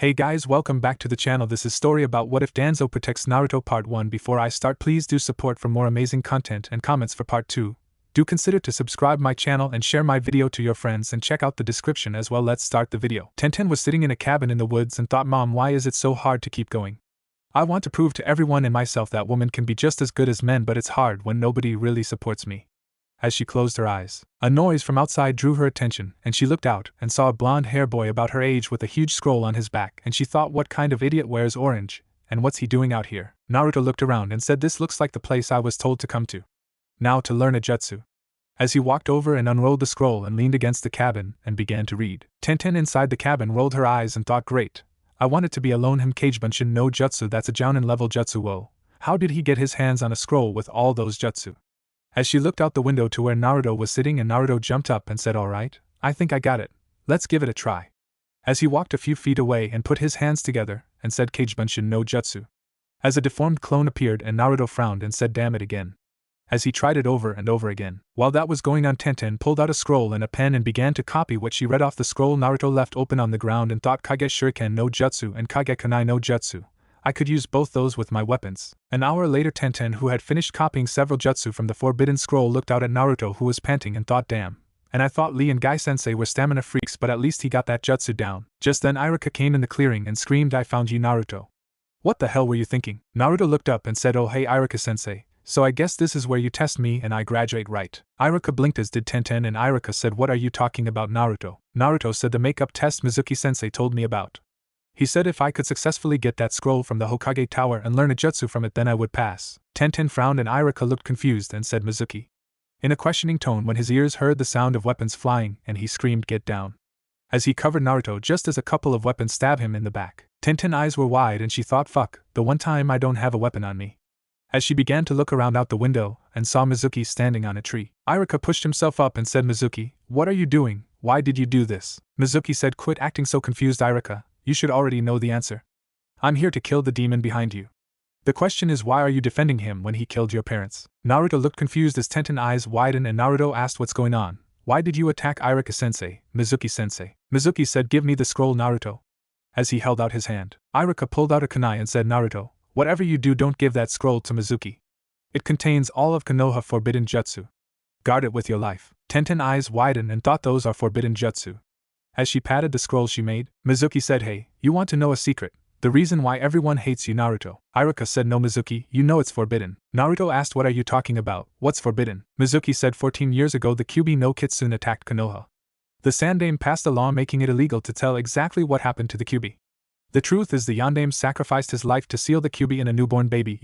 Hey guys, welcome back to the channel. This is story about what if Danzoo protects Naruto part 1. Before I start, please do support for more amazing content and comments for part 2. Do consider to subscribe my channel and share my video to your friends and check out the description as well. Let's start the video. Tenten was sitting in a cabin in the woods and thought, Mom, why is it so hard to keep going? I want to prove to everyone and myself that women can be just as good as men, but it's hard when nobody really supports me. As she closed her eyes, a noise from outside drew her attention, and she looked out and saw a blonde-haired boy about her age with a huge scroll on his back, and she thought, what kind of idiot wears orange, and what's he doing out here? Naruto looked around and said, this looks like the place I was told to come to. Now to learn a jutsu. As he walked over and unrolled the scroll and leaned against the cabin and began to read. Tenten inside the cabin rolled her eyes and thought, great. I wanted to be alone. Hokage Bunshin no jutsu, that's a jounin level jutsu. Whoa. How did he get his hands on a scroll with all those jutsu? As she looked out the window to where Naruto was sitting, and Naruto jumped up and said, alright, I think I got it. Let's give it a try. As he walked a few feet away and put his hands together and said, Kage Bunshin no jutsu. As a deformed clone appeared, and Naruto frowned and said, damn it again. As he tried it over and over again. While that was going on, Tenten pulled out a scroll and a pen and began to copy what she read off the scroll. Naruto left open on the ground and thought, Kage Shuriken no jutsu and Kage Kunai no jutsu. I could use both those with my weapons. An hour later, Tenten, who had finished copying several jutsu from the forbidden scroll, looked out at Naruto, who was panting, and thought, damn. And I thought Lee and Guy Sensei were stamina freaks, but at least he got that jutsu down. Just then Iruka came in the clearing and screamed, I found you, Naruto. What the hell were you thinking? Naruto looked up and said, oh hey Iruka Sensei, so I guess this is where you test me and I graduate, right? Iruka blinked as did Tenten, and Iruka said, what are you talking about, Naruto? Naruto said, the makeup test Mizuki Sensei told me about. He said if I could successfully get that scroll from the Hokage tower and learn a jutsu from it, then I would pass. Tenten frowned and Iruka looked confused and said, Mizuki, in a questioning tone, when his ears heard the sound of weapons flying, and he screamed, get down. As he covered Naruto just as a couple of weapons stabbed him in the back. Tenten's eyes were wide and she thought, fuck, the one time I don't have a weapon on me. As she began to look around out the window and saw Mizuki standing on a tree. Iruka pushed himself up and said, Mizuki, what are you doing? Why did you do this? Mizuki said, quit acting so confused, Iruka. You should already know the answer. I'm here to kill the demon behind you. The question is, why are you defending him when he killed your parents? Naruto looked confused as Tenten's eyes widened, and Naruto asked, what's going on? Why did you attack Iruka Sensei, Mizuki Sensei? Mizuki said, give me the scroll, Naruto. As he held out his hand, Iruka pulled out a kunai and said, Naruto, whatever you do, don't give that scroll to Mizuki. It contains all of Konoha forbidden jutsu. Guard it with your life. Tenten's eyes widened and thought, those are forbidden jutsu. As she patted the scroll she made, Mizuki said, hey, you want to know a secret? The reason why everyone hates you, Naruto. Iruka said, no Mizuki, you know it's forbidden. Naruto asked, what are you talking about? What's forbidden? Mizuki said, 14 years ago the Kyuubi no Kitsune attacked Konoha. The Sandaime passed a law making it illegal to tell exactly what happened to the Kyuubi. The truth is the Yondaime sacrificed his life to seal the Kyuubi in a newborn baby.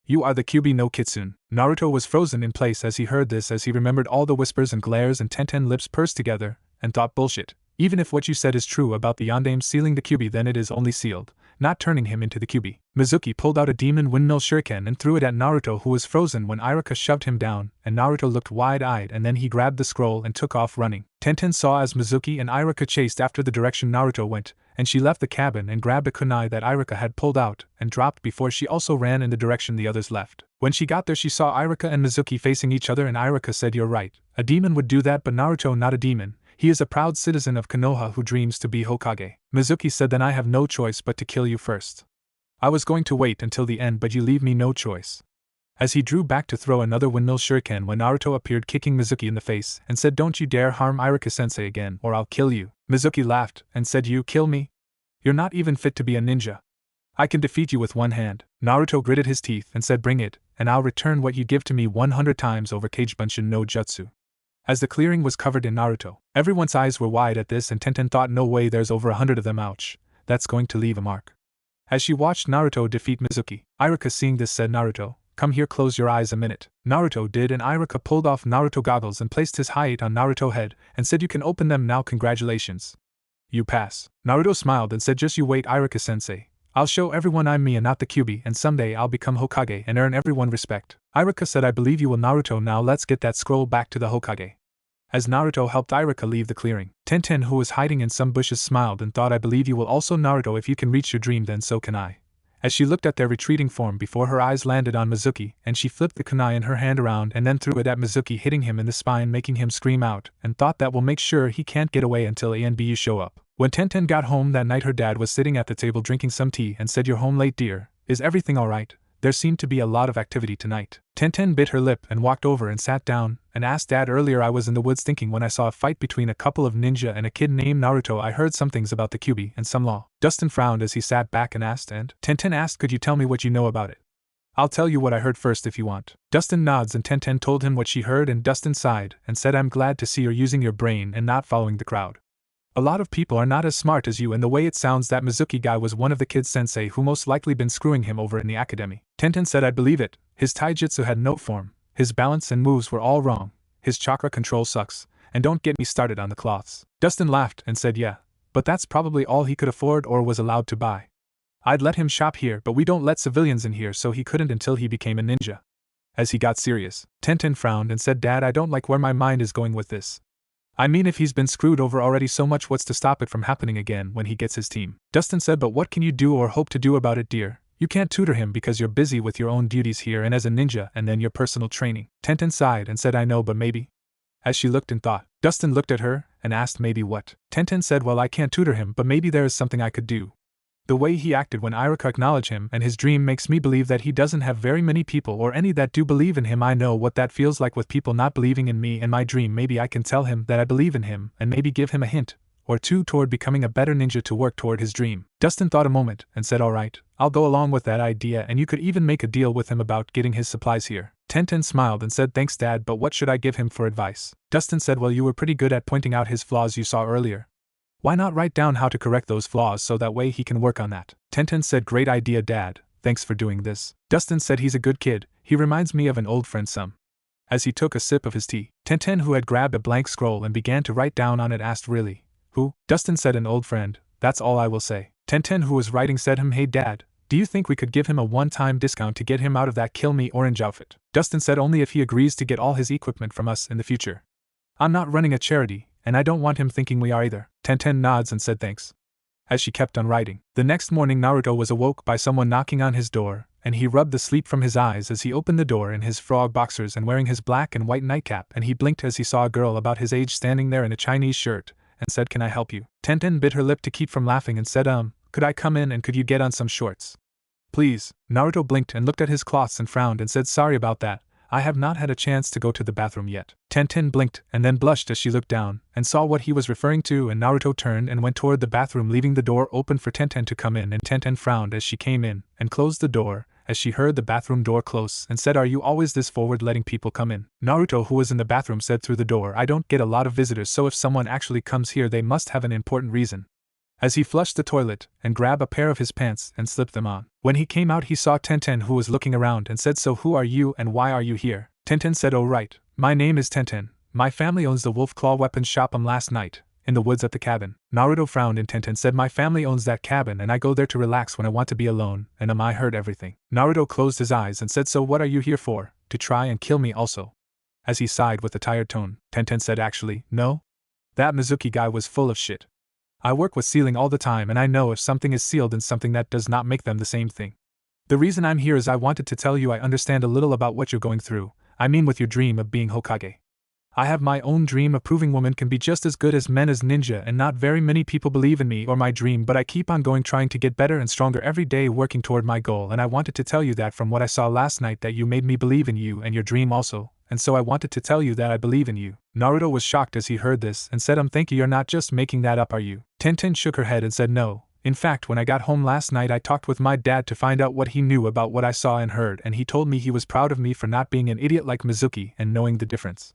You are the Kyuubi no Kitsune. Naruto was frozen in place as he heard this, as he remembered all the whispers and glares, and Tenten's lips pursed together, and thought, bullshit. Even if what you said is true about the Yondaime sealing the Kyuubi, then it is only sealed, not turning him into the Kyuubi. Mizuki pulled out a demon windmill shuriken and threw it at Naruto, who was frozen when Iruka shoved him down, and Naruto looked wide-eyed, and then he grabbed the scroll and took off running. Tenten saw as Mizuki and Iruka chased after the direction Naruto went, and she left the cabin and grabbed a kunai that Iruka had pulled out and dropped before she also ran in the direction the others left. When she got there, she saw Iruka and Mizuki facing each other, and Iruka said, you're right, a demon would do that, but Naruto not a demon. He is a proud citizen of Konoha who dreams to be Hokage. Mizuki said, then I have no choice but to kill you first. I was going to wait until the end, but you leave me no choice. As he drew back to throw another windmill shuriken when Naruto appeared, kicking Mizuki in the face, and said, don't you dare harm Iruka Sensei again or I'll kill you. Mizuki laughed and said, you kill me? You're not even fit to be a ninja. I can defeat you with one hand. Naruto gritted his teeth and said, bring it, and I'll return what you give to me 100 times over. Kage Bunshin no jutsu. As the clearing was covered in Naruto, everyone's eyes were wide at this, and Tenten thought, no way, there's over 100 of them, ouch. That's going to leave a mark. As she watched Naruto defeat Mizuki, Iruka seeing this said, Naruto, come here, close your eyes a minute. Naruto did, and Iruka pulled off Naruto goggles and placed his height on Naruto's head, and said, you can open them now, congratulations. You pass. Naruto smiled and said, just you wait, Iruka Sensei. I'll show everyone I'm me and not the Kyuubi, and someday I'll become Hokage and earn everyone respect. Iruka said, I believe you will, Naruto. Now let's get that scroll back to the Hokage. As Naruto helped Iruka leave the clearing, Tenten, who was hiding in some bushes, smiled and thought, I believe you will also, Naruto. If you can reach your dream, then so can I. As she looked at their retreating form before her eyes landed on Mizuki, and she flipped the kunai in her hand around and then threw it at Mizuki, hitting him in the spine, making him scream out, and thought, that will make sure he can't get away until A and BU show up. When Tenten got home that night, her dad was sitting at the table drinking some tea and said, "You're home late, dear. Is everything alright? There seemed to be a lot of activity tonight." Tenten bit her lip and walked over and sat down and asked Dad, "Earlier I was in the woods thinking when I saw a fight between a couple of ninja and a kid named Naruto. I heard some things about the Kyuubi and some law." Dustin frowned as he sat back and asked, "And?" Tenten asked, "Could you tell me what you know about it?" "I'll tell you what I heard first if you want." Dustin nods and Tenten told him what she heard, and Dustin sighed and said, "I'm glad to see you're using your brain and not following the crowd. A lot of people are not as smart as you, and the way it sounds that Mizuki guy was one of the kids Sensei who most likely been screwing him over in the academy." Tenten said, "I believe it. His taijutsu had no form, his balance and moves were all wrong, his chakra control sucks, and don't get me started on the cloths." Dustin laughed and said, "Yeah, but that's probably all he could afford or was allowed to buy. I'd let him shop here, but we don't let civilians in here, so he couldn't until he became a ninja." As he got serious, Tenten frowned and said, "Dad, I don't like where my mind is going with this. I mean, if he's been screwed over already so much, what's to stop it from happening again when he gets his team?" Dustin said, "But what can you do or hope to do about it, dear? You can't tutor him because you're busy with your own duties here and as a ninja and then your personal training." Tenten sighed and said, "I know, but maybe." As she looked and thought, Dustin looked at her and asked, "Maybe what?" Tenten said, "Well, I can't tutor him, but maybe there is something I could do. The way he acted when Iruka acknowledged him and his dream makes me believe that he doesn't have very many people or any that do believe in him. I know what that feels like with people not believing in me and my dream. Maybe I can tell him that I believe in him and maybe give him a hint or two toward becoming a better ninja to work toward his dream." Dustin thought a moment and said, "All right, I'll go along with that idea, and you could even make a deal with him about getting his supplies here." Tenten smiled and said, "Thanks, Dad, but what should I give him for advice?" Dustin said, "Well, you were pretty good at pointing out his flaws you saw earlier. Why not write down how to correct those flaws so that way he can work on that?" Tenten said, "Great idea, Dad, thanks for doing this." Dustin said, "He's a good kid, he reminds me of an old friend some." As he took a sip of his tea, Tenten, who had grabbed a blank scroll and began to write down on it, asked, "Really? Who?" Dustin said, "An old friend, that's all I will say." Tenten, who was writing, said, "Hey Dad, do you think we could give him a one-time discount to get him out of that kill me orange outfit?" Dustin said, "Only if he agrees to get all his equipment from us in the future. I'm not running a charity, and I don't want him thinking we are either." Tenten nods and said thanks. As she kept on writing, the next morning Naruto was awoke by someone knocking on his door, and he rubbed the sleep from his eyes as he opened the door in his frog boxers and wearing his black and white nightcap, and he blinked as he saw a girl about his age standing there in a Chinese shirt, and said, "Can I help you?" Tenten bit her lip to keep from laughing and said, Could I come in and could you get on some shorts?" "Please." Naruto blinked and looked at his cloths and frowned and said, "Sorry about that. I have not had a chance to go to the bathroom yet." Tenten blinked and then blushed as she looked down and saw what he was referring to, and Naruto turned and went toward the bathroom, leaving the door open for Tenten to come in, and Tenten frowned as she came in and closed the door as she heard the bathroom door close and said, "Are you always this forward letting people come in?" Naruto, who was in the bathroom, said through the door, "I don't get a lot of visitors, so if someone actually comes here they must have an important reason." As he flushed the toilet and grabbed a pair of his pants and slipped them on. When he came out he saw Tenten, who was looking around, and said, "So who are you and why are you here?" Tenten said, "Oh right, my name is Tenten. My family owns the Wolf Claw weapons shop. Last night, in the woods at the cabin." Naruto frowned and Tenten said, "My family owns that cabin and I go there to relax when I want to be alone, and I heard everything." Naruto closed his eyes and said, "So what are you here for? To try and kill me also?" As he sighed with a tired tone, Tenten said, "Actually, no. That Mizuki guy was full of shit. I work with sealing all the time and I know if something is sealed and something that does not make them the same thing. The reason I'm here is I wanted to tell you I understand a little about what you're going through. I mean with your dream of being Hokage. I have my own dream of proving women can be just as good as men as ninja, and not very many people believe in me or my dream, but I keep on going, trying to get better and stronger every day, working toward my goal, and I wanted to tell you that from what I saw last night that you made me believe in you and your dream also, and so I wanted to tell you that I believe in you." Naruto was shocked as he heard this and said, "Thank you, you're not just making that up, are you?" Tenten shook her head and said, "No. In fact, when I got home last night I talked with my dad to find out what he knew about what I saw and heard, and he told me he was proud of me for not being an idiot like Mizuki and knowing the difference.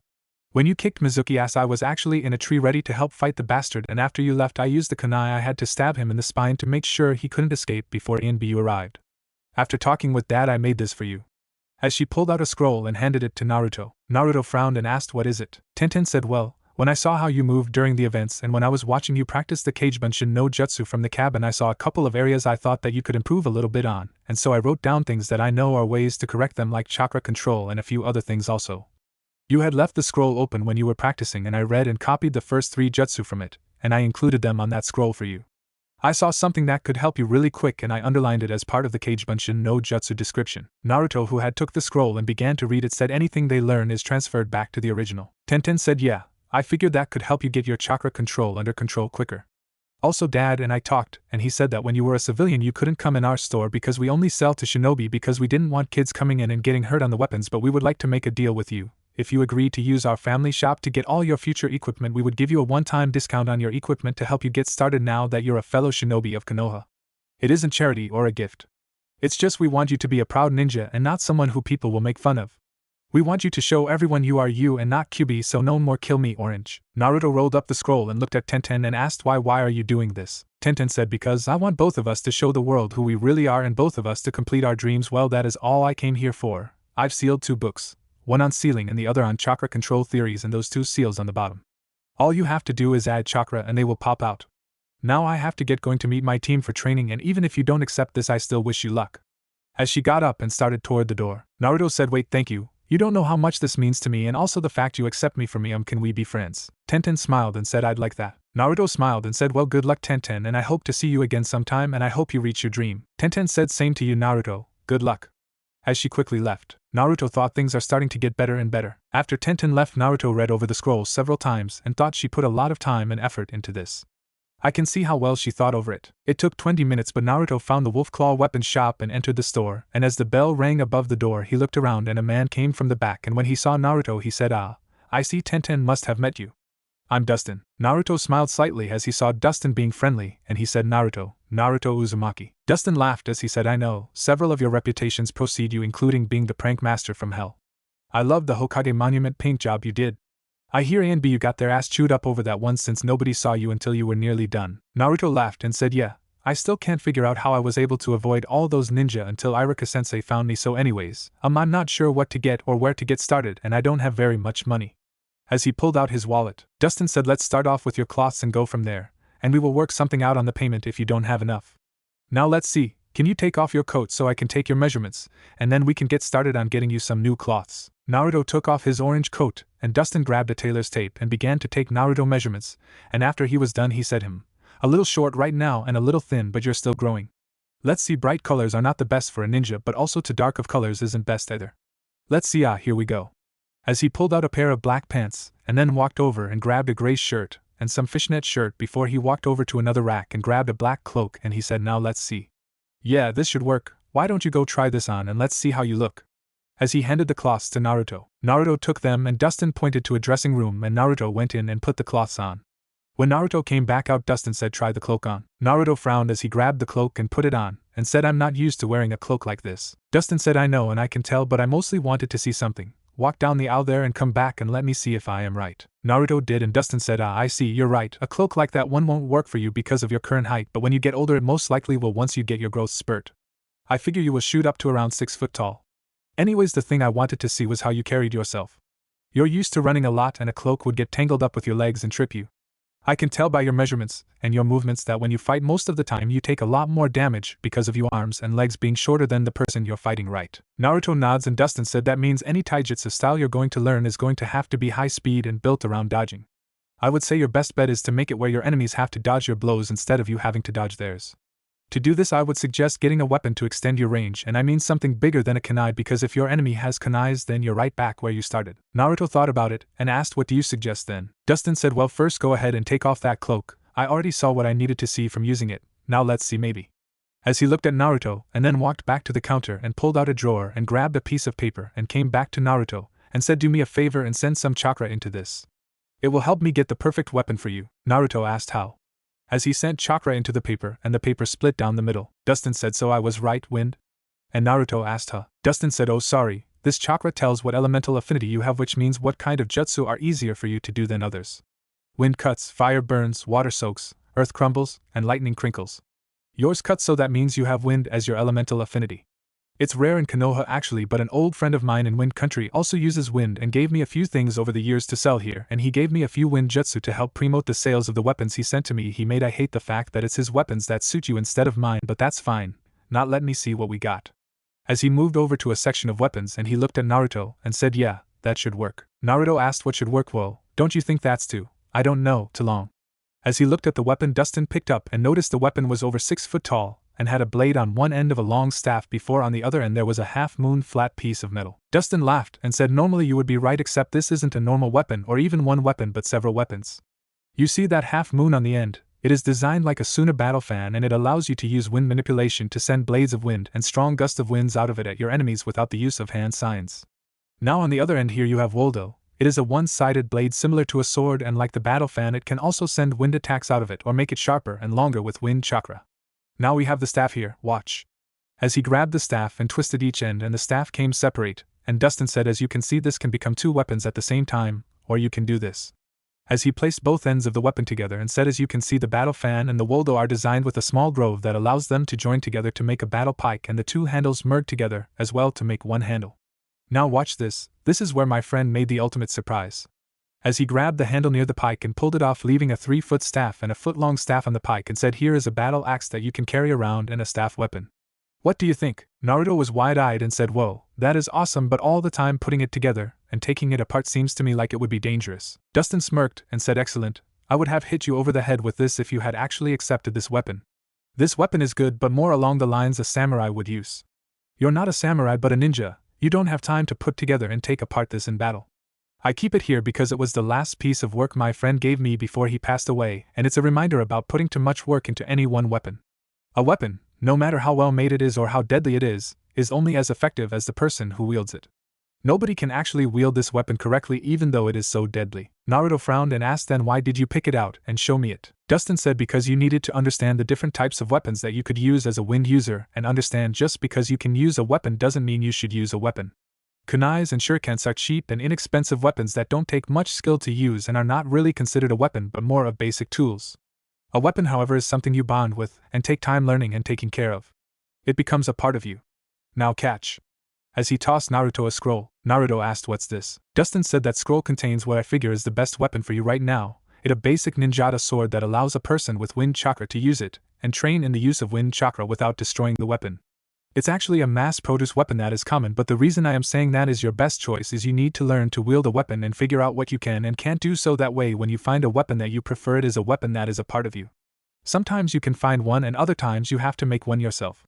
When you kicked Mizuki ass I was actually in a tree ready to help fight the bastard, and after you left I used the kunai I had to stab him in the spine to make sure he couldn't escape before you arrived. After talking with Dad I made this for you." As she pulled out a scroll and handed it to Naruto, Naruto frowned and asked, "What is it?" Tenten said, "Well, when I saw how you moved during the events and when I was watching you practice the Kagebunshin no Jutsu from the cabin, I saw a couple of areas I thought that you could improve a little bit on, and so I wrote down things that I know are ways to correct them, like chakra control and a few other things also. You had left the scroll open when you were practicing and I read and copied the first 3 jutsu from it, and I included them on that scroll for you. I saw something that could help you really quick and I underlined it as part of the Kagebunshin no Jutsu description." Naruto, who had took the scroll and began to read it, said, "Anything they learn is transferred back to the original." Tenten said, "Yeah, I figured that could help you get your chakra control under control quicker. Also Dad and I talked, and he said that when you were a civilian you couldn't come in our store because we only sell to shinobi because we didn't want kids coming in and getting hurt on the weapons, but we would like to make a deal with you. If you agreed to use our family shop to get all your future equipment, we would give you a one-time discount on your equipment to help you get started now that you're a fellow shinobi of Konoha. It isn't charity or a gift. It's just we want you to be a proud ninja and not someone who people will make fun of. We want you to show everyone you are you and not QB, so no more kill me orange. Naruto rolled up the scroll and looked at Tenten and asked why are you doing this? Tenten said because I want both of us to show the world who we really are and both of us to complete our dreams. Well, that is all I came here for. I've sealed 2 books, one on sealing and the other on chakra control theories, and those 2 seals on the bottom. All you have to do is add chakra and they will pop out. Now I have to get going to meet my team for training, and even if you don't accept this I still wish you luck. As she got up and started toward the door, Naruto said, wait, thank you. You don't know how much this means to me, and also the fact you accept me for me. Can we be friends? Tenten smiled and said, I'd like that. Naruto smiled and said, well, good luck Tenten, and I hope to see you again sometime, and I hope you reach your dream. Tenten said, same to you Naruto, good luck. As she quickly left, Naruto thought things are starting to get better and better. After Tenten left, Naruto read over the scrolls several times and thought she put a lot of time and effort into this. I can see how well she thought over it. It took 20 minutes, but Naruto found the wolf claw weapon shop and entered the store, and as the bell rang above the door he looked around and a man came from the back, and when he saw Naruto he said, I see Tenten must have met you. I'm Dustin. Naruto smiled slightly as he saw Dustin being friendly, and he said, Naruto Uzumaki. Dustin laughed as he said, I know, several of your reputations precede you, including being the prank master from hell. I love the Hokage monument paint job you did. I hear A and B you got their ass chewed up over that one since nobody saw you until you were nearly done. Naruto laughed and said, yeah, I still can't figure out how I was able to avoid all those ninja until Iruka-sensei found me, so anyways, I'm not sure what to get or where to get started, and I don't have very much money. As he pulled out his wallet, Dustin said, let's start off with your cloths and go from there, and we will work something out on the payment if you don't have enough. Now let's see, can you take off your coat so I can take your measurements, and then we can get started on getting you some new cloths. Naruto took off his orange coat, and Dustin grabbed a tailor's tape and began to take Naruto measurements, and after he was done he said, a little short right now and a little thin, but you're still growing. Let's see, bright colors are not the best for a ninja, but also too dark of colors isn't best either. Let's see, here we go. As he pulled out a pair of black pants, and then walked over and grabbed a gray shirt and some fishnet shirt before he walked over to another rack and grabbed a black cloak, and he said, now let's see. Yeah, this should work, why don't you go try this on and let's see how you look. As he handed the cloths to Naruto, Naruto took them and Dustin pointed to a dressing room and Naruto went in and put the cloths on. When Naruto came back out, Dustin said, try the cloak on. Naruto frowned as he grabbed the cloak and put it on, and said, I'm not used to wearing a cloak like this. Dustin said, I know and I can tell, but I mostly wanted to see something. Walk down the aisle there and come back and let me see if I am right. Naruto did, and Dustin said, I see, you're right, a cloak like that one won't work for you because of your current height, but when you get older it most likely will once you get your growth spurt. I figure you will shoot up to around 6 foot tall. Anyways, the thing I wanted to see was how you carried yourself. You're used to running a lot and a cloak would get tangled up with your legs and trip you. I can tell by your measurements and your movements that when you fight most of the time you take a lot more damage because of your arms and legs being shorter than the person you're fighting, right? Naruto nods and Dustin said, that means any taijutsu style you're going to learn is going to have to be high speed and built around dodging. I would say your best bet is to make it where your enemies have to dodge your blows instead of you having to dodge theirs. To do this I would suggest getting a weapon to extend your range, and I mean something bigger than a kunai, because if your enemy has kunais then you're right back where you started. Naruto thought about it and asked, what do you suggest then? Dustin said, well, first go ahead and take off that cloak. I already saw what I needed to see from using it, now let's see maybe. As he looked at Naruto and then walked back to the counter and pulled out a drawer and grabbed a piece of paper and came back to Naruto and said, do me a favor and send some chakra into this. It will help me get the perfect weapon for you. Naruto asked how. As he sent chakra into the paper and the paper split down the middle, Dustin said, so I was right, Wind? And Naruto asked her. Dustin said, oh sorry, this chakra tells what elemental affinity you have, which means what kind of jutsu are easier for you to do than others. Wind cuts, fire burns, water soaks, earth crumbles, and lightning crinkles. Yours cuts, so that means you have wind as your elemental affinity. It's rare in Konoha actually, but an old friend of mine in Wind Country also uses wind and gave me a few things over the years to sell here, and he gave me a few wind jutsu to help promote the sales of the weapons he sent to me. I hate the fact that it's his weapons that suit you instead of mine, but that's fine. Not let me see what we got. As he moved over to a section of weapons and he looked at Naruto and said, yeah, that should work. Naruto asked, what should work? Well, don't you think that's too, I don't know, too long? As he looked at the weapon Dustin picked up and noticed the weapon was over 6 foot tall, and had a blade on one end of a long staff before on the other end there was a half-moon flat piece of metal. Dustin laughed and said, normally you would be right, except this isn't a normal weapon or even one weapon but several weapons. You see that half-moon on the end? It is designed like a Suna battle fan and it allows you to use wind manipulation to send blades of wind and strong gusts of winds out of it at your enemies without the use of hand signs. Now on the other end here you have Woldo. It is a one-sided blade similar to a sword and like the battle fan it can also send wind attacks out of it or make it sharper and longer with wind chakra. Now we have the staff here, watch. As he grabbed the staff and twisted each end and the staff came separate, and Dustin said as you can see this can become two weapons at the same time, or you can do this. As he placed both ends of the weapon together and said as you can see the battle fan and the Woldo are designed with a small grove that allows them to join together to make a battle pike and the two handles merge together as well to make one handle. Now watch this is where my friend made the ultimate surprise. As he grabbed the handle near the pike and pulled it off leaving a 3-foot staff and a foot-long staff on the pike and said here is a battle axe that you can carry around and a staff weapon. What do you think? Naruto was wide-eyed and said whoa, that is awesome but all the time putting it together and taking it apart seems to me like it would be dangerous. Dustin smirked and said excellent, I would have hit you over the head with this if you had actually accepted this weapon. This weapon is good but more along the lines a samurai would use. You're not a samurai but a ninja, you don't have time to put together and take apart this in battle. I keep it here because it was the last piece of work my friend gave me before he passed away and it's a reminder about putting too much work into any one weapon. A weapon, no matter how well made it is or how deadly it is only as effective as the person who wields it. Nobody can actually wield this weapon correctly even though it is so deadly. Naruto frowned and asked then why did you pick it out and show me it? Dustin said because you needed to understand the different types of weapons that you could use as a wind user and understand just because you can use a weapon doesn't mean you should use a weapon. Kunais and shurikens are cheap and inexpensive weapons that don't take much skill to use and are not really considered a weapon but more of basic tools. A weapon however is something you bond with and take time learning and taking care of. It becomes a part of you. Now catch. As he tossed Naruto a scroll, Naruto asked what's this? Dustin said that scroll contains what I figure is the best weapon for you right now, it a basic ninjata sword that allows a person with wind chakra to use it, and train in the use of wind chakra without destroying the weapon. It's actually a mass-produced weapon that is common but the reason I am saying that is your best choice is you need to learn to wield a weapon and figure out what you can and can't do so that way when you find a weapon that you prefer it is a weapon that is a part of you. Sometimes you can find one and other times you have to make one yourself.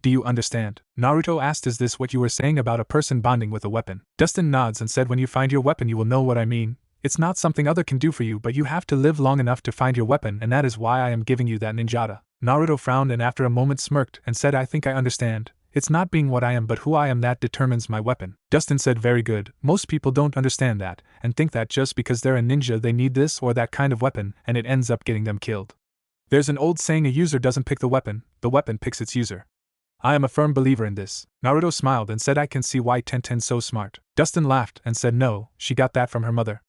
Do you understand? Naruto asked is this what you were saying about a person bonding with a weapon? Dustin nods and said when you find your weapon you will know what I mean. It's not something other can do for you but you have to live long enough to find your weapon and that is why I am giving you that ninjata. Naruto frowned and after a moment smirked and said I think I understand. It's not being what I am but who I am that determines my weapon. Dustin said very good, most people don't understand that and think that just because they're a ninja they need this or that kind of weapon and it ends up getting them killed. There's an old saying a user doesn't pick the weapon picks its user. I am a firm believer in this. Naruto smiled and said I can see why Tenten's so smart. Dustin laughed and said no, she got that from her mother.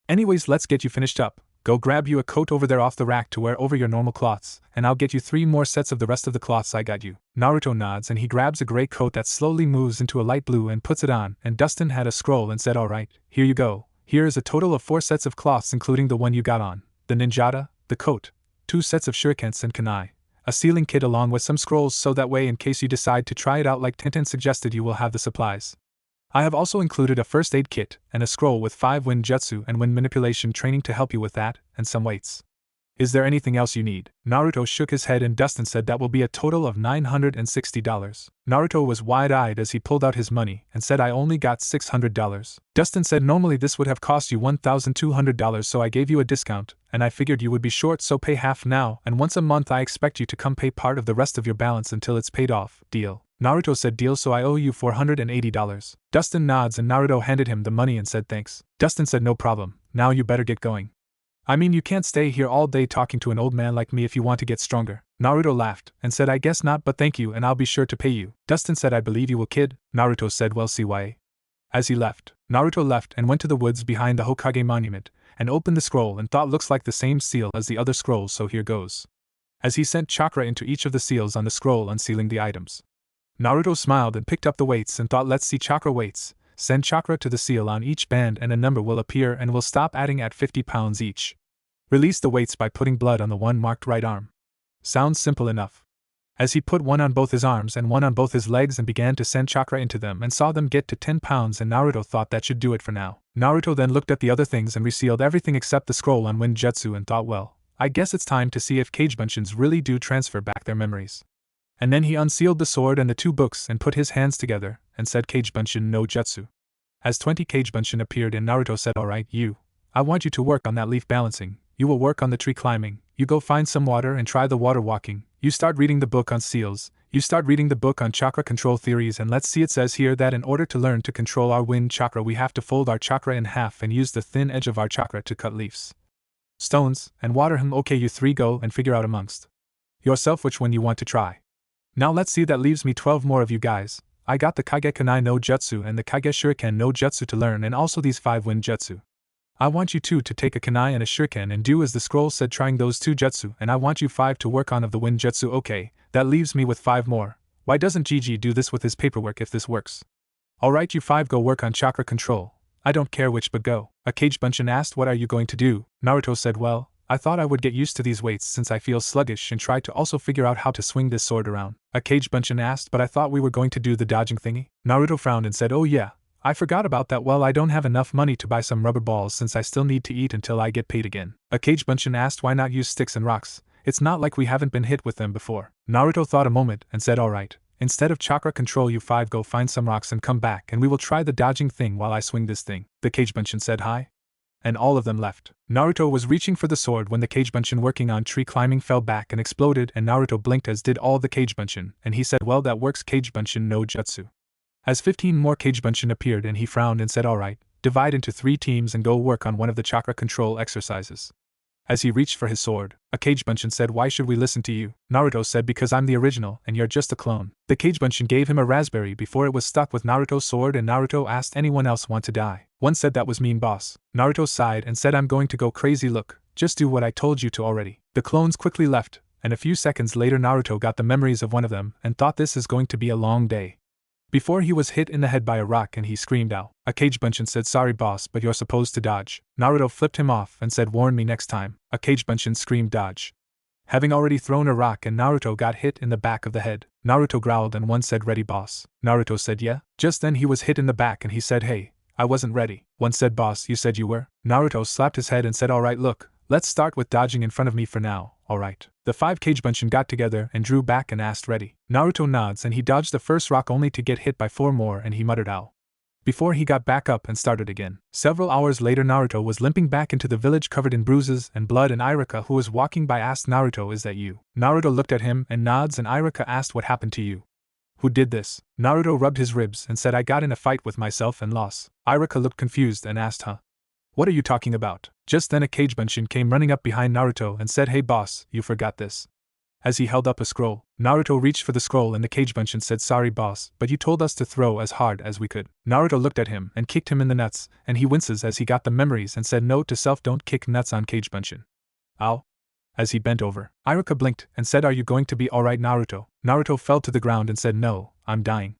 Anyways let's get you finished up. Go grab you a coat over there off the rack to wear over your normal cloths, and I'll get you 3 more sets of the rest of the cloths I got you. Naruto nods and he grabs a gray coat that slowly moves into a light blue and puts it on, and Dustin had a scroll and said alright, here you go. Here is a total of 4 sets of cloths including the one you got on, the ninjata, the coat, 2 sets of shurikens and kunai, a sealing kit along with some scrolls so that way in case you decide to try it out like Tenten suggested you will have the supplies. I have also included a first aid kit and a scroll with 5 wind jutsu and wind manipulation training to help you with that, and some weights. Is there anything else you need? Naruto shook his head and Dustin said that will be a total of $960. Naruto was wide-eyed as he pulled out his money and said I only got $600. Dustin said normally this would have cost you $1,200 so I gave you a discount, and I figured you would be short so pay half now and once a month I expect you to come pay part of the rest of your balance until it's paid off. Deal. Naruto said deal so I owe you $480. Dustin nods and Naruto handed him the money and said thanks. Dustin said no problem, now you better get going. I mean you can't stay here all day talking to an old man like me if you want to get stronger. Naruto laughed and said I guess not but thank you and I'll be sure to pay you. Dustin said I believe you will kid. Naruto said well CYA. As he left, Naruto left and went to the woods behind the Hokage monument and opened the scroll and thought looks like the same seal as the other scrolls so here goes. As he sent chakra into each of the seals on the scroll unsealing the items. Naruto smiled and picked up the weights and thought let's see chakra weights. Send chakra to the seal on each band and a number will appear and will stop adding at 50 pounds each. Release the weights by putting blood on the one marked right arm. Sounds simple enough. As he put one on both his arms and one on both his legs and began to send chakra into them and saw them get to 10 pounds and Naruto thought that should do it for now. Naruto then looked at the other things and resealed everything except the scroll on wind jutsu and thought well, I guess it's time to see if Kagebunshin really do transfer back their memories. And then he unsealed the sword and the 2 books and put his hands together and said Kagebunshin no jutsu. As 20 Kagebunshin appeared and Naruto said alright I want you to work on that leaf balancing, you will work on the tree climbing, You go find some water and try the water walking. You start reading the book on seals. You start reading the book on chakra control theories, and let's see, it says here that in order to learn to control our wind chakra we have to fold our chakra in half and use the thin edge of our chakra to cut leaves, stones, and water. Okay, you three go and figure out amongst yourself which one you want to try. Now let's see, that leaves me 12 more of you guys. I got the Kage Kunai no Jutsu and the Kage Shuriken no Jutsu to learn, and also these 5 wind jutsu. I want you 2 to take a kunai and a shuriken and do as the scroll said, trying those 2 jutsu, and I want you 5 to work on of the wind jutsu. Okay, that leaves me with 5 more. Why doesn't Gigi do this with his paperwork if this works? Alright, you 5 go work on chakra control. I don't care which, but go. A Kage Bunshin asked, what are you going to do? Naruto said, well, I thought I would get used to these weights since I feel sluggish, and try to also figure out how to swing this sword around. A Kage Bunshin asked, but I thought we were going to do the dodging thingy? Naruto frowned and said, oh yeah, I forgot about that. Well, I don't have enough money to buy some rubber balls since I still need to eat until I get paid again. A Kage Bunshin asked, why not use sticks and rocks? It's not like we haven't been hit with them before. Naruto thought a moment and said, alright, instead of chakra control you 5 go find some rocks and come back and we will try the dodging thing while I swing this thing. The Kage Bunshin said hi. And all of them left. Naruto was reaching for the sword when the Kage Bunshin working on tree climbing fell back and exploded, and Naruto blinked as did all the Kage Bunshin, and he said, well, that works, Kage Bunshin no Jutsu. As 15 more Kage Bunshin appeared, and he frowned and said, alright, divide into 3 teams and go work on one of the chakra control exercises. As he reached for his sword, a Kage Bunshin said, why should we listen to you? Naruto said, because I'm the original and you're just a clone. The Kage Bunshin gave him a raspberry before it was stuck with Naruto's sword, and Naruto asked, anyone else want to die? One said, that was mean, boss. Naruto sighed and said, I'm going to go crazy. Look, just do what I told you to already. The clones quickly left, and a few seconds later Naruto got the memories of one of them and thought this is going to be a long day. Before he was hit in the head by a rock and he screamed out. A Kage Bunshin said, sorry boss, but you're supposed to dodge. Naruto flipped him off and said, warn me next time. A Kage Bunshin screamed dodge, having already thrown a rock, and Naruto got hit in the back of the head. Naruto growled and one said, ready boss. Naruto said, yeah. Just then he was hit in the back and he said, hey, I wasn't ready. One said, boss, you said you were? Naruto slapped his head and said, alright, look, let's start with dodging in front of me for now. Alright. The 5 Kage Bunshin got together and drew back and asked, ready? Naruto nods and he dodged the first rock only to get hit by 4 more, and he muttered ow before he got back up and started again. Several hours later Naruto was limping back into the village covered in bruises and blood, and Iruka, who was walking by, asked Naruto, is that you? Naruto looked at him and nods, and Iruka asked, what happened to you? Who did this? Naruto rubbed his ribs and said, I got in a fight with myself and lost. Iruka looked confused and asked, huh? What are you talking about? Just then a Kage Bunshin came running up behind Naruto and said, hey boss, you forgot this. As he held up a scroll, Naruto reached for the scroll and the Kage Bunshin said, sorry boss, but you told us to throw as hard as we could. Naruto looked at him and kicked him in the nuts, and he winces as he got the memories and said, note to self, don't kick nuts on Kage Bunshin. Ow. As he bent over, Iruka blinked and said, are you going to be alright, Naruto? Naruto fell to the ground and said, no, I'm dying.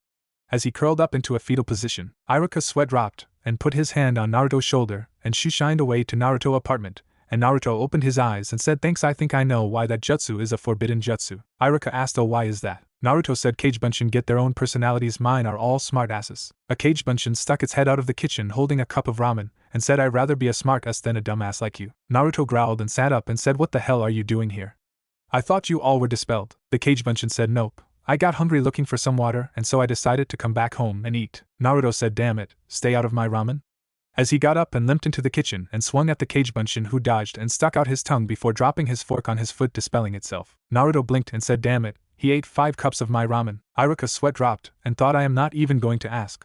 As he curled up into a fetal position, Iruka's sweat dropped and put his hand on Naruto's shoulder, and she shined away to Naruto's apartment. And Naruto opened his eyes and said, thanks, I think I know why that jutsu is a forbidden jutsu. Iruka asked, oh, why is that? Naruto said, Kage Bunshin get their own personalities, mine are all smart asses. A Kage Bunshin stuck its head out of the kitchen holding a cup of ramen, and said, I'd rather be a smart ass than a dumbass like you. Naruto growled and sat up and said, what the hell are you doing here? I thought you all were dispelled. The Kage Bunshin said, nope. I got hungry looking for some water, and so I decided to come back home and eat. Naruto said, damn it, stay out of my ramen. As he got up and limped into the kitchen and swung at the Kage Bunshin, who dodged and stuck out his tongue before dropping his fork on his foot, dispelling itself. Naruto blinked and said, damn it, he ate 5 cups of my ramen. Iruka's sweat dropped and thought, I am not even going to ask.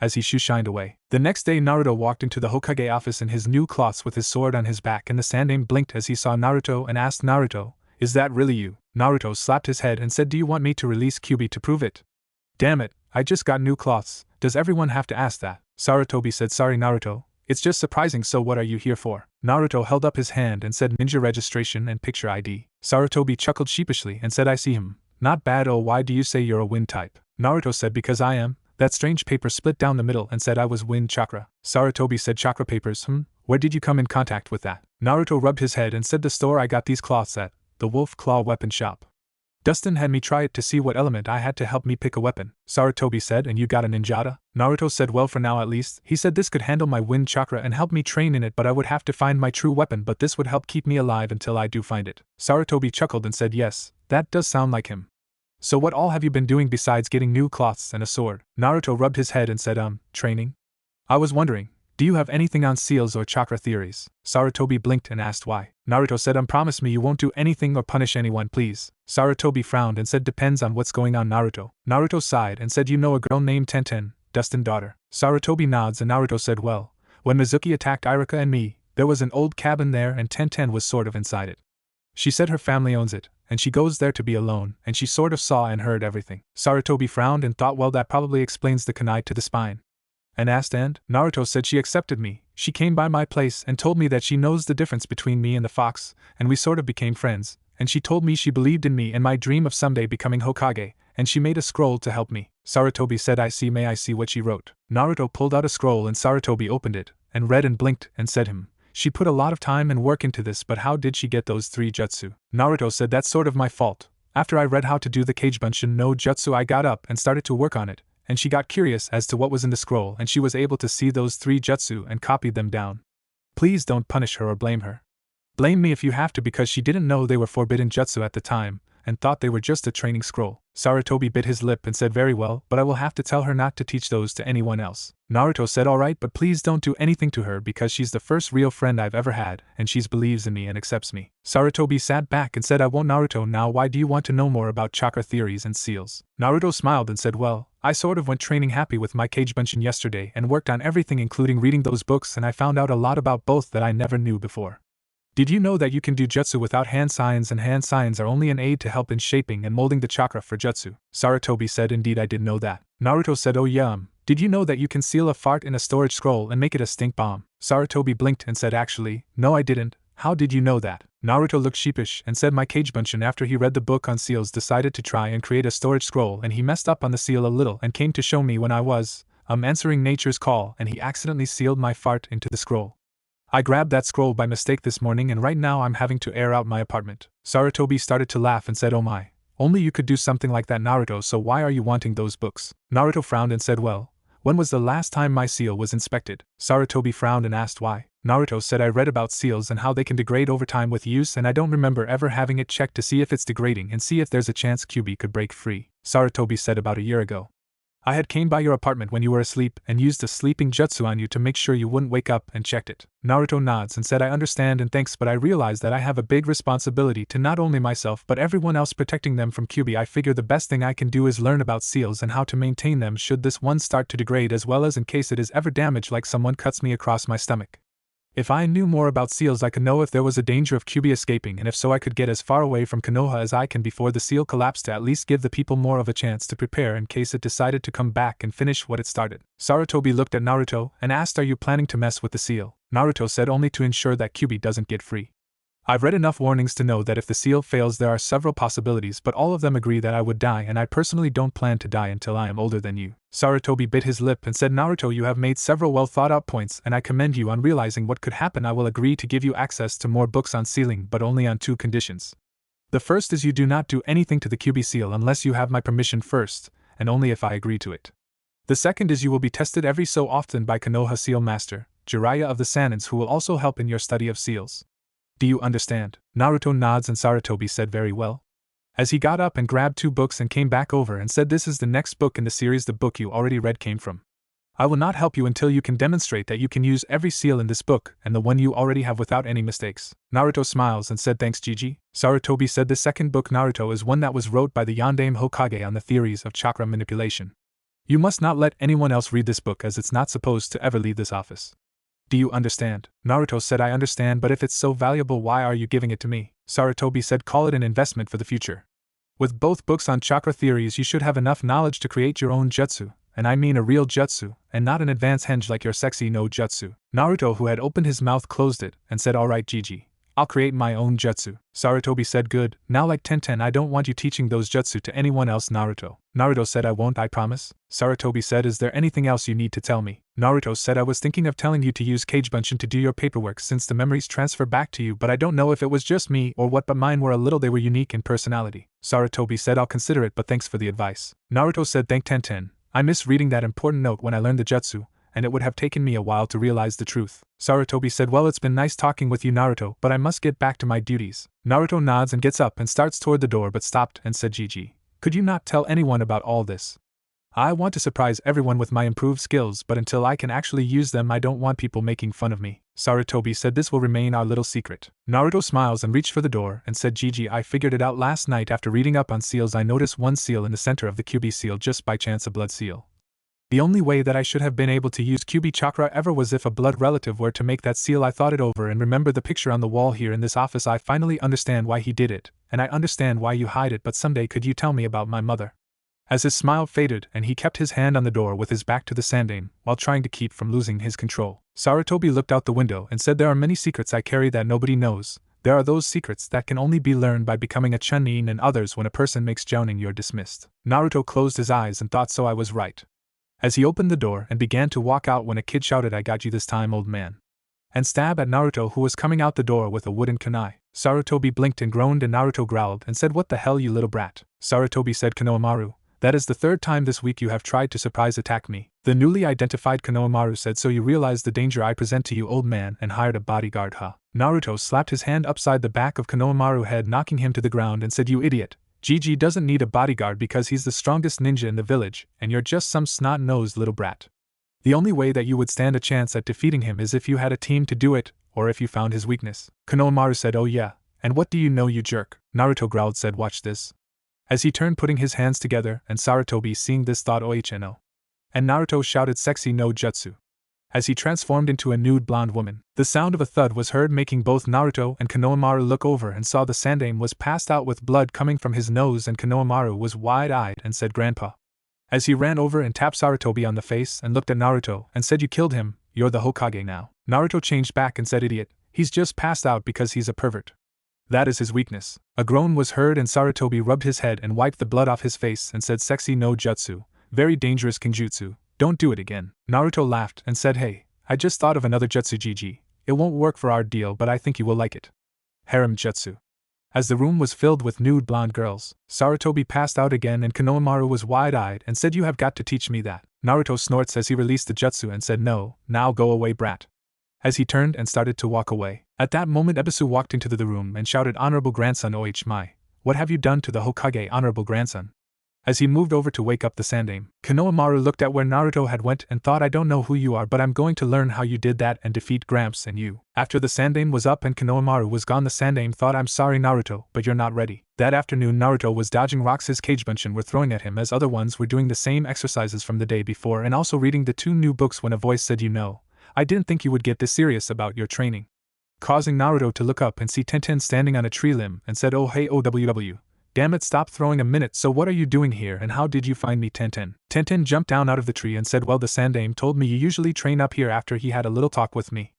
As he shined away. The next day Naruto walked into the Hokage office in his new cloths with his sword on his back, and the Sandaime blinked as he saw Naruto and asked, Naruto, is that really you? Naruto slapped his head and said, do you want me to release Kyuubi to prove it? Damn it, I just got new cloths, does everyone have to ask that? Sarutobi said, sorry Naruto, it's just surprising, so what are you here for? Naruto held up his hand and said, ninja registration and picture ID. Sarutobi chuckled sheepishly and said, I see him. Not bad. Oh, why do you say you're a wind type? Naruto said, because I am. That strange paper split down the middle and said I was wind chakra. Sarutobi said, chakra papers, where did you come in contact with that? Naruto rubbed his head and said, the store I got these cloths at, the Wolf Claw Weapon Shop. Dustin had me try it to see what element I had to help me pick a weapon. Sarutobi said, and you got a ninjata? Naruto said, well, for now at least. He said this could handle my wind chakra and help me train in it, but I would have to find my true weapon, but this would help keep me alive until I do find it. Sarutobi chuckled and said, yes, that does sound like him. So what all have you been doing besides getting new cloths and a sword? Naruto rubbed his head and said, training? I was wondering, Do you have anything on seals or chakra theories? Sarutobi blinked and asked why. Naruto said, promise me you won't do anything or punish anyone, please. Sarutobi frowned and said, depends on what's going on, Naruto. Naruto sighed and said, you know a girl named Tenten, Dustin's daughter. Sarutobi nods and Naruto said, well, when Mizuki attacked Iruka and me, there was an old cabin there and Tenten was sort of inside it. She said her family owns it, and she goes there to be alone, and she sort of saw and heard everything. Sarutobi frowned and thought, well, that probably explains the kunai to the spine. And asked, and? Naruto said she accepted me. She came by my place and told me that she knows the difference between me and the fox, and we sort of became friends, and she told me she believed in me and my dream of someday becoming Hokage, and she made a scroll to help me. Sarutobi said, I see, may I see what she wrote? Naruto pulled out a scroll and Sarutobi opened it, and read and blinked, and said, she put a lot of time and work into this, but how did she get those 3 jutsu? Naruto said, that's sort of my fault. After I read how to do the Kagebunshin no jutsu, I got up and started to work on it, and she got curious as to what was in the scroll, and she was able to see those 3 jutsu and copied them down. Please don't punish her or blame her. Blame me if you have to, because she didn't know they were forbidden jutsu at the time, and thought they were just a training scroll. Sarutobi bit his lip and said, very well, but I will have to tell her not to teach those to anyone else. Naruto said, alright, but please don't do anything to her because she's the first real friend I've ever had, and she believes in me and accepts me. Sarutobi sat back and said, I won't. Naruto, now why do you want to know more about chakra theories and seals? Naruto smiled and said, well, I sort of went training happy with my Kagebunshin yesterday and worked on everything including reading those books, and I found out a lot about both that I never knew before. Did you know that you can do jutsu without hand signs, and hand signs are only an aid to help in shaping and molding the chakra for jutsu? Sarutobi said, indeed I did know that. Naruto said, oh yeah, did you know that you can seal a fart in a storage scroll and make it a stink bomb? Sarutobi blinked and said, actually, no I didn't. How did you know that? Naruto looked sheepish and said, my Kagebunshin, after he read the book on seals, decided to try and create a storage scroll, and he messed up on the seal a little and came to show me when I was answering nature's call, and he accidentally sealed my fart into the scroll. I grabbed that scroll by mistake this morning, and right now I'm having to air out my apartment. Sarutobi started to laugh and said, oh my, only you could do something like that, Naruto, so why are you wanting those books? Naruto frowned and said, well, when was the last time my seal was inspected? Sarutobi frowned and asked why. Naruto said, I read about seals and how they can degrade over time with use, and I don't remember ever having it checked to see if it's degrading and see if there's a chance Kyuubi could break free. Sarutobi said, about a year ago. I had came by your apartment when you were asleep and used a sleeping jutsu on you to make sure you wouldn't wake up and checked it. Naruto nods and said, I understand and thanks, but I realize that I have a big responsibility to not only myself but everyone else, protecting them from Kyuubi. I figure the best thing I can do is learn about seals and how to maintain them should this one start to degrade, as well as in case it is ever damaged, like someone cuts me across my stomach. If I knew more about seals, I could know if there was a danger of Kyuubi escaping, and if so, I could get as far away from Konoha as I can before the seal collapsed, to at least give the people more of a chance to prepare in case it decided to come back and finish what it started. Sarutobi looked at Naruto and asked, are you planning to mess with the seal? Naruto said, only to ensure that Kyuubi doesn't get free. I've read enough warnings to know that if the seal fails there are several possibilities, but all of them agree that I would die, and I personally don't plan to die until I am older than you. Sarutobi bit his lip and said, Naruto, you have made several well thought out points, and I commend you on realizing what could happen. I will agree to give you access to more books on sealing, but only on 2 conditions. The first is you do not do anything to the Kyuubi seal unless you have my permission first, and only if I agree to it. The second is you will be tested every so often by Konoha Seal Master, Jiraiya of the Sanins, who will also help in your study of seals. Do you understand? Naruto nods and Sarutobi said, very well. As he got up and grabbed 2 books and came back over and said, this is the next book in the series the book you already read came from. I will not help you until you can demonstrate that you can use every seal in this book and the one you already have without any mistakes. Naruto smiles and said, thanks Gigi. Sarutobi said, the second book, Naruto, is one that was wrote by the Yondaime Hokage on the theories of chakra manipulation. You must not let anyone else read this book, as it's not supposed to ever leave this office. Do you understand? Naruto said, I understand, but if it's so valuable, why are you giving it to me? Sarutobi said, call it an investment for the future. With both books on chakra theories, you should have enough knowledge to create your own jutsu, and I mean a real jutsu, and not an advanced henge like your sexy no jutsu. Naruto, who had opened his mouth, closed it, and said, alright Gigi. I'll create my own jutsu. Sarutobi said, good, now like Tenten, I don't want you teaching those jutsu to anyone else, Naruto. Naruto said, I won't, I promise. Sarutobi said, is there anything else you need to tell me? Naruto said, I was thinking of telling you to use Kagebunshin to do your paperwork since the memories transfer back to you, but I don't know if it was just me or what, but mine were they were unique in personality. Sarutobi said, I'll consider it, but thanks for the advice. Naruto said, thank Tenten. I missed reading that important note when I learned the jutsu, and it would have taken me a while to realize the truth. Sarutobi said, well, it's been nice talking with you, Naruto, but I must get back to my duties. Naruto nods and gets up and starts toward the door, but stopped and said, Gigi, could you not tell anyone about all this? I want to surprise everyone with my improved skills, but until I can actually use them I don't want people making fun of me. Sarutobi said this will remain our little secret. Naruto smiles and reached for the door and said, Gigi, I figured it out last night after reading up on seals. I noticed one seal in the center of the QB seal, just by chance a blood seal. The only way that I should have been able to use QB chakra ever was if a blood relative were to make that seal. I thought it over and remember the picture on the wall here in this office. I finally understand why he did it, and I understand why you hide it, but someday could you tell me about my mother? As his smile faded and he kept his hand on the door with his back to the Sandaime, while trying to keep from losing his control, Sarutobi looked out the window and said, there are many secrets I carry that nobody knows. There are those secrets that can only be learned by becoming a chunin, and others when a person makes jounin you're dismissed. Naruto closed his eyes and thought, so I was right. As he opened the door and began to walk out when a kid shouted, I got you this time, old man, and stabbed at Naruto, who was coming out the door with a wooden kunai. Sarutobi blinked and groaned, and Naruto growled and said, what the hell, you little brat? Sarutobi said, Konohamaru, that is the third time this week you have tried to surprise attack me. The newly identified Konohamaru said, so you realize the danger I present to you, old man, and hired a bodyguard, huh? Naruto slapped his hand upside the back of Konohamaru's head, knocking him to the ground, and said, you idiot. Gigi doesn't need a bodyguard because he's the strongest ninja in the village, and you're just some snot-nosed little brat. The only way that you would stand a chance at defeating him is if you had a team to do it, or if you found his weakness. Konohamaru said, oh yeah, and what do you know, you jerk? Naruto growled, said, watch this. As he turned, putting his hands together, and Sarutobi seeing this thought, oh. And Naruto shouted, sexy no jutsu. As he transformed into a nude blonde woman, the sound of a thud was heard, making both Naruto and Konohamaru look over and saw the Sandaime was passed out with blood coming from his nose, and Konohamaru was wide-eyed and said, Grandpa. As he ran over and tapped Sarutobi on the face and looked at Naruto and said, you killed him, you're the Hokage now. Naruto changed back and said, idiot, he's just passed out because he's a pervert. That is his weakness. A groan was heard and Sarutobi rubbed his head and wiped the blood off his face and said, sexy no jutsu, very dangerous kinjutsu, don't do it again. Naruto laughed and said, hey, I just thought of another jutsu, Gigi. It won't work for our deal, but I think you will like it. Harem jutsu. As the room was filled with nude blonde girls, Sarutobi passed out again and Konohamaru was wide-eyed and said, you have got to teach me that. Naruto snorts as he released the jutsu and said, no, now go away, brat. As he turned and started to walk away. At that moment Ebisu walked into the room and shouted, honorable grandson, my, what have you done to the Hokage, honorable grandson? As he moved over to wake up the Sandaime, Konohamaru looked at where Naruto had went and thought, I don't know who you are, but I'm going to learn how you did that and defeat Gramps and you. After the Sandaime was up and Konohamaru was gone, the Sandaime thought, I'm sorry Naruto, but you're not ready. That afternoon Naruto was dodging rocks his Kagebunshin were throwing at him as other ones were doing the same exercises from the day before and also reading the 2 new books when a voice said, you know, I didn't think you would get this serious about your training. Causing Naruto to look up and see Tenten standing on a tree limb and said, oh hey OWW. Damn it, stop throwing a minute, so what are you doing here and how did you find me, Tenten? Tenten jumped down out of the tree and said, well, the Sandaime told me you usually train up here after he had a little talk with me.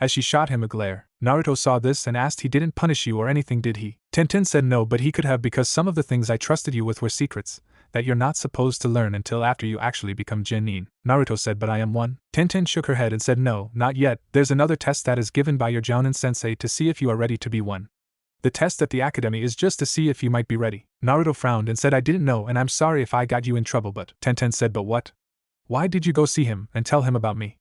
As she shot him a glare, Naruto saw this and asked, he didn't punish you or anything, did he? Tenten said no, but he could have, because some of the things I trusted you with were secrets that you're not supposed to learn until after you actually become genin. Naruto said, but I am one. Tenten shook her head and said, no, not yet, there's another test that is given by your Jounin sensei to see if you are ready to be one. The test at the academy is just to see if you might be ready. Naruto frowned and said, I didn't know and I'm sorry if I got you in trouble, but… Tenten said, but what? Why did you go see him and tell him about me?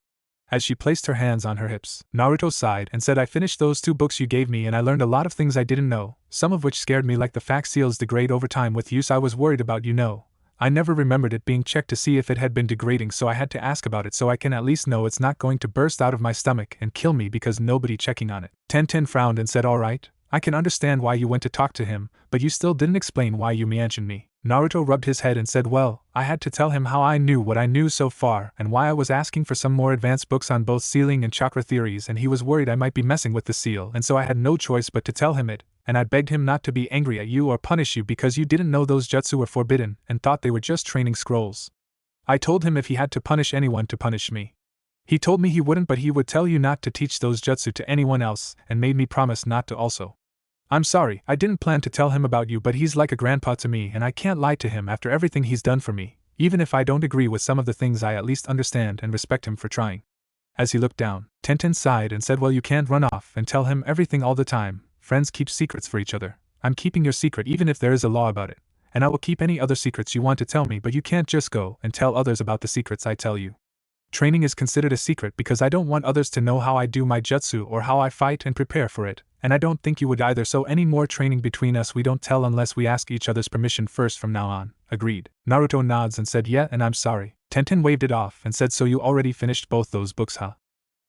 As she placed her hands on her hips, Naruto sighed and said, I finished those 2 books you gave me and I learned a lot of things I didn't know, some of which scared me, like the fact seals degrade over time with use. I was worried about, you know. I never remembered it being checked to see if it had been degrading, so I had to ask about it so I can at least know it's not going to burst out of my stomach and kill me because nobody checking on it. Tenten frowned and said, alright, I can understand why you went to talk to him, but you still didn't explain why you mentioned me. Naruto rubbed his head and said, well, I had to tell him how I knew what I knew so far and why I was asking for some more advanced books on both sealing and chakra theories, and he was worried I might be messing with the seal, and so I had no choice but to tell him it, and I begged him not to be angry at you or punish you because you didn't know those jutsu were forbidden and thought they were just training scrolls. I told him if he had to punish anyone to punish me. He told me he wouldn't, but he would tell you not to teach those jutsu to anyone else and made me promise not to also. I'm sorry, I didn't plan to tell him about you, but he's like a grandpa to me and I can't lie to him after everything he's done for me. Even if I don't agree with some of the things, I at least understand and respect him for trying. As he looked down, Tenten sighed and said, well, you can't run off and tell him everything all the time. Friends keep secrets for each other. I'm keeping your secret even if there is a law about it. And I will keep any other secrets you want to tell me, but you can't just go and tell others about the secrets I tell you. Training is considered a secret because I don't want others to know how I do my jutsu or how I fight and prepare for it, and I don't think you would either, so any more training between us we don't tell unless we ask each other's permission first from now on. agreed. Naruto nods and said yeah, and I'm sorry. Tenten waved it off and said so you already finished both those books, huh?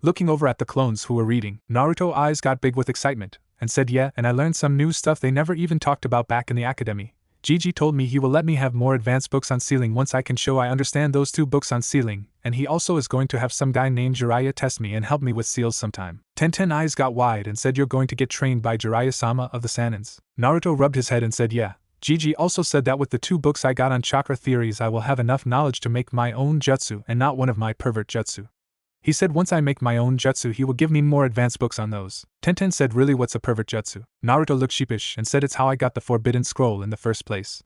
Looking over at the clones who were reading, Naruto's eyes got big with excitement, and said yeah, and I learned some new stuff they never even talked about back in the academy. Gigi told me he will let me have more advanced books on sealing once I can show I understand those 2 books on sealing, and he also is going to have some guy named Jiraiya test me and help me with seals sometime. Tenten eyes got wide and said you're going to get trained by Jiraiya-sama of the Sanins. Naruto rubbed his head and said yeah. Gigi also said that with the 2 books I got on chakra theories I will have enough knowledge to make my own jutsu and not one of my pervert jutsu. He said once I make my own jutsu he will give me more advanced books on those. Tenten said really what's a pervert jutsu? Naruto looked sheepish and said it's how I got the forbidden scroll in the first place.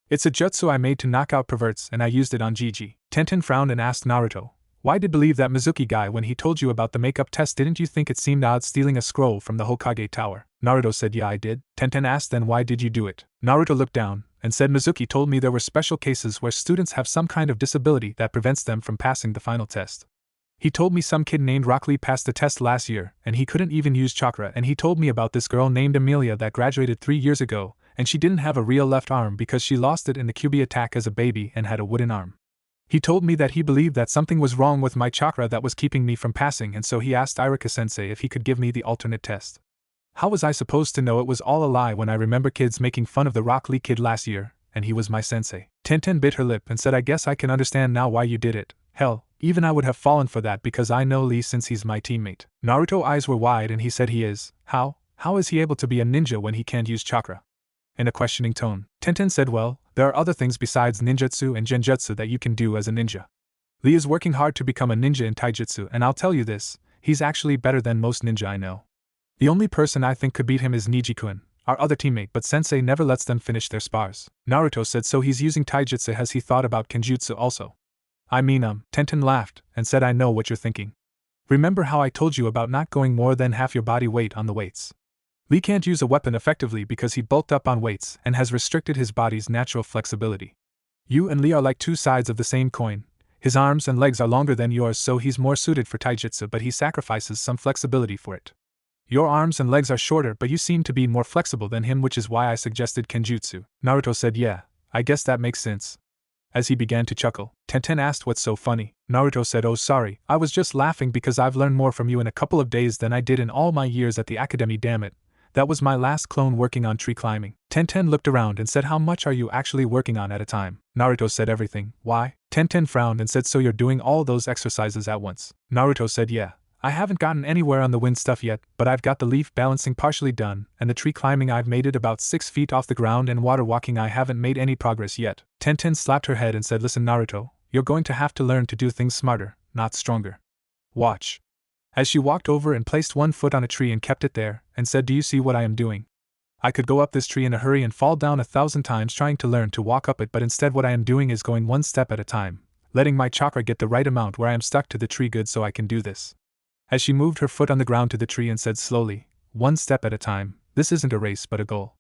It's a jutsu I made to knock out perverts and I used it on Gigi. Tenten frowned and asked Naruto, why did believe that Mizuki guy when he told you about the makeup test? Didn't you think it seemed odd stealing a scroll from the Hokage tower? Naruto said yeah I did. Tenten asked then why did you do it? Naruto looked down and said Mizuki told me there were special cases where students have some kind of disability that prevents them from passing the final test. He told me some kid named Rock Lee passed the test last year, and he couldn't even use chakra, and he told me about this girl named Amelia that graduated 3 years ago, and she didn't have a real left arm because she lost it in the QB attack as a baby and had a wooden arm. He told me that he believed that something was wrong with my chakra that was keeping me from passing, and so he asked Irika-sensei if he could give me the alternate test. How was I supposed to know it was all a lie when I remember kids making fun of the Rock Lee kid last year, and he was my sensei? Tenten bit her lip and said I guess I can understand now why you did it. Hell, even I would have fallen for that because I know Lee since he's my teammate. Naruto's eyes were wide and he said he is. How is he able to be a ninja when he can't use chakra? In a questioning tone, Tenten said well, there are other things besides ninjutsu and genjutsu that you can do as a ninja. Lee is working hard to become a ninja in taijutsu and I'll tell you this, he's actually better than most ninja I know. The only person I think could beat him is Niji-kun, our other teammate, but Sensei never lets them finish their spars. Naruto said so he's using taijutsu. Has he thought about kenjutsu also? I mean Tenten laughed and said I know what you're thinking. Remember how I told you about not going more than half your body weight on the weights? Lee can't use a weapon effectively because he bulked up on weights and has restricted his body's natural flexibility. You and Lee are like 2 sides of the same coin. His arms and legs are longer than yours so he's more suited for taijutsu but he sacrifices some flexibility for it. Your arms and legs are shorter but you seem to be more flexible than him, which is why I suggested kenjutsu. Naruto said yeah, I guess that makes sense. As he began to chuckle, Tenten asked what's so funny. Naruto said oh sorry, I was just laughing because I've learned more from you in a couple of days than I did in all my years at the academy, damn it. That was my last clone working on tree climbing. Tenten looked around and said how much are you actually working on at a time? Naruto said everything. Why? Tenten frowned and said so you're doing all those exercises at once? Naruto said yeah. I haven't gotten anywhere on the wind stuff yet, but I've got the leaf balancing partially done, and the tree climbing I've made it about 6 feet off the ground, and water walking I haven't made any progress yet. Tenten slapped her head and said listen Naruto, you're going to have to learn to do things smarter, not stronger. Watch. As she walked over and placed 1 foot on a tree and kept it there, and said do you see what I am doing? I could go up this tree in a hurry and fall down 1,000 times trying to learn to walk up it, but instead what I am doing is going 1 step at a time, letting my chakra get the right amount where I am stuck to the tree good so I can do this. As she moved her foot on the ground to the tree and said slowly, 1 step at a time, this isn't a race but a goal.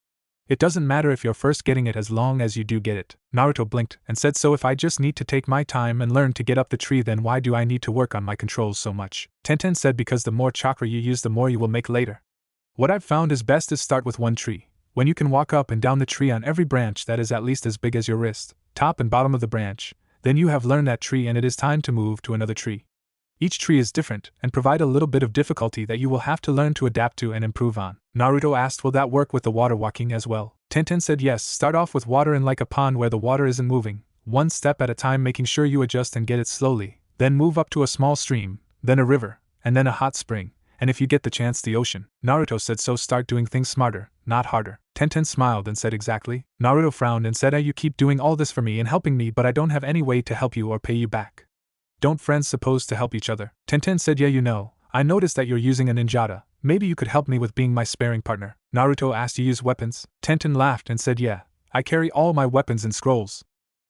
It doesn't matter if you're first getting it as long as you do get it. Naruto blinked and said so if I just need to take my time and learn to get up the tree then why do I need to work on my controls so much? Tenten said because the more chakra you use the more you will make later. What I've found is best is start with 1 tree. When you can walk up and down the tree on every branch that is at least as big as your wrist, top and bottom of the branch, then you have learned that tree and it is time to move to another tree. Each tree is different and provide a little bit of difficulty that you will have to learn to adapt to and improve on. Naruto asked will that work with the water walking as well? Tenten said yes, start off with water in like a pond where the water isn't moving, 1 step at a time making sure you adjust and get it slowly, then move up to a small stream, then a river, and then a hot spring, and if you get the chance the ocean. Naruto said so start doing things smarter, not harder. Tenten smiled and said exactly. Naruto frowned and said you keep doing all this for me and helping me but I don't have any way to help you or pay you back. Don't friends supposed to help each other? Tenten said yeah you know, I noticed that you're using a ninjata, maybe you could help me with being my sparring partner. Naruto asked you use weapons? Tenten laughed and said yeah, I carry all my weapons in scrolls.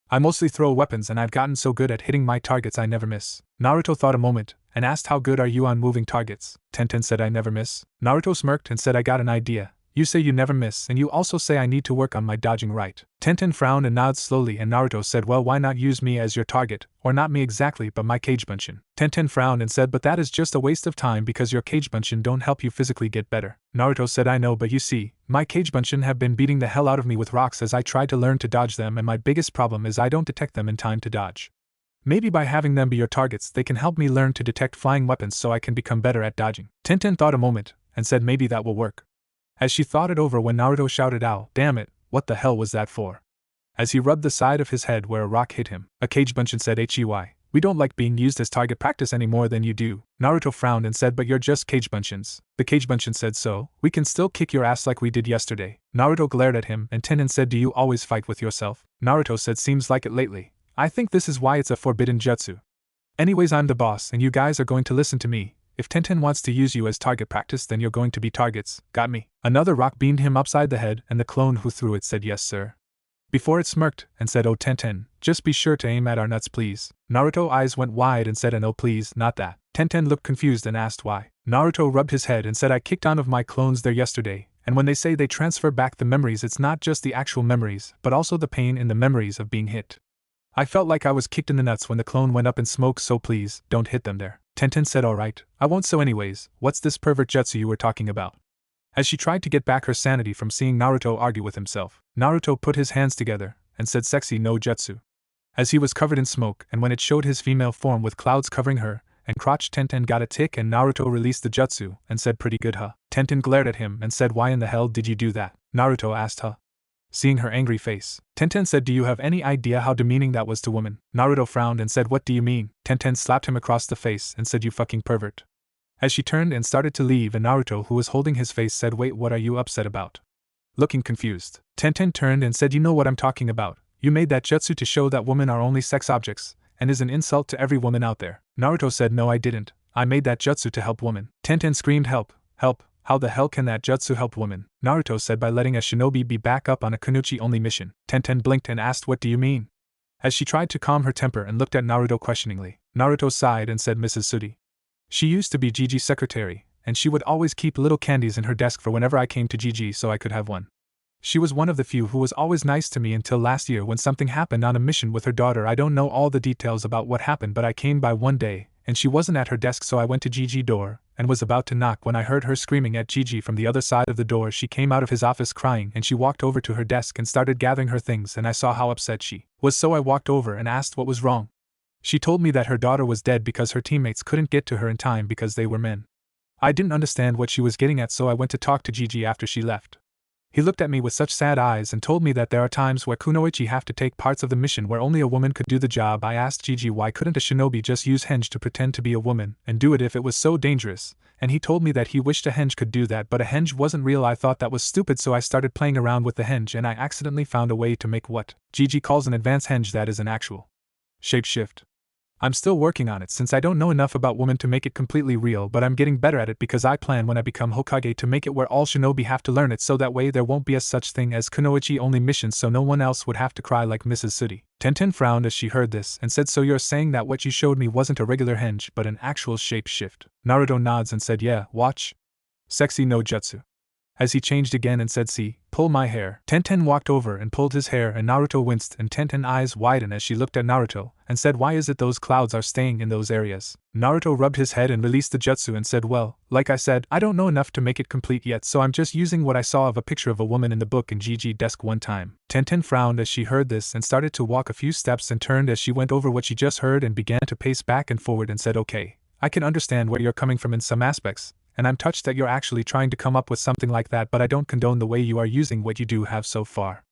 I mostly throw weapons and I've gotten so good at hitting my targets I never miss. Naruto thought a moment, and asked how good are you on moving targets? Tenten said I never miss. Naruto smirked and said I got an idea, You say you never miss, and you also say I need to work on my dodging, right? Tenten frowned and nodded slowly, and Naruto said, well, why not use me as your target, or not me exactly but my Kagebunshin? Tenten frowned and said, but that is just a waste of time because your Kagebunshin don't help you physically get better. Naruto said, I know, but you see, my Kagebunshin have been beating the hell out of me with rocks as I tried to learn to dodge them, and my biggest problem is I don't detect them in time to dodge. Maybe by having them be your targets they can help me learn to detect flying weapons so I can become better at dodging. Tenten thought a moment, and said maybe that will work. As she thought it over when Naruto shouted out, damn it, what the hell was that for? As he rubbed the side of his head where a rock hit him, a Kagebunshin said, HEY, we don't like being used as target practice any more than you do. Naruto frowned and said, but you're just Kagebunshins. The Kagebunshin said, so, we can still kick your ass like we did yesterday. Naruto glared at him, and Tenten said, do you always fight with yourself? Naruto said, seems like it lately. I think this is why it's a forbidden jutsu. Anyways, I'm the boss and you guys are going to listen to me. If Tenten wants to use you as target practice, then you're going to be targets, got me? Another rock beamed him upside the head, and the clone who threw it said yes sir. Before it smirked, and said, oh Tenten, just be sure to aim at our nuts please. Naruto's eyes went wide and said, and oh please, not that. Tenten looked confused and asked why. Naruto rubbed his head and said, I kicked one of my clones there yesterday, and when they say they transfer back the memories, it's not just the actual memories, but also the pain in the memories of being hit. I felt like I was kicked in the nuts when the clone went up in smoke, so please, don't hit them there. Tenten said, alright, I won't. So anyways, what's this pervert jutsu you were talking about? As she tried to get back her sanity from seeing Naruto argue with himself, Naruto put his hands together, and said sexy no jutsu. As he was covered in smoke, and when it showed his female form with clouds covering her, and crotch, Tenten got a tick and Naruto released the jutsu, and said pretty good huh? Tenten glared at him and said, why in the hell did you do that? Naruto asked huh? Seeing her angry face, Tenten said, do you have any idea how demeaning that was to women? Naruto frowned and said, what do you mean? Tenten slapped him across the face and said, you fucking pervert. As she turned and started to leave, and Naruto, who was holding his face, said, wait, what are you upset about? Looking confused, Tenten turned and said, you know what I'm talking about. You made that jutsu to show that women are only sex objects, and is an insult to every woman out there. Naruto said, no I didn't, I made that jutsu to help women. Tenten screamed, help, help. How the hell can that jutsu help women? Naruto said, by letting a shinobi be back up on a Kunoichi-only mission. Tenten blinked and asked, what do you mean? As she tried to calm her temper and looked at Naruto questioningly, Naruto sighed and said, Mrs. Sudi. She used to be Gigi's secretary, and she would always keep little candies in her desk for whenever I came to Gigi so I could have one. She was one of the few who was always nice to me until last year when something happened on a mission with her daughter. I don't know all the details about what happened, but I came by one day, and she wasn't at her desk, so I went to Gigi's door, and was about to knock when I heard her screaming at Gigi from the other side of the door. She came out of his office crying, and she walked over to her desk and started gathering her things, and I saw how upset she was, so I walked over and asked what was wrong. She told me that her daughter was dead because her teammates couldn't get to her in time because they were men. I didn't understand what she was getting at, so I went to talk to Gigi after she left. He looked at me with such sad eyes and told me that there are times where kunoichi have to take parts of the mission where only a woman could do the job. I asked Gigi why couldn't a shinobi just use henge to pretend to be a woman and do it if it was so dangerous, and he told me that he wished a henge could do that, but a henge wasn't real. I thought that was stupid, so I started playing around with the henge, and I accidentally found a way to make what Gigi calls an advanced henge that is an actual shapeshift. I'm still working on it since I don't know enough about women to make it completely real, but I'm getting better at it because I plan when I become Hokage to make it where all shinobi have to learn it, so that way there won't be a such thing as kunoichi only missions, so no one else would have to cry like Mrs. Sudi. Tenten frowned as she heard this and said, so you're saying that what you showed me wasn't a regular henge but an actual shapeshift? Naruto nods and said, yeah, watch. Sexy no jutsu. As he changed again and said, see, pull my hair. Tenten walked over and pulled his hair, and Naruto winced, and Tenten's eyes widened as she looked at Naruto, and said, why is it those clouds are staying in those areas? Naruto rubbed his head and released the jutsu and said, well, like I said, I don't know enough to make it complete yet, so I'm just using what I saw of a picture of a woman in the book in Gigi's desk one time. Tenten frowned as she heard this and started to walk a few steps and turned as she went over what she just heard and began to pace back and forward and said, okay, I can understand where you're coming from in some aspects, and I'm touched that you're actually trying to come up with something like that, but I don't condone the way you are using what you do have so far.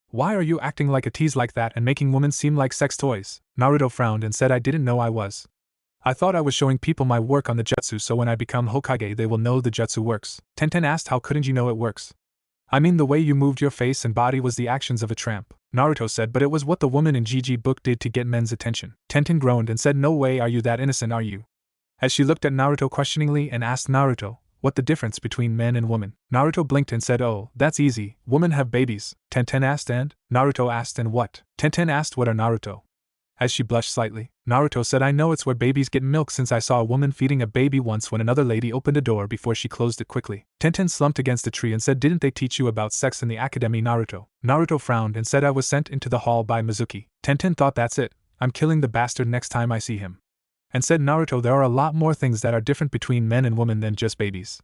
Why are you acting like a tease like that and making women seem like sex toys? Naruto frowned and said, I didn't know I was. I thought I was showing people my work on the jutsu so when I become Hokage they will know the jutsu works. Tenten asked, how couldn't you know it works? I mean, the way you moved your face and body was the actions of a tramp. Naruto said, but it was what the woman in Gigi's book did to get men's attention. Tenten groaned and said, no way are you that innocent, are you? As she looked at Naruto questioningly and asked Naruto, what the difference between men and women? Naruto blinked and said, oh, that's easy, women have babies. Tenten asked, and? Naruto asked, and what? Tenten asked, what are Naruto? As she blushed slightly, Naruto said, I know it's where babies get milk since I saw a woman feeding a baby once when another lady opened a door before she closed it quickly. Tenten slumped against a tree and said, didn't they teach you about sex in the academy, Naruto? Naruto frowned and said, I was sent into the hall by Mizuki. Tenten thought, that's it, I'm killing the bastard next time I see him. And said, Naruto, there are a lot more things that are different between men and women than just babies.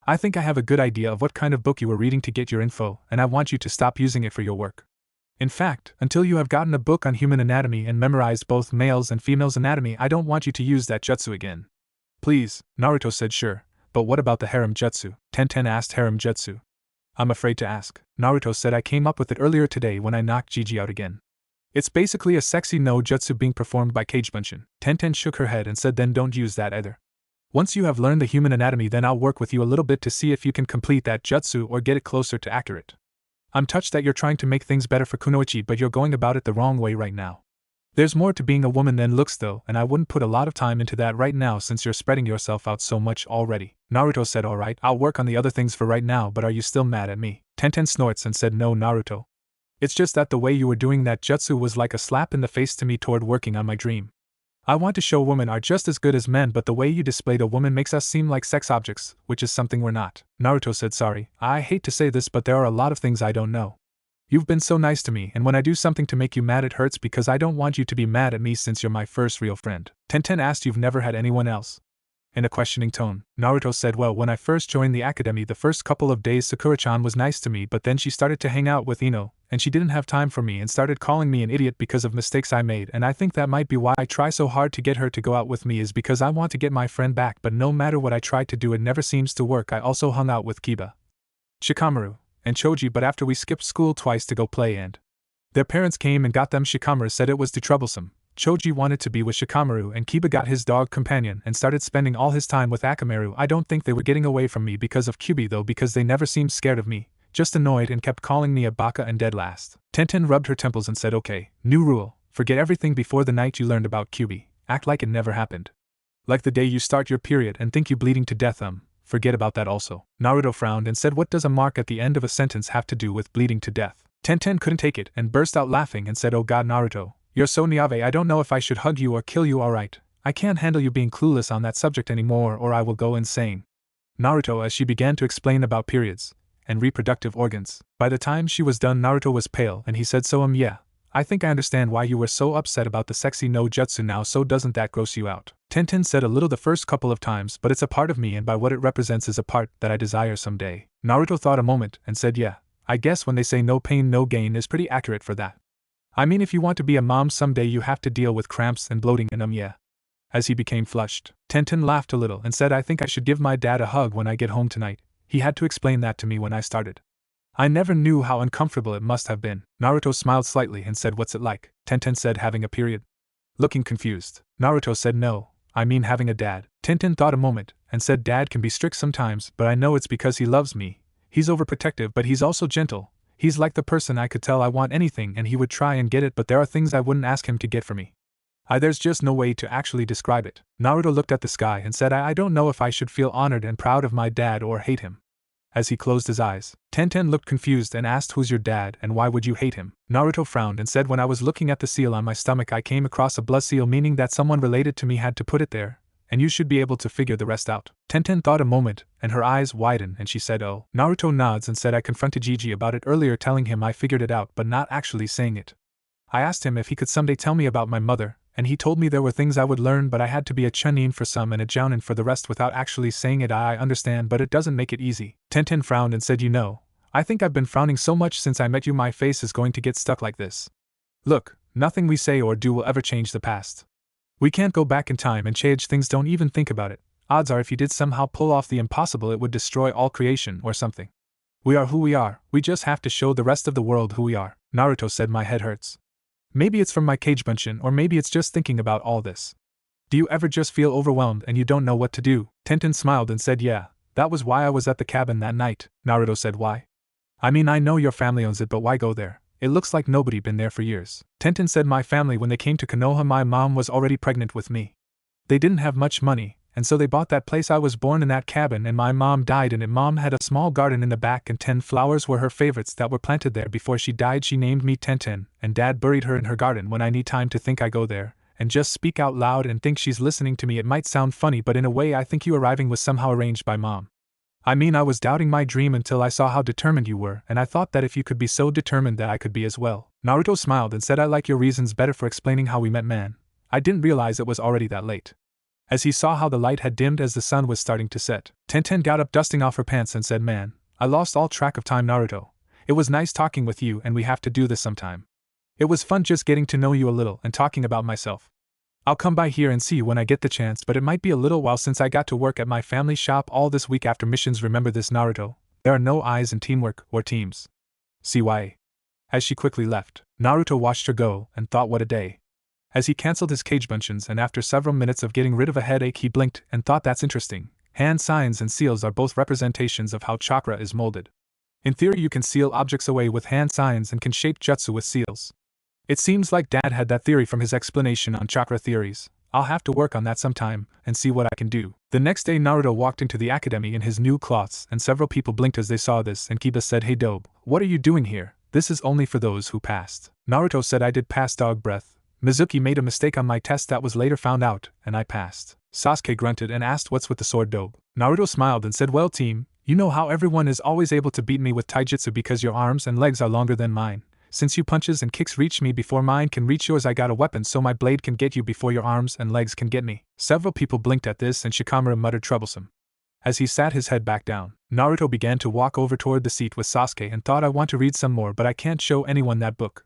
I think I have a good idea of what kind of book you were reading to get your info, and I want you to stop using it for your work. In fact, until you have gotten a book on human anatomy and memorized both males' and females' anatomy, I don't want you to use that jutsu again. Please, Naruto said sure, but what about the harem jutsu? Tenten asked. Harem jutsu? I'm afraid to ask. Naruto said, I came up with it earlier today when I knocked Gigi out again. It's basically a sexy no jutsu being performed by Kage Bunshin. Tenten shook her head and said, then don't use that either. Once you have learned the human anatomy, then I'll work with you a little bit to see if you can complete that jutsu or get it closer to accurate. I'm touched that you're trying to make things better for Kunoichi, but you're going about it the wrong way right now. There's more to being a woman than looks though, and I wouldn't put a lot of time into that right now since you're spreading yourself out so much already. Naruto said, alright, I'll work on the other things for right now, but are you still mad at me? Tenten snorts and said, no, Naruto. It's just that the way you were doing that jutsu was like a slap in the face to me toward working on my dream. I want to show women are just as good as men, but the way you displayed a woman makes us seem like sex objects, which is something we're not. Naruto said, sorry, I hate to say this, but there are a lot of things I don't know. You've been so nice to me, and when I do something to make you mad it hurts because I don't want you to be mad at me since you're my first real friend. Tenten asked, you've never had anyone else? In a questioning tone, Naruto said, well, when I first joined the academy the first couple of days Sakura-chan was nice to me, but then she started to hang out with Ino, and she didn't have time for me and started calling me an idiot because of mistakes I made, and I think that might be why I try so hard to get her to go out with me, is because I want to get my friend back, but no matter what I try to do it never seems to work. I also hung out with Kiba, Shikamaru, and Choji, but after we skipped school twice to go play and their parents came and got them, Shikamaru said it was too troublesome. Choji wanted to be with Shikamaru and Kiba got his dog companion and started spending all his time with Akamaru. I don't think they were getting away from me because of Kyubi though, because they never seemed scared of me, just annoyed and kept calling me a baka and dead last. Tenten rubbed her temples and said, okay, new rule, forget everything before the night you learned about Kyubi, act like it never happened. Like the day you start your period and think you bleeding to death, forget about that also. Naruto frowned and said, what does a mark at the end of a sentence have to do with bleeding to death? Tenten couldn't take it and burst out laughing and said, oh god Naruto, you're so niave, I don't know if I should hug you or kill you. Alright, I can't handle you being clueless on that subject anymore or I will go insane. Naruto, as she began to explain about periods and reproductive organs. By the time she was done Naruto was pale and he said, so yeah, I think I understand why you were so upset about the sexy no jutsu now, so doesn't that gross you out? Tenten said, a little the first couple of times, but it's a part of me and by what it represents is a part that I desire someday. Naruto thought a moment and said, yeah, I guess when they say no pain no gain is pretty accurate for that. I mean, if you want to be a mom someday you have to deal with cramps and bloating and yeah. As he became flushed, Tenten laughed a little and said, I think I should give my dad a hug when I get home tonight. He had to explain that to me when I started. I never knew how uncomfortable it must have been. Naruto smiled slightly and said, what's it like? Tenten said, having a period. Looking confused, Naruto said, no, I mean having a dad. Tenten thought a moment and said, dad can be strict sometimes, but I know it's because he loves me. He's overprotective, but he's also gentle. He's like the person I could tell I want anything and he would try and get it, but there are things I wouldn't ask him to get for me. There's just no way to actually describe it. Naruto looked at the sky and said, I don't know if I should feel honored and proud of my dad or hate him. As he closed his eyes, Tenten looked confused and asked, who's your dad and why would you hate him? Naruto frowned and said, when I was looking at the seal on my stomach I came across a blood seal, meaning that someone related to me had to put it there, and you should be able to figure the rest out. Tenten thought a moment, and her eyes widened and she said, oh. Naruto nods and said, I confronted Gigi about it earlier, telling him I figured it out but not actually saying it. I asked him if he could someday tell me about my mother, and he told me there were things I would learn but I had to be a chunin for some and a jounin for the rest without actually saying it. I understand, but it doesn't make it easy. Tenten frowned and said, you know, I think I've been frowning so much since I met you, my face is going to get stuck like this. Look, nothing we say or do will ever change the past. We can't go back in time and change things, don't even think about it. Odds are if you did somehow pull off the impossible it would destroy all creation or something. We are who we are, we just have to show the rest of the world who we are. Naruto said, my head hurts. Maybe it's from my Kage Bunshin or maybe it's just thinking about all this. Do you ever just feel overwhelmed and you don't know what to do? Tenten smiled and said, yeah, that was why I was at the cabin that night. Naruto said, why? I mean, I know your family owns it, but why go there? It looks like nobody been there for years. Tenten said, my family, when they came to Konoha my mom was already pregnant with me. They didn't have much money, and so they bought that place. I was born in that cabin and my mom died in it. Mom had a small garden in the back and 10 flowers were her favorites that were planted there. Before she died she named me Tenten, and Dad buried her in her garden. When I need time to think I go there, and just speak out loud and think she's listening to me. It might sound funny, but in a way I think you arriving was somehow arranged by Mom. I mean, I was doubting my dream until I saw how determined you were, and I thought that if you could be so determined that I could be as well. Naruto smiled and said, I like your reasons better for explaining how we met, man. I didn't realize it was already that late. As he saw how the light had dimmed as the sun was starting to set, Tenten got up dusting off her pants and said, man, I lost all track of time, Naruto. It was nice talking with you and we have to do this sometime. It was fun just getting to know you a little and talking about myself. I'll come by here and see you when I get the chance, but it might be a little while since I got to work at my family shop all this week after missions. Remember this, Naruto, there are no I's in teamwork or teams. CYA. As she quickly left, Naruto watched her go and thought, what a day. As he cancelled his cage buncheons and after several minutes of getting rid of a headache he blinked and thought, that's interesting. Hand signs and seals are both representations of how chakra is molded. In theory you can seal objects away with hand signs and can shape jutsu with seals. It seems like Dad had that theory from his explanation on chakra theories. I'll have to work on that sometime and see what I can do. The next day Naruto walked into the academy in his new cloths and several people blinked as they saw this, and Kiba said, hey Dobe, what are you doing here? This is only for those who passed. Naruto said, I did pass, dog breath. Mizuki made a mistake on my test that was later found out, and I passed. Sasuke grunted and asked, what's with the sword, Dobe? Naruto smiled and said, well team, you know how everyone is always able to beat me with taijutsu because your arms and legs are longer than mine. Since you punches and kicks reach me before mine can reach yours, I got a weapon so my blade can get you before your arms and legs can get me. Several people blinked at this and Shikamaru muttered troublesome. As he sat his head back down, Naruto began to walk over toward the seat with Sasuke and thought, I want to read some more but I can't show anyone that book.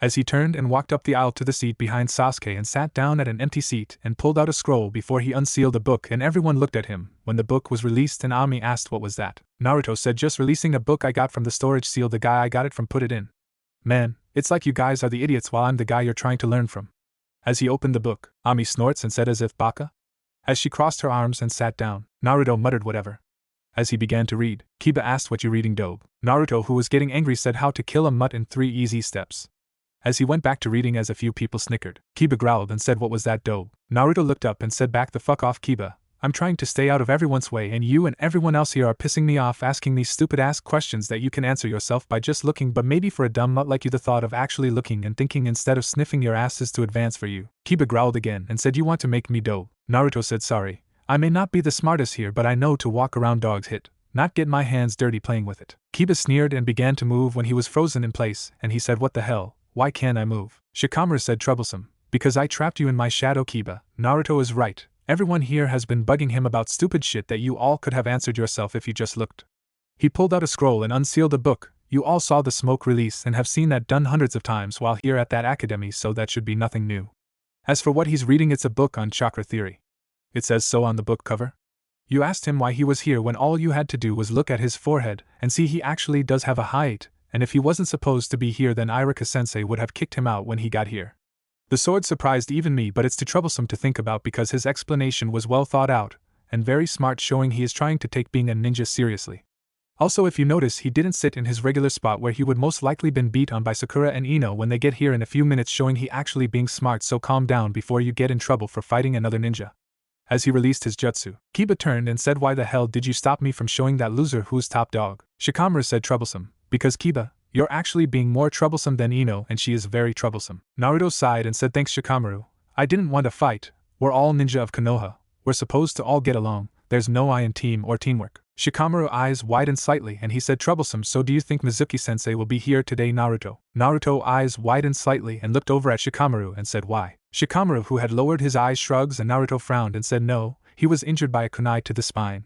As he turned and walked up the aisle to the seat behind Sasuke and sat down at an empty seat and pulled out a scroll before he unsealed a book, and everyone looked at him. When the book was released and Ami asked what was that, Naruto said, just releasing a book I got from the storage. Seal, the guy I got it from put it in. Man, it's like you guys are the idiots while I'm the guy you're trying to learn from. As he opened the book, Ami snorts and said, as if baka? As she crossed her arms and sat down, Naruto muttered whatever. As he began to read, Kiba asked, what you reading, Dobe? Naruto, who was getting angry, said, how to kill a mutt in 3 easy steps. As he went back to reading, as a few people snickered, Kiba growled and said, what was that, Dobe? Naruto looked up and said, back the fuck off, Kiba. I'm trying to stay out of everyone's way and you and everyone else here are pissing me off asking these stupid ass questions that you can answer yourself by just looking, but maybe for a dumb mutt like you the thought of actually looking and thinking instead of sniffing your ass is to advance for you. Kiba growled again and said, you want to make me Dobe? Naruto said, sorry. I may not be the smartest here but I know to walk around dog's hit, not get my hands dirty playing with it. Kiba sneered and began to move when he was frozen in place, and he said, what the hell, why can't I move? Shikamaru said, troublesome. Because I trapped you in my shadow, Kiba. Naruto is right. Everyone here has been bugging him about stupid shit that you all could have answered yourself if you just looked. He pulled out a scroll and unsealed a book. You all saw the smoke release and have seen that done hundreds of times while here at that academy, so that should be nothing new. As for what he's reading, it's a book on chakra theory. It says so on the book cover. You asked him why he was here when all you had to do was look at his forehead and see he actually does have a height, and if he wasn't supposed to be here then Irika Sensei would have kicked him out when he got here. The sword surprised even me, but it's too troublesome to think about because his explanation was well thought out and very smart, showing he is trying to take being a ninja seriously. Also, if you notice, he didn't sit in his regular spot where he would most likely been beat on by Sakura and Ino when they get here in a few minutes, showing he actually being smart, so calm down before you get in trouble for fighting another ninja. As he released his jutsu, Kiba turned and said, why the hell did you stop me from showing that loser who's top dog? Shikamaru said, troublesome. Because Kiba, you're actually being more troublesome than Ino and she is very troublesome. Naruto sighed and said, thanks Shikamaru. I didn't want to fight. We're all ninja of Konoha. We're supposed to all get along. There's no I in team or teamwork. Shikamaru's eyes widened slightly and he said, troublesome, so do you think Mizuki sensei will be here today, Naruto? Naruto's eyes widened slightly and looked over at Shikamaru and said, why? Shikamaru, who had lowered his eyes, shrugs, and Naruto frowned and said, no, he was injured by a kunai to the spine.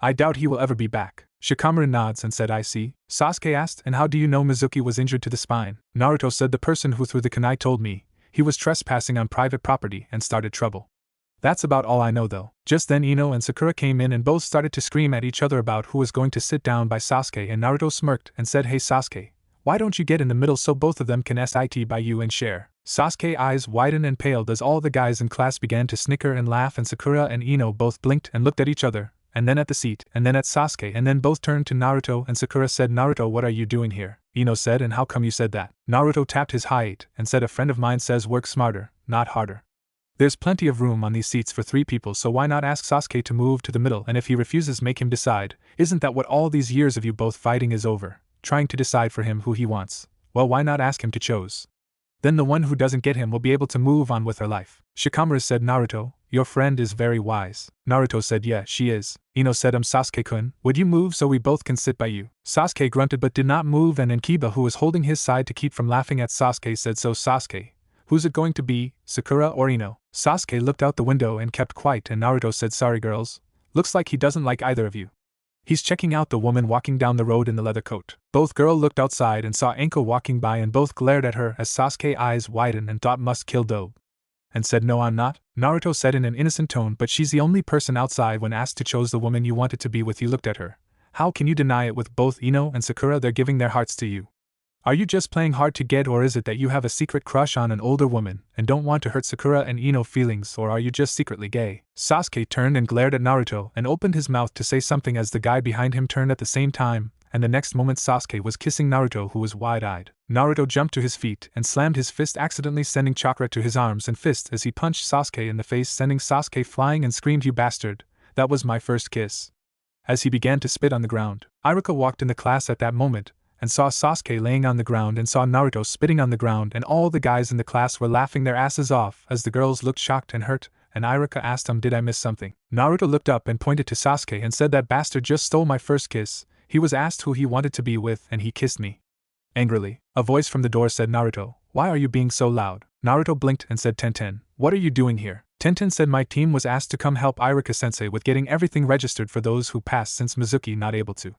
I doubt he will ever be back. Shikamaru nods and said, I see. Sasuke asked, and how do you know Mizuki was injured to the spine? Naruto said, the person who threw the kunai told me. He was trespassing on private property and started trouble. That's about all I know though. Just then Ino and Sakura came in and both started to scream at each other about who was going to sit down by Sasuke, and Naruto smirked and said, hey Sasuke, why don't you get in the middle so both of them can sit by you and share? Sasuke's eyes widened and paled as all the guys in class began to snicker and laugh, and Sakura and Ino both blinked and looked at each other, and then at the seat, and then at Sasuke, and then both turned to Naruto, and Sakura said, Naruto, what are you doing here? Ino said, and how come you said that? Naruto tapped his height and said, a friend of mine says work smarter, not harder. There's plenty of room on these seats for 3 people, so why not ask Sasuke to move to the middle, and if he refuses, make him decide. Isn't that what all these years of you both fighting is over? Trying to decide for him who he wants. Well, why not ask him to choose? Then the one who doesn't get him will be able to move on with her life. Shikamaru said, Naruto, your friend is very wise. Naruto said, yeah, she is. Ino said, Sasuke-kun, would you move so we both can sit by you? Sasuke grunted but did not move, and Kiba, who was holding his side to keep from laughing at Sasuke, said, so Sasuke, who's it going to be, Sakura or Ino? Sasuke looked out the window and kept quiet, and Naruto said, sorry girls, looks like he doesn't like either of you. He's checking out the woman walking down the road in the leather coat. Both girls looked outside and saw Anko walking by, and both glared at her as Sasuke's eyes widened and thought must kill Dobe. And said, no, I'm not, Naruto said in an innocent tone, but she's the only person outside. When asked to choose the woman you wanted to be with, you looked at her. How can you deny it? With both Ino and Sakura, they're giving their hearts to you. Are you just playing hard to get, or is it that you have a secret crush on an older woman and don't want to hurt Sakura and Ino feelings, or are you just secretly gay? Sasuke turned and glared at Naruto and opened his mouth to say something as the guy behind him turned at the same time, and the next moment Sasuke was kissing Naruto, who was wide-eyed. Naruto jumped to his feet and slammed his fist, accidentally sending chakra to his arms and fist as he punched Sasuke in the face, sending Sasuke flying, and screamed, you bastard, that was my first kiss. As he began to spit on the ground, Iruka walked in the class at that moment and saw Sasuke laying on the ground and saw Naruto spitting on the ground, and all the guys in the class were laughing their asses off as the girls looked shocked and hurt, and Iruka asked him, did I miss something? Naruto looked up and pointed to Sasuke and said, that bastard just stole my first kiss. He was asked who he wanted to be with and he kissed me. Angrily, a voice from the door said, Naruto, why are you being so loud? Naruto blinked and said, Tenten, what are you doing here? Tenten said, my team was asked to come help Iruka-sensei with getting everything registered for those who passed since Mizuki not able to.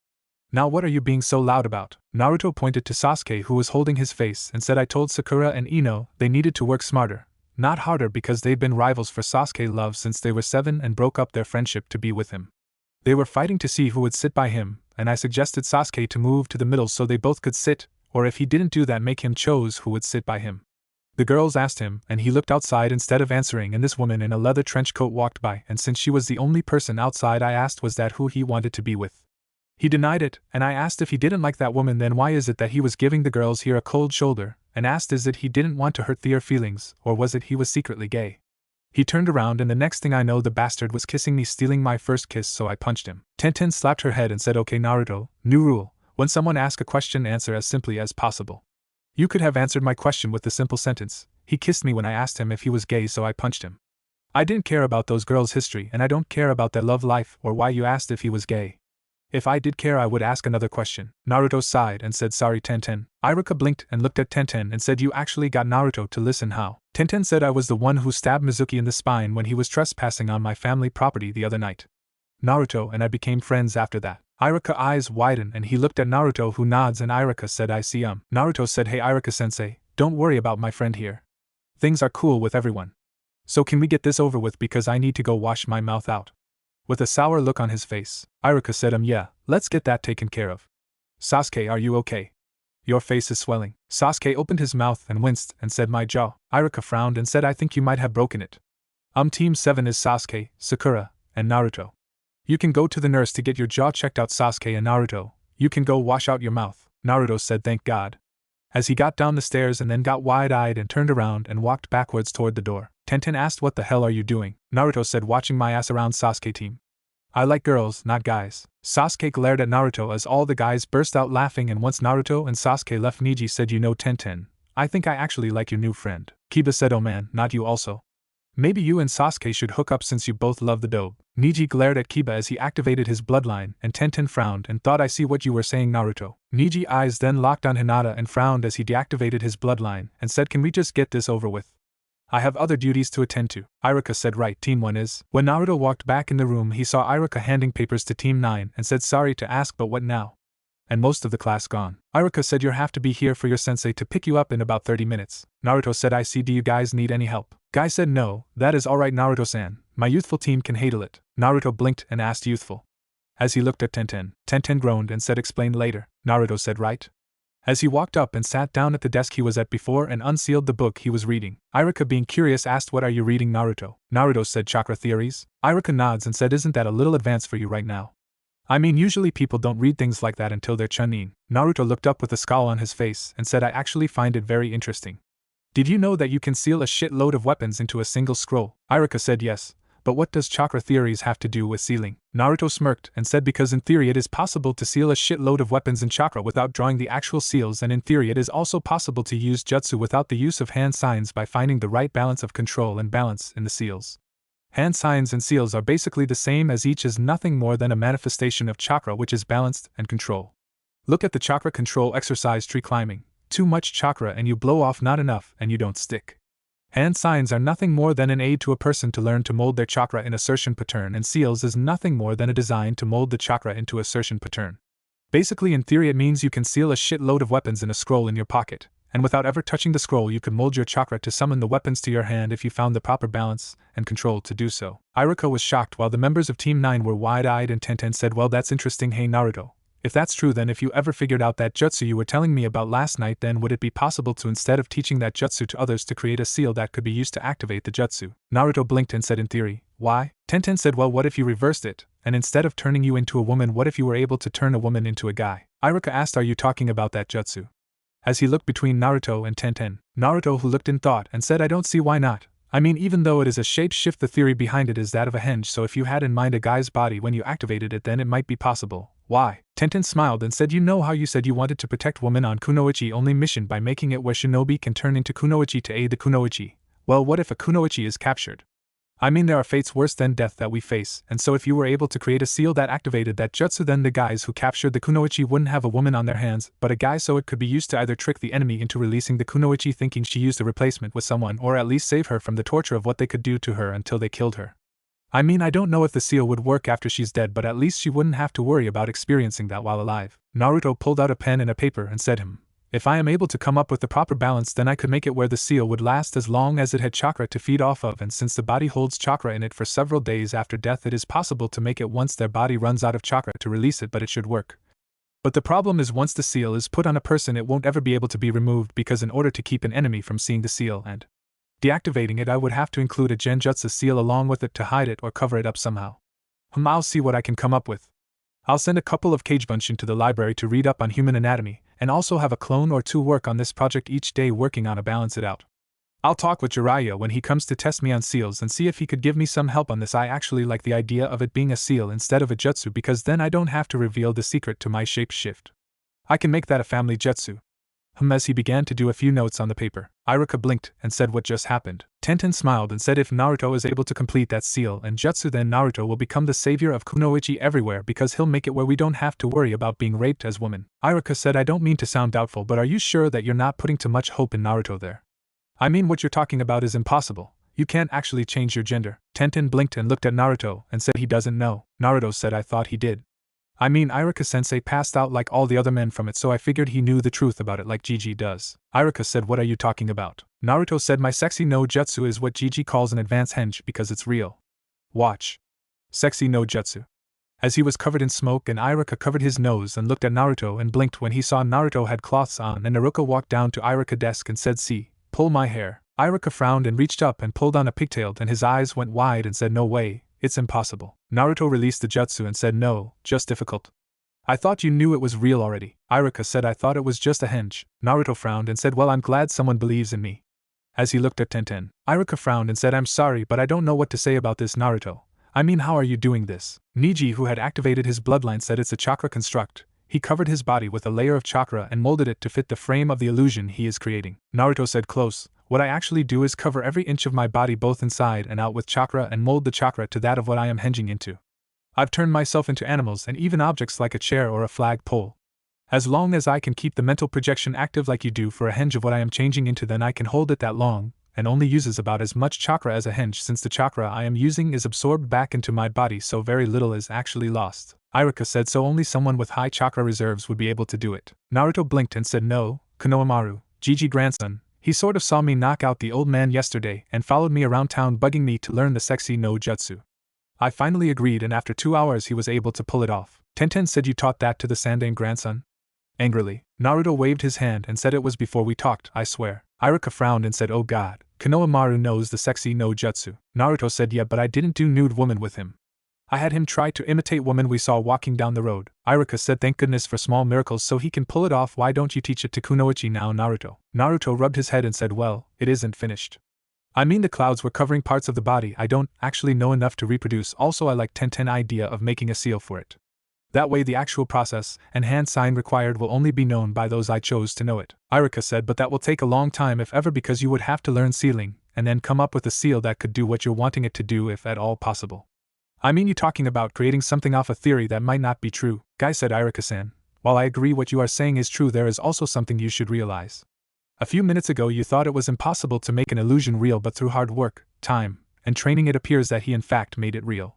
Now what are you being so loud about? Naruto pointed to Sasuke, who was holding his face, and said, I told Sakura and Ino they needed to work smarter, not harder, because they've been rivals for Sasuke love since they were 7 and broke up their friendship to be with him. They were fighting to see who would sit by him, and I suggested Sasuke to move to the middle so they both could sit, or if he didn't do that, make him choose who would sit by him. The girls asked him, and he looked outside instead of answering, and this woman in a leather trench coat walked by, and since she was the only person outside, I asked was that who he wanted to be with. He denied it, and I asked if he didn't like that woman, then why is it that he was giving the girls here a cold shoulder, and asked is it he didn't want to hurt their feelings, or was it he was secretly gay? He turned around, and the next thing I know the bastard was kissing me, stealing my first kiss, so I punched him. Tenten slapped her head and said, okay Naruto, new rule, when someone asks a question, answer as simply as possible. You could have answered my question with the simple sentence, he kissed me when I asked him if he was gay, so I punched him. I didn't care about those girls' history, and I don't care about their love life or why you asked if he was gay. If I did care, I would ask another question. Naruto sighed and said, sorry Tenten. Iruka blinked and looked at Tenten and said, you actually got Naruto to listen. How? Tenten said, I was the one who stabbed Mizuki in the spine when he was trespassing on my family property the other night. Naruto and I became friends after that. Iruka eyes widened and he looked at Naruto, who nods, and Iruka said, I see. Naruto said, hey Iruka-sensei, don't worry about my friend here. Things are cool with everyone. So can we get this over with, because I need to go wash my mouth out. With a sour look on his face, Iruka said, yeah, let's get that taken care of. Sasuke, are you okay? Your face is swelling. Sasuke opened his mouth and winced and said, my jaw. Iruka frowned and said, I think you might have broken it. Team 7 is Sasuke, Sakura, and Naruto. You can go to the nurse to get your jaw checked out. Sasuke and Naruto, you can go wash out your mouth. Naruto said, thank God. As he got down the stairs and then got wide-eyed and turned around and walked backwards toward the door. Tenten asked, what the hell are you doing? Naruto said, watching my ass around. Sasuke team. I like girls, not guys. Sasuke glared at Naruto as all the guys burst out laughing, and once Naruto and Sasuke left, Neji said, you know Tenten, I think I actually like your new friend. Kiba said, oh man, not you also? Maybe you and Sasuke should hook up since you both love the dope. Neji glared at Kiba as he activated his bloodline, and Tenten frowned and thought, I see what you were saying Naruto. Neji's eyes then locked on Hinata and frowned as he deactivated his bloodline and said, can we just get this over with? I have other duties to attend to. Iruka said, right, Team 1 is. When Naruto walked back in the room, he saw Iruka handing papers to Team 9 and said, sorry to ask, but what now? And most of the class gone. Iruka said, you have to be here for your sensei to pick you up in about 30 minutes. Naruto said, I see. Do you guys need any help? Guy said, no, that is alright Naruto-san, my youthful team can handle it. Naruto blinked and asked, youthful? As he looked at Tenten, Tenten groaned and said, explain later. Naruto said, right? As he walked up and sat down at the desk he was at before and unsealed the book he was reading, Iruka, being curious, asked, what are you reading Naruto? Naruto said, chakra theories. Iruka nods and said, isn't that a little advanced for you right now? I mean, usually people don't read things like that until they're chunin. Naruto looked up with a scowl on his face and said, I actually find it very interesting. Did you know that you can seal a shitload of weapons into a single scroll? Iruka said yes, but what does chakra theories have to do with sealing? Naruto smirked and said because in theory it is possible to seal a shitload of weapons in chakra without drawing the actual seals, and in theory it is also possible to use jutsu without the use of hand signs by finding the right balance of control and balance in the seals. Hand signs and seals are basically the same, as each is nothing more than a manifestation of chakra which is balanced and control. Look at the chakra control exercise tree climbing. Too much chakra and you blow off, not enough and you don't stick. Hand signs are nothing more than an aid to a person to learn to mold their chakra in assertion pattern, and seals is nothing more than a design to mold the chakra into assertion pattern. Basically, in theory, it means you can seal a shitload of weapons in a scroll in your pocket, and without ever touching the scroll you could mold your chakra to summon the weapons to your hand if you found the proper balance and control to do so. Iruka was shocked while the members of Team 9 were wide-eyed, and Tenten said, well, that's interesting. Hey Naruto, if that's true, then if you ever figured out that jutsu you were telling me about last night, then would it be possible to, instead of teaching that jutsu to others, to create a seal that could be used to activate the jutsu? Naruto blinked and said, in theory. Why? Tenten said, well, what if you reversed it, and instead of turning you into a woman, what if you were able to turn a woman into a guy? Iruka asked, are you talking about that jutsu? As he looked between Naruto and Tenten, Naruto, who looked in thought, and said, I don't see why not. I mean, even though it is a shape shift, the theory behind it is that of a henge, so if you had in mind a guy's body when you activated it, then it might be possible. Why? Tenten smiled and said, you know how you said you wanted to protect women on Kunoichi only mission by making it where shinobi can turn into Kunoichi to aid the Kunoichi. Well, what if a Kunoichi is captured? I mean, there are fates worse than death that we face, and so if you were able to create a seal that activated that jutsu, then the guys who captured the Kunoichi wouldn't have a woman on their hands, but a guy, so it could be used to either trick the enemy into releasing the Kunoichi thinking she used a replacement with someone, or at least save her from the torture of what they could do to her until they killed her. I mean, I don't know if the seal would work after she's dead, but at least she wouldn't have to worry about experiencing that while alive. Naruto pulled out a pen and a paper and said, if I am able to come up with the proper balance, then I could make it where the seal would last as long as it had chakra to feed off of, and since the body holds chakra in it for several days after death, it is possible to make it once their body runs out of chakra to release it, but it should work. But the problem is, once the seal is put on a person, it won't ever be able to be removed, because in order to keep an enemy from seeing the seal and deactivating it, I would have to include a genjutsu seal along with it to hide it or cover it up somehow. I'll see what I can come up with. I'll send a couple of Kagebunshin to the library to read up on human anatomy, and also have a clone or two work on this project each day, working on to balance it out. I'll talk with Jiraiya when he comes to test me on seals and see if he could give me some help on this. I actually like the idea of it being a seal instead of a jutsu, because then I don't have to reveal the secret to my shape shift. I can make that a family jutsu. As he began to do a few notes on the paper, Iruka blinked and said, what just happened? Tenten smiled and said, if Naruto is able to complete that seal and jutsu, then Naruto will become the savior of Kunoichi everywhere, because he'll make it where we don't have to worry about being raped as women. Iruka said, I don't mean to sound doubtful, but are you sure that you're not putting too much hope in Naruto there? I mean, what you're talking about is impossible. You can't actually change your gender. Tenten blinked and looked at Naruto and said he doesn't know. Naruto said, I thought he did. I mean, Iruka-sensei passed out like all the other men from it, so I figured he knew the truth about it like Gigi does. Iruka said, what are you talking about? Naruto said, my sexy no jutsu is what Gigi calls an advanced henge because it's real. Watch. Sexy no jutsu. As he was covered in smoke, and Iruka covered his nose and looked at Naruto and blinked when he saw Naruto had cloths on, and Naruto walked down to Iruka's desk and said, see, pull my hair. Iruka frowned and reached up and pulled on a pigtail, and his eyes went wide and said, no way, it's impossible. Naruto released the jutsu and said, no, just difficult. I thought you knew it was real already. Iruka said, I thought it was just a henge. Naruto frowned and said, well, I'm glad someone believes in me. As he looked at Tenten, Iruka frowned and said, I'm sorry, but I don't know what to say about this, Naruto. I mean, how are you doing this? Niji, who had activated his bloodline, said, it's a chakra construct. He covered his body with a layer of chakra and molded it to fit the frame of the illusion he is creating. Naruto said, close. What I actually do is cover every inch of my body both inside and out with chakra and mold the chakra to that of what I am henging into. I've turned myself into animals and even objects like a chair or a flag pole. As long as I can keep the mental projection active like you do for a henge of what I am changing into, then I can hold it that long, and only uses about as much chakra as a henge, since the chakra I am using is absorbed back into my body, so very little is actually lost. Iruka said, so only someone with high chakra reserves would be able to do it. Naruto blinked and said, no, Konohamaru, Gigi grandson. He sort of saw me knock out the old man yesterday and followed me around town bugging me to learn the sexy no jutsu. I finally agreed, and after 2 hours he was able to pull it off. Tenten said, you taught that to the Sandaime grandson? Angrily, Naruto waved his hand and said, it was before we talked, I swear. Iruka frowned and said, oh god, Konohamaru knows the sexy no jutsu. Naruto said, yeah, but I didn't do nude woman with him. I had him try to imitate woman we saw walking down the road. Iruka said thank goodness for small miracles so he can pull it off. Why don't you teach it to Kunoichi now, Naruto? Naruto rubbed his head and said well, it isn't finished. I mean the clouds were covering parts of the body I don't actually know enough to reproduce. Also I like Tenten idea of making a seal for it. That way the actual process and hand sign required will only be known by those I chose to know it. Iruka said but that will take a long time if ever because you would have to learn sealing and then come up with a seal that could do what you're wanting it to do if at all possible. I mean you talking about creating something off a theory that might not be true, Guy said Iruka-san. While I agree what you are saying is true there is also something you should realize. A few minutes ago you thought it was impossible to make an illusion real but through hard work, time, and training it appears that he in fact made it real.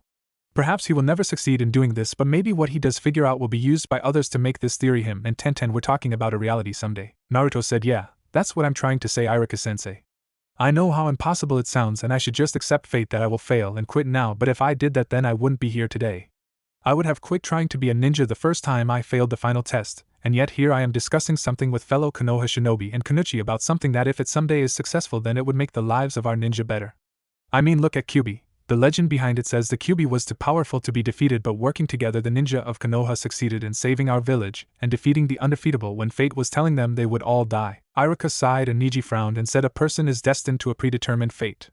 Perhaps he will never succeed in doing this but maybe what he does figure out will be used by others to make this theory him and Tenten were talking about a reality someday. Naruto said yeah, that's what I'm trying to say Iruka-sensei. I know how impossible it sounds and I should just accept fate that I will fail and quit now but if I did that then I wouldn't be here today. I would have quit trying to be a ninja the first time I failed the final test, and yet here I am discussing something with fellow Konoha shinobi and Kunoichi about something that if it someday is successful then it would make the lives of our ninja better. I mean look at Kyuubi. The legend behind it says the Kyuubi was too powerful to be defeated but working together the ninja of Konoha succeeded in saving our village and defeating the undefeatable when fate was telling them they would all die. Iruka sighed and Neji frowned and said a person is destined to a predetermined fate.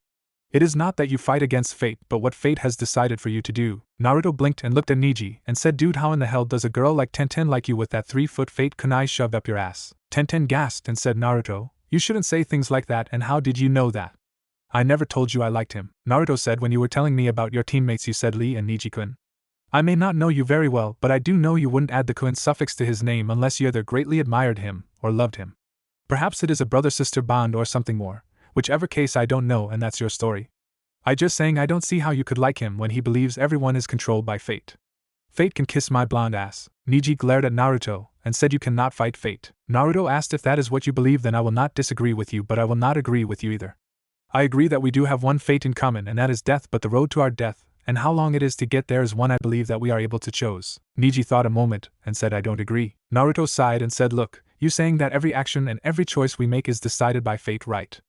It is not that you fight against fate but what fate has decided for you to do. Naruto blinked and looked at Neji and said dude how in the hell does a girl like Tenten like you with that 3-foot fate kunai shoved up your ass? Tenten gasped and said Naruto, you shouldn't say things like that and how did you know that? I never told you I liked him. Naruto said when you were telling me about your teammates you said Lee and Neji-kun. I may not know you very well but I do know you wouldn't add the kun suffix to his name unless you either greatly admired him or loved him. Perhaps it is a brother-sister bond or something more, whichever case I don't know and that's your story. I just saying I don't see how you could like him when he believes everyone is controlled by fate. Fate can kiss my blonde ass. Neji glared at Naruto and said you cannot fight fate. Naruto asked if that is what you believe then I will not disagree with you but I will not agree with you either. I agree that we do have one fate in common and that is death but the road to our death and how long it is to get there is one I believe that we are able to choose. Neji thought a moment and said I don't agree. Naruto sighed and said look, you saying that every action and every choice we make is decided by fate right?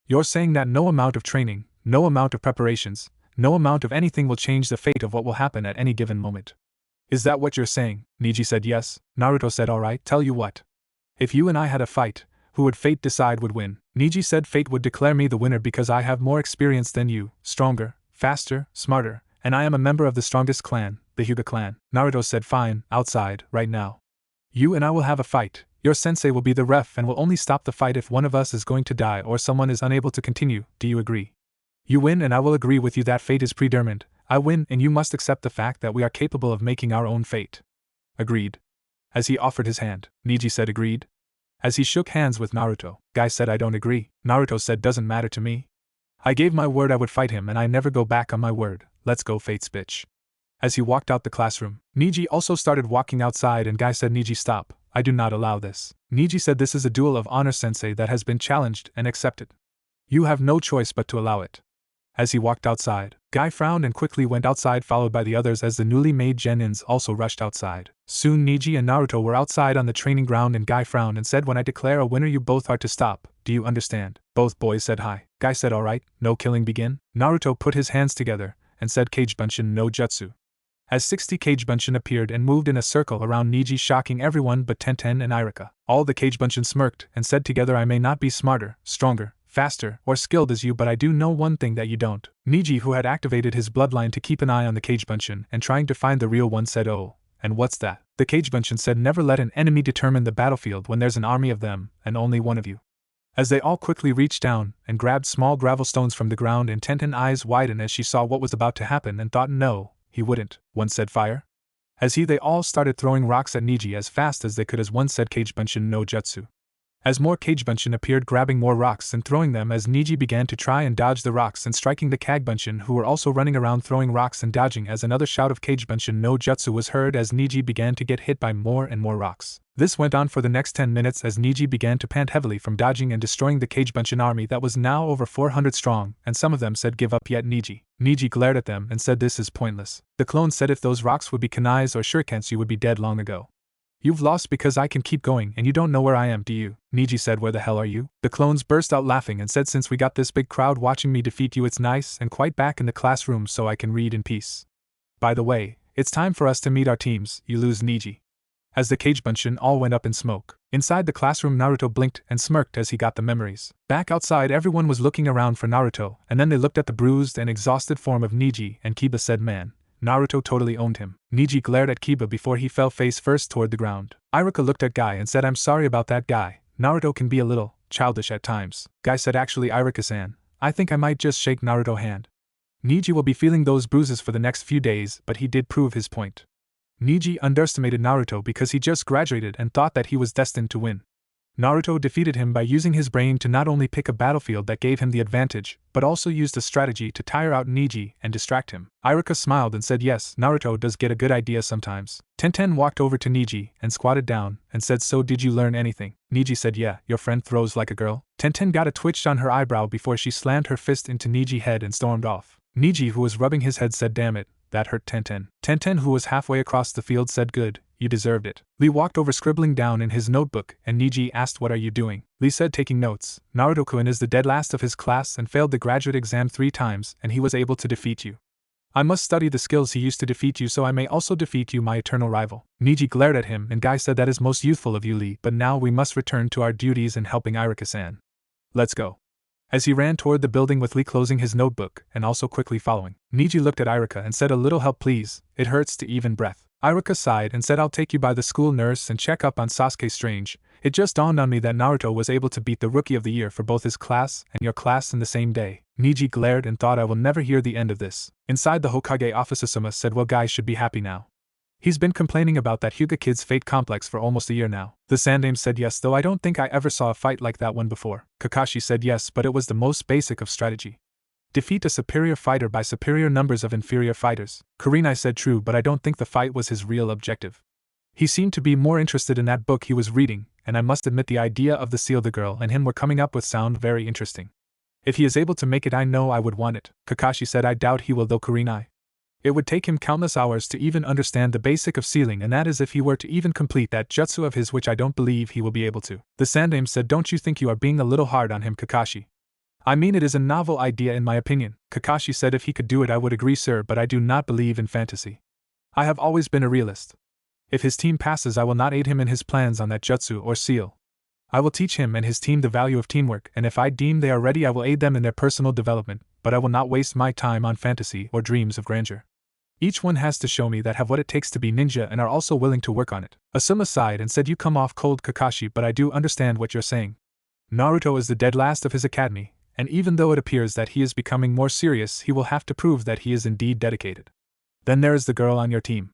You're saying that no amount of training, no amount of preparations, no amount of anything will change the fate of what will happen at any given moment. Is that what you're saying? Neji said yes. Naruto said alright, tell you what. If you and I had a fight, who would fate decide would win? Neji said fate would declare me the winner because I have more experience than you, stronger, faster, smarter, and I am a member of the strongest clan, the Hyuga clan. Naruto said fine, outside, right now. You and I will have a fight. Your sensei will be the ref and will only stop the fight if one of us is going to die or someone is unable to continue. Do you agree? You win and I will agree with you that fate is predetermined. I win and you must accept the fact that we are capable of making our own fate. Agreed. As he offered his hand, Neji said agreed. As he shook hands with Naruto, Guy said I don't agree. Naruto said doesn't matter to me. I gave my word I would fight him and I never go back on my word. Let's go fate's bitch. As he walked out the classroom, Neji also started walking outside and Guy said Neji stop, I do not allow this. Neji said this is a duel of honor sensei that has been challenged and accepted. You have no choice but to allow it. As he walked outside, Guy frowned and quickly went outside followed by the others as the newly made genins also rushed outside. Soon Neji and Naruto were outside on the training ground and Guy frowned and said when I declare a winner you both are to stop, do you understand? Both boys said hi. Guy said alright, no killing begin. Naruto put his hands together and said Kagebunshin no jutsu. As 60 Kagebunshin appeared and moved in a circle around Neji shocking everyone but Tenten and Iruka. All the Kagebunshin smirked and said together I may not be smarter, stronger, faster, or skilled as you but I do know one thing that you don't. Neji who had activated his bloodline to keep an eye on the Kagebunshin and trying to find the real one said oh, and what's that? The Kagebunshin said never let an enemy determine the battlefield when there's an army of them and only one of you. As they all quickly reached down and grabbed small gravel stones from the ground and Tenten's eyes widened as she saw what was about to happen and thought no, he wouldn't. One said fire. As they all started throwing rocks at Neji as fast as they could as one said Kagebunshin no jutsu. As more Kagebunshin appeared grabbing more rocks and throwing them as Neji began to try and dodge the rocks and striking the Kagebunshin who were also running around throwing rocks and dodging as another shout of Kagebunshin no jutsu was heard as Neji began to get hit by more and more rocks. This went on for the next 10 minutes as Neji began to pant heavily from dodging and destroying the Kagebunshin army that was now over 400 strong and some of them said give up yet Neji glared at them and said this is pointless. The clone said if those rocks would be kunais or shurikens you would be dead long ago. You've lost because I can keep going and you don't know where I am, do you? Neji said where the hell are you? The clones burst out laughing and said since we got this big crowd watching me defeat you it's nice and quite back in the classroom so I can read in peace. By the way, it's time for us to meet our teams, you lose Niji. As the Kagebunshin all went up in smoke. Inside the classroom, Naruto blinked and smirked as he got the memories. Back outside, everyone was looking around for Naruto, and then they looked at the bruised and exhausted form of Niji, and Kiba said, man, Naruto totally owned him. Niji glared at Kiba before he fell face first toward the ground. Iruka looked at Guy and said, I'm sorry about that, Guy. Naruto can be a little childish at times. Guy said, actually, Iruka-san, I think I might just shake Naruto's hand. Niji will be feeling those bruises for the next few days, but he did prove his point. Niji underestimated Naruto because he just graduated and thought that he was destined to win. Naruto defeated him by using his brain to not only pick a battlefield that gave him the advantage, but also used a strategy to tire out Niji and distract him. Iruka smiled and said, yes, Naruto does get a good idea sometimes. Tenten walked over to Niji and squatted down and said, so did you learn anything? Niji said, yeah, your friend throws like a girl. Tenten got a twitch on her eyebrow before she slammed her fist into Niji's head and stormed off. Niji, who was rubbing his head, said, damn it, that hurt Tenten. Tenten, who was halfway across the field, said, good, you deserved it. Lee walked over scribbling down in his notebook, and Niji asked, what are you doing? Lee said, taking notes. Naruto-kun is the dead last of his class and failed the graduate exam 3 times, and he was able to defeat you. I must study the skills he used to defeat you so I may also defeat you, my eternal rival. Niji glared at him, and Guy said, that is most youthful of you, Lee, but now we must return to our duties in helping Iruka-san. Let's go. As he ran toward the building with Lee closing his notebook and also quickly following, Niji looked at Iruka and said, a little help please, it hurts to even breath. Iruka sighed and said, I'll take you by the school nurse and check up on Sasuke. Strange, it just dawned on me that Naruto was able to beat the Rookie of the Year for both his class and your class in the same day. Niji glared and thought, I will never hear the end of this. Inside the Hokage office, Asuma said, well, Guy should be happy now. He's been complaining about that Hyuga kid's fate complex for almost a year now. The Sandaime said, yes, though I don't think I ever saw a fight like that one before. Kakashi said, yes, but it was the most basic of strategy. Defeat a superior fighter by superior numbers of inferior fighters. Kurenai said, true, but I don't think the fight was his real objective. He seemed to be more interested in that book he was reading, and I must admit the idea of the seal the girl and him were coming up with sound very interesting. If he is able to make it, I know I would want it. Kakashi said, I doubt he will though, Kurenai. It would take him countless hours to even understand the basic of sealing, and that is if he were to even complete that jutsu of his, which I don't believe he will be able to. The Sandaime said, don't you think you are being a little hard on him, Kakashi? I mean, it is a novel idea in my opinion. Kakashi said, if he could do it I would agree, sir, but I do not believe in fantasy. I have always been a realist. If his team passes, I will not aid him in his plans on that jutsu or seal. I will teach him and his team the value of teamwork, and if I deem they are ready I will aid them in their personal development, but I will not waste my time on fantasy or dreams of grandeur. Each one has to show me that have what it takes to be ninja and are also willing to work on it. Asuma sighed and said, you come off cold, Kakashi, but I do understand what you're saying. Naruto is the dead last of his academy, and even though it appears that he is becoming more serious, he will have to prove that he is indeed dedicated. Then there is the girl on your team.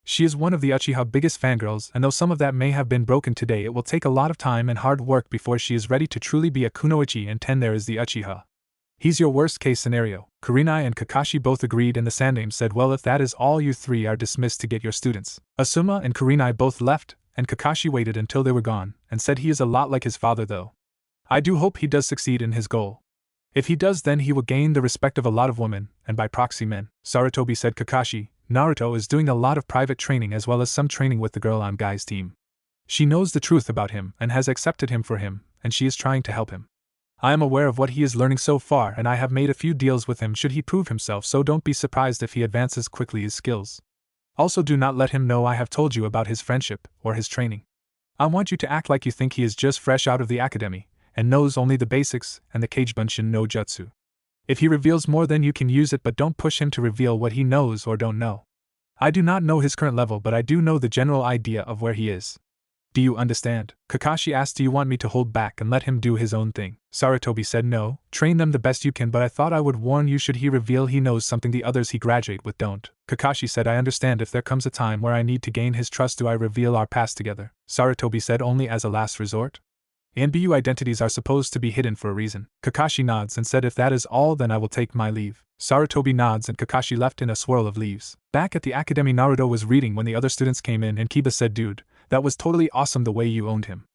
She is one of the Uchiha biggest fangirls, and though some of that may have been broken today, it will take a lot of time and hard work before she is ready to truly be a kunoichi, and 10 there is the Uchiha. He's your worst case scenario. Kurenai and Kakashi both agreed, and the Sandaime said, well, if that is all, you 3 are dismissed to get your students. Asuma and Kurenai both left, and Kakashi waited until they were gone, and said he is a lot like his father though. I do hope he does succeed in his goal. If he does, then he will gain the respect of a lot of women, and by proxy men. Sarutobi said, Kakashi, Naruto is doing a lot of private training as well as some training with the girl on Guy's team. She knows the truth about him and has accepted him for him, and she is trying to help him. I am aware of what he is learning so far, and I have made a few deals with him should he prove himself, so don't be surprised if he advances quickly his skills. Also do not let him know I have told you about his friendship or his training. I want you to act like you think he is just fresh out of the academy and knows only the basics and the Kagebunshin no jutsu. If he reveals more, then you can use it, but don't push him to reveal what he knows or don't know. I do not know his current level, but I do know the general idea of where he is. Do you understand? Kakashi asked, do you want me to hold back and let him do his own thing? Sarutobi said, no, train them the best you can, but I thought I would warn you should he reveal he knows something the others he graduate with don't. Kakashi said, I understand. If there comes a time where I need to gain his trust, do I reveal our past together? Sarutobi said, only as a last resort? NBU identities are supposed to be hidden for a reason. Kakashi nods and said, if that is all, then I will take my leave. Sarutobi nods and Kakashi left in a swirl of leaves. Back at the academy, Naruto was reading when the other students came in, and Kiba said, dude, that was totally awesome the way you owned him.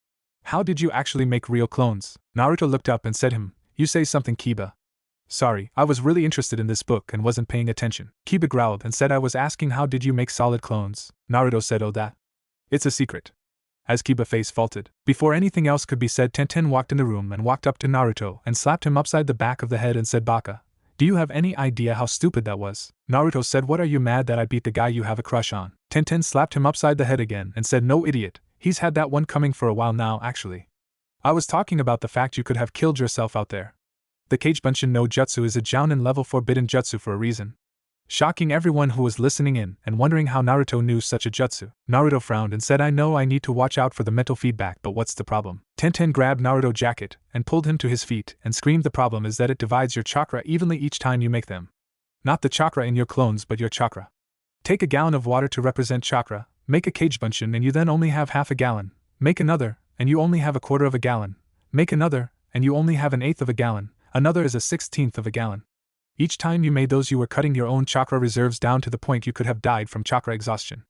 How did you actually make real clones? Naruto looked up and said, you say something, Kiba. Sorry, I was really interested in this book and wasn't paying attention. Kiba growled and said, I was asking how did you make solid clones? Naruto said, oh, that. It's a secret. As Kiba's face faltered, before anything else could be said, Tenten walked in the room and walked up to Naruto and slapped him upside the back of the head and said, Baka, Do you have any idea how stupid that was? Naruto said, what are you mad that I beat the guy you have a crush on? Tenten slapped him upside the head again and said, no idiot, he's had that one coming for a while now actually. I was talking about the fact you could have killed yourself out there. The Kagebunshin no Jutsu is a Jounin level forbidden jutsu for a reason. Shocking everyone who was listening in and wondering how Naruto knew such a jutsu. Naruto frowned and said, I know I need to watch out for the mental feedback, but what's the problem? Tenten grabbed Naruto's jacket and pulled him to his feet and screamed, the problem is that it divides your chakra evenly each time you make them. Not the chakra in your clones but your chakra. Take a gallon of water to represent chakra, make a Kagebunshin and you then only have half a gallon. Make another, and you only have a quarter of a gallon. Make another, and you only have an eighth of a gallon. Another is a 16th of a gallon. Each time you made those you were cutting your own chakra reserves down to the point you could have died from chakra exhaustion.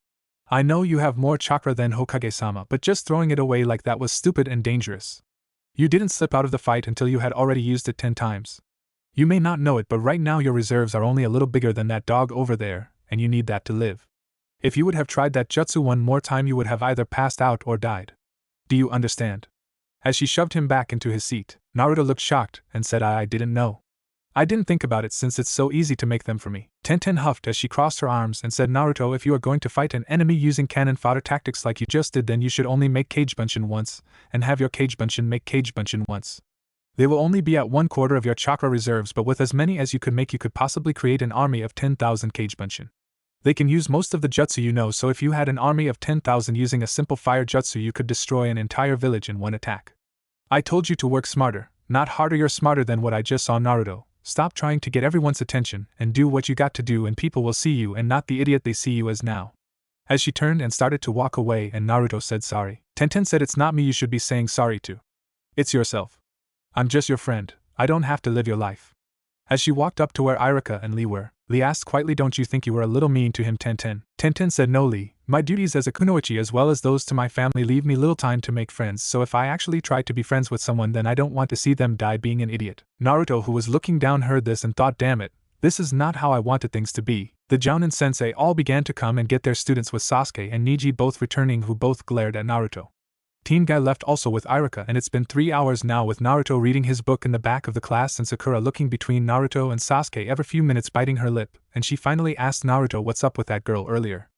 I know you have more chakra than Hokage-sama, but just throwing it away like that was stupid and dangerous. You didn't slip out of the fight until you had already used it 10 times. You may not know it, but right now your reserves are only a little bigger than that dog over there, and you need that to live. If you would have tried that jutsu one more time you would have either passed out or died. Do you understand? As she shoved him back into his seat, Naruto looked shocked and said, I didn't know. I didn't think about it since it's so easy to make them for me. Tenten huffed as she crossed her arms and said, Naruto, if you are going to fight an enemy using cannon fodder tactics like you just did, then you should only make Kagebunshin once, and have your Kagebunshin make Kagebunshin once. They will only be at 1/4 of your chakra reserves, but with as many as you could make you could possibly create an army of 10,000 Kagebunshin. They can use most of the jutsu you know, so if you had an army of 10,000 using a simple fire jutsu you could destroy an entire village in one attack. I told you to work smarter, not harder. You're smarter than what I just saw, Naruto. Stop trying to get everyone's attention and do what you got to do, and people will see you and not the idiot they see you as now. As she turned and started to walk away and Naruto said sorry, Tenten said, it's not me you should be saying sorry to. It's yourself. I'm just your friend, I don't have to live your life. As she walked up to where Irika and Lee were, Lee asked quietly, don't you think you were a little mean to him, Tenten? Tenten said, no Lee, my duties as a kunoichi as well as those to my family leave me little time to make friends, so if I actually try to be friends with someone then I don't want to see them die being an idiot. Naruto, who was looking down, heard this and thought, damn it, this is not how I wanted things to be. The Jounin Sensei all began to come and get their students with Sasuke and Neji both returning, who both glared at Naruto. Teen Guy left also with Irika, and it's been 3 hours now with Naruto reading his book in the back of the class and Sakura looking between Naruto and Sasuke every few minutes biting her lip, and she finally asked Naruto what's up with that girl earlier.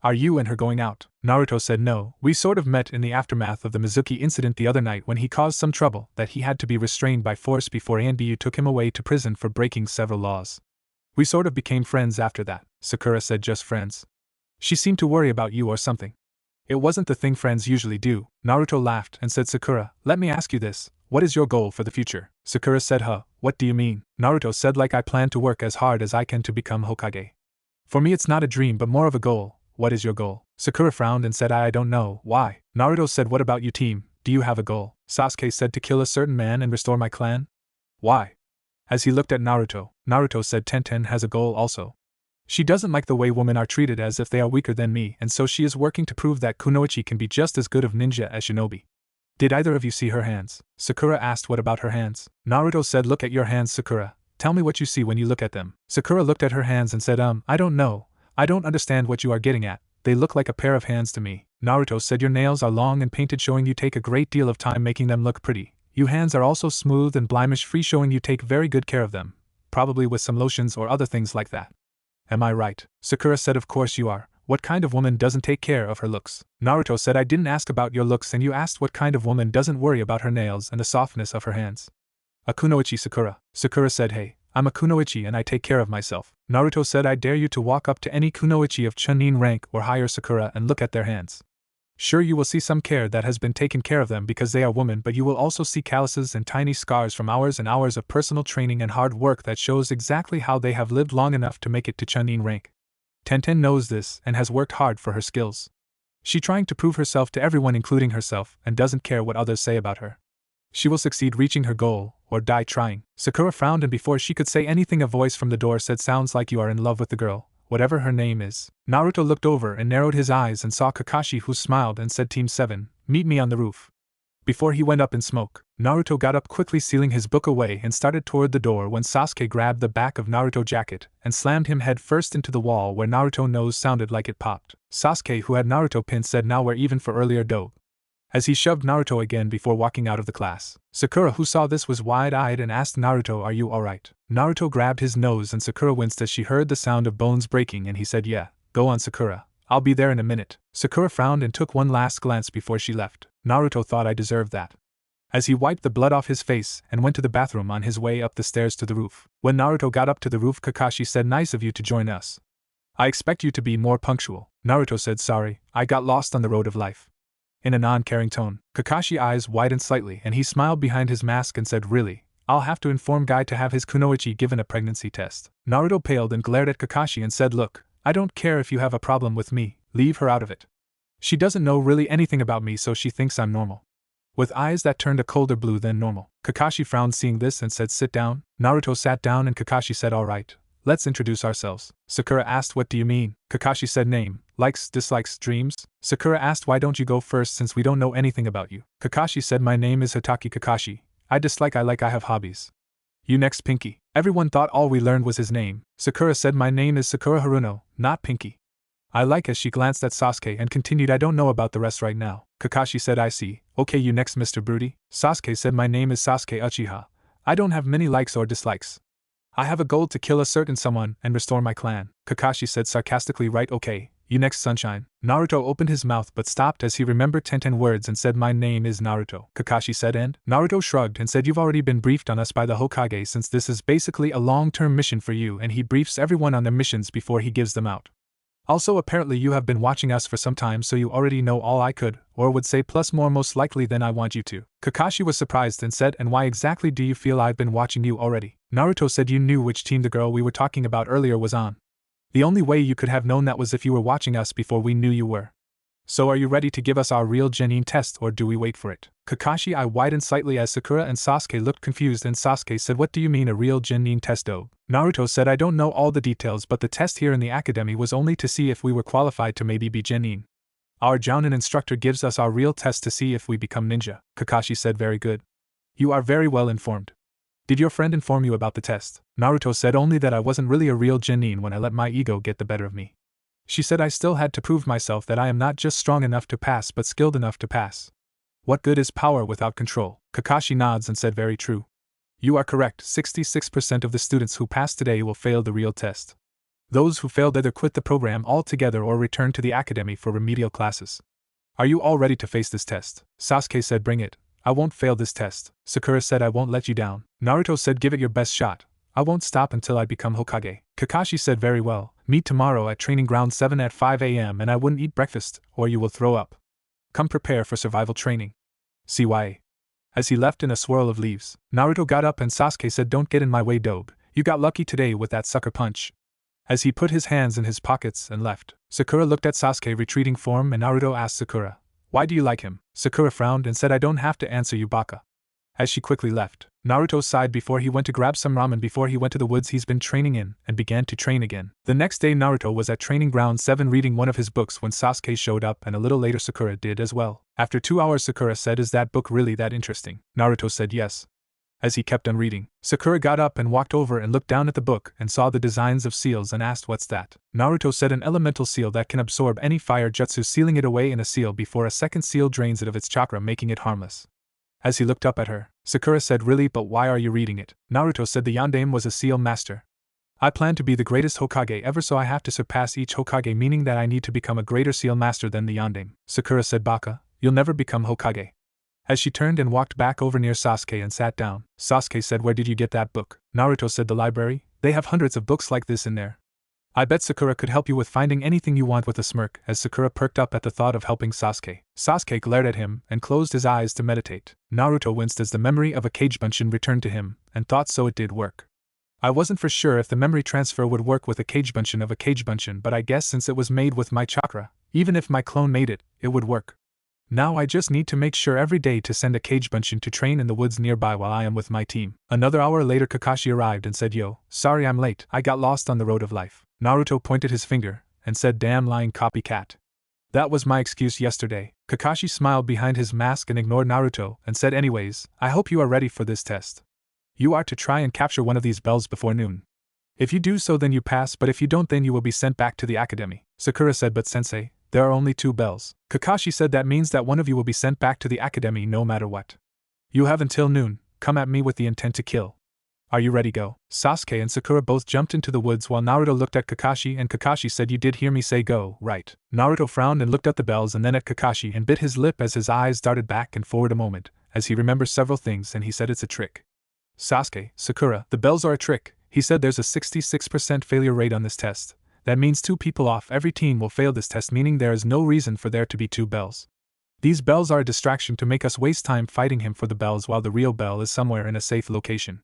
Are you and her going out? Naruto said no, we sort of met in the aftermath of the Mizuki incident the other night when he caused some trouble that he had to be restrained by force before Anbu took him away to prison for breaking several laws. We sort of became friends after that, Sakura said. Just friends? She seemed to worry about you or something. It wasn't the thing friends usually do. Naruto laughed and said, Sakura, let me ask you this, what is your goal for the future? Sakura said, what do you mean? Naruto said, like I plan to work as hard as I can to become Hokage. For me it's not a dream but more of a goal. What is your goal? Sakura frowned and said, I don't know. Why? Naruto said, what about you, team? Do you have a goal? Sasuke said, to kill a certain man and restore my clan. Why? As he looked at Naruto, Naruto said, Tenten has a goal also. She doesn't like the way women are treated as if they are weaker than me, and so she is working to prove that kunoichi can be just as good of ninja as shinobi. Did either of you see her hands? Sakura asked, what about her hands? Naruto said, look at your hands, Sakura. Tell me what you see when you look at them. Sakura looked at her hands and said, I don't know. I don't understand what you are getting at. They look like a pair of hands to me. Naruto said, your nails are long and painted, showing you take a great deal of time making them look pretty. Your hands are also smooth and blemish free, showing you take very good care of them. Probably with some lotions or other things like that. Am I right? Sakura said, of course you are. What kind of woman doesn't take care of her looks? Naruto said, I didn't ask about your looks, and you asked what kind of woman doesn't worry about her nails and the softness of her hands. A kunoichi, Sakura. Sakura said, hey, I'm a kunoichi and I take care of myself. Naruto said, I dare you to walk up to any kunoichi of Chunin rank or higher, Sakura, and look at their hands. Sure, you will see some care that has been taken care of them because they are women, but you will also see calluses and tiny scars from hours and hours of personal training and hard work that shows exactly how they have lived long enough to make it to Chunin rank. Tenten knows this and has worked hard for her skills. She trying to prove herself to everyone including herself and doesn't care what others say about her. She will succeed reaching her goal, or die trying. Sakura frowned, and before she could say anything a voice from the door said, sounds like you are in love with the girl, whatever her name is. Naruto looked over and narrowed his eyes and saw Kakashi, who smiled and said, Team 7, meet me on the roof. Before he went up in smoke, Naruto got up quickly, sealing his book away, and started toward the door when Sasuke grabbed the back of Naruto's jacket and slammed him head first into the wall, where Naruto's nose sounded like it popped. Sasuke, who had Naruto pinned, said, now we're even for earlier dough. as he shoved Naruto again before walking out of the class. Sakura, who saw this, was wide-eyed and asked Naruto, "Are you alright?" Naruto grabbed his nose and Sakura winced as she heard the sound of bones breaking and he said, "Yeah, go on Sakura. I'll be there in a minute." Sakura frowned and took one last glance before she left. Naruto thought, I deserved that, as he wiped the blood off his face and went to the bathroom on his way up the stairs to the roof. When Naruto got up to the roof, Kakashi said, "Nice of you to join us. I expect you to be more punctual." Naruto said, "Sorry, I got lost on the road of life." In a non-caring tone, Kakashi's eyes widened slightly and he smiled behind his mask and said, "Really? I'll have to inform Guy to have his kunoichi given a pregnancy test." Naruto paled and glared at Kakashi and said, "Look, I don't care if you have a problem with me, leave her out of it. She doesn't know really anything about me, so she thinks I'm normal." With eyes that turned a colder blue than normal, Kakashi frowned seeing this and said, "Sit down." Naruto sat down and Kakashi said, "Alright, let's introduce ourselves." Sakura asked, "What do you mean?" Kakashi said, "Name, likes, dislikes, dreams." Sakura asked, "Why don't you go first since we don't know anything about you?" Kakashi said, "My name is Hitaki Kakashi. I dislike, I like, I have hobbies." "You next, Pinky." Everyone thought all we learned was his name. Sakura said, "My name is Sakura Haruno, not Pinky. I like," as she glanced at Sasuke and continued, "I don't know about the rest right now." Kakashi said, "I see. Okay, you next, Mr. Broody." Sasuke said, "My name is Sasuke Uchiha. I don't have many likes or dislikes. I have a goal to kill a certain someone and restore my clan." Kakashi said sarcastically, "Right, okay, you next, Sunshine." Naruto opened his mouth but stopped as he remembered Tenten words and said, "My name is Naruto." Kakashi said, "And?" Naruto shrugged and said, "You've already been briefed on us by the Hokage, since this is basically a long-term mission for you, and he briefs everyone on their missions before he gives them out. Also, apparently you have been watching us for some time, so you already know all I could, or would say, plus more most likely than I want you to." Kakashi was surprised and said, "And why exactly do you feel I've been watching you already?" Naruto said, "You knew which team the girl we were talking about earlier was on. The only way you could have known that was if you were watching us before we knew you were. So are you ready to give us our real genin test, or do we wait for it?" Kakashi eye widened slightly as Sakura and Sasuke looked confused, and Sasuke said, "What do you mean a real genin test, though?" Naruto said, "I don't know all the details, but the test here in the academy was only to see if we were qualified to maybe be genin. Our Jounin instructor gives us our real test to see if we become ninja." Kakashi said, "Very good. You are very well informed. Did your friend inform you about the test?" Naruto said, "Only that I wasn't really a real genin when I let my ego get the better of me. She said I still had to prove myself that I am not just strong enough to pass but skilled enough to pass. What good is power without control?" Kakashi nods and said, "Very true. You are correct. 66% of the students who pass today will fail the real test. Those who failed either quit the program altogether or return to the academy for remedial classes. Are you all ready to face this test?" Sasuke said, "Bring it. I won't fail this test." Sakura said, "I won't let you down." Naruto said, "Give it your best shot. I won't stop until I become Hokage." Kakashi said, "Very well. Meet tomorrow at Training Ground 7 at 5 a.m. and I wouldn't eat breakfast, or you will throw up. Come prepare for survival training. CYA." As he left in a swirl of leaves, Naruto got up and Sasuke said, "Don't get in my way, Dobe. You got lucky today with that sucker punch." As he put his hands in his pockets and left, Sakura looked at Sasuke retreating form and Naruto asked Sakura, "Why do you like him?" Sakura frowned and said, "I don't have to answer you, baka." As she quickly left, Naruto sighed before he went to grab some ramen before he went to the woods he's been training in and began to train again. The next day Naruto was at Training Ground 7 reading one of his books when Sasuke showed up, and a little later Sakura did as well. After 2 hours Sakura said, "Is that book really that interesting?" Naruto said yes. As he kept on reading, Sakura got up and walked over and looked down at the book and saw the designs of seals and asked, "What's that?" Naruto said, "An elemental seal that can absorb any fire jutsu, sealing it away in a seal before a second seal drains it of its chakra, making it harmless." As he looked up at her, Sakura said, "Really, but why are you reading it?" Naruto said, "The Yondaime was a seal master. I plan to be the greatest Hokage ever, so I have to surpass each Hokage, meaning that I need to become a greater seal master than the Yondaime." Sakura said, "Baka, you'll never become Hokage." As she turned and walked back over near Sasuke and sat down, Sasuke said, "Where did you get that book?" Naruto said, "The library. They have hundreds of books like this in there. I bet Sakura could help you with finding anything you want," with a smirk, as Sakura perked up at the thought of helping Sasuke. Sasuke glared at him and closed his eyes to meditate. Naruto winced as the memory of a Kagebunshin returned to him, and thought so it did work. I wasn't for sure if the memory transfer would work with a Kagebunshin of a Kagebunshin, but I guess since it was made with my chakra, even if my clone made it, it would work. Now I just need to make sure every day to send a Kagebunshin to train in the woods nearby while I am with my team. Another hour later Kakashi arrived and said, "Yo, sorry I'm late, I got lost on the road of life." Naruto pointed his finger and said, "Damn lying copycat. That was my excuse yesterday." Kakashi smiled behind his mask and ignored Naruto and said, "Anyways, I hope you are ready for this test. You are to try and capture one of these bells before noon. If you do so then you pass, but if you don't then you will be sent back to the academy." Sakura said, "But sensei, There are only 2 bells. Kakashi said that means that one of you will be sent back to the academy no matter what. You have until noon, come at me with the intent to kill. Are you ready? Go. Sasuke and Sakura both jumped into the woods while Naruto looked at Kakashi and Kakashi said, you did hear me say go, right? Naruto frowned and looked at the bells and then at Kakashi and bit his lip as his eyes darted back and forward a moment, as he remembers several things and he said it's a trick. Sasuke, Sakura, the bells are a trick. He said there's a 66% failure rate on this test. That means 2 people off every team will fail this test, meaning there is no reason for there to be 2 bells. These bells are a distraction to make us waste time fighting him for the bells while the real bell is somewhere in a safe location.